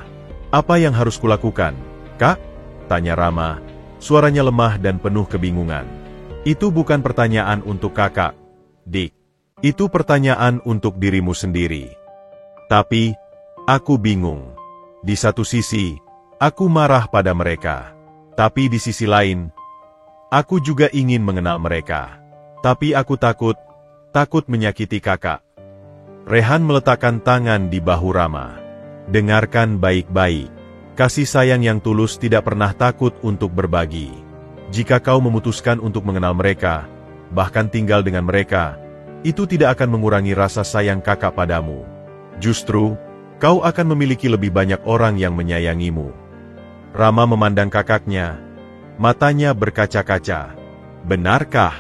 Apa yang harus kulakukan, Kak? Tanya Rama, suaranya lemah dan penuh kebingungan. Itu bukan pertanyaan untuk kakak, Dik. Itu pertanyaan untuk dirimu sendiri. Tapi, aku bingung. Di satu sisi, aku marah pada mereka. Tapi di sisi lain, aku juga ingin mengenal mereka. Tapi aku takut menyakiti kakak. Rehan meletakkan tangan di bahu Rama. Dengarkan baik-baik. Kasih sayang yang tulus tidak pernah takut untuk berbagi. Jika kau memutuskan untuk mengenal mereka, bahkan tinggal dengan mereka, itu tidak akan mengurangi rasa sayang kakak padamu. Justru, kau akan memiliki lebih banyak orang yang menyayangimu. Rama memandang kakaknya. Matanya berkaca-kaca. Benarkah?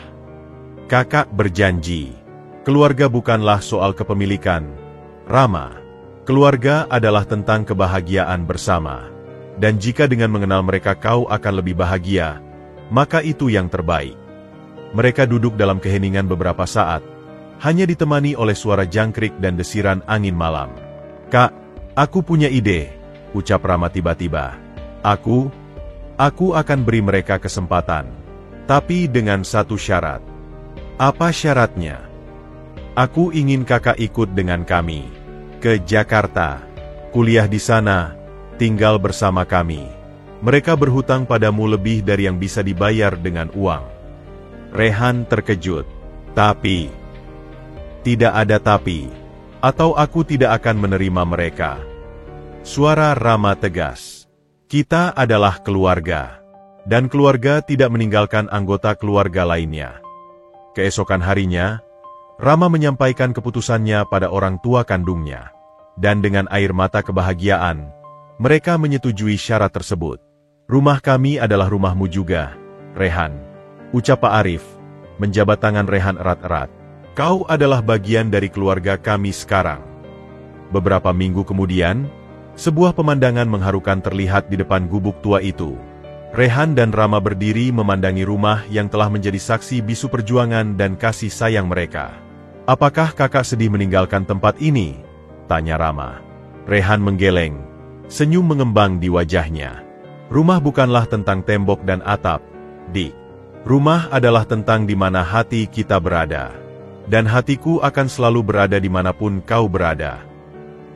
Kakak berjanji. Keluarga bukanlah soal kepemilikan, Rama. Keluarga adalah tentang kebahagiaan bersama. Dan jika dengan mengenal mereka kau akan lebih bahagia, maka itu yang terbaik. Mereka duduk dalam keheningan beberapa saat, hanya ditemani oleh suara jangkrik dan desiran angin malam. Kak, aku punya ide, ucap Rama tiba-tiba. Aku akan beri mereka kesempatan. Tapi dengan satu syarat. Apa syaratnya? Aku ingin kakak ikut dengan kami ke Jakarta, kuliah di sana, tinggal bersama kami. Mereka berhutang padamu lebih dari yang bisa dibayar dengan uang. Rehan terkejut. Tapi, tidak ada tapi, atau aku tidak akan menerima mereka. Suara Rama tegas. Kita adalah keluarga, dan keluarga tidak meninggalkan anggota keluarga lainnya. Keesokan harinya, Rama menyampaikan keputusannya pada orang tua kandungnya. Dan dengan air mata kebahagiaan, mereka menyetujui syarat tersebut. Rumah kami adalah rumahmu juga, Rehan, ucap Pak Arif, menjabat tangan Rehan erat-erat. Kau adalah bagian dari keluarga kami sekarang. Beberapa minggu kemudian, sebuah pemandangan mengharukan terlihat di depan gubuk tua itu. Rehan dan Rama berdiri memandangi rumah yang telah menjadi saksi bisu perjuangan dan kasih sayang mereka. Apakah kakak sedih meninggalkan tempat ini? Tanya Rama. Rehan menggeleng. Senyum mengembang di wajahnya. Rumah bukanlah tentang tembok dan atap, Dik. Rumah adalah tentang di mana hati kita berada. Dan hatiku akan selalu berada dimanapun kau berada.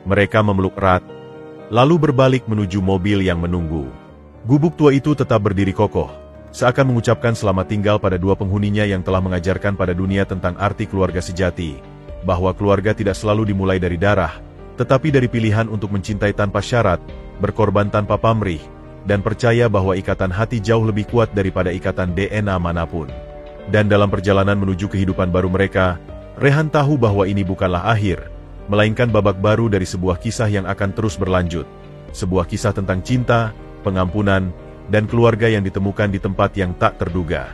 Mereka memeluk erat, lalu berbalik menuju mobil yang menunggu. Gubuk tua itu tetap berdiri kokoh, seakan mengucapkan selamat tinggal pada dua penghuninya yang telah mengajarkan pada dunia tentang arti keluarga sejati, bahwa keluarga tidak selalu dimulai dari darah, tetapi dari pilihan untuk mencintai tanpa syarat, berkorban tanpa pamrih, dan percaya bahwa ikatan hati jauh lebih kuat daripada ikatan DNA manapun. Dan dalam perjalanan menuju kehidupan baru mereka, Rehan tahu bahwa ini bukanlah akhir, melainkan babak baru dari sebuah kisah yang akan terus berlanjut. Sebuah kisah tentang cinta, pengampunan, dan keluarga yang ditemukan di tempat yang tak terduga.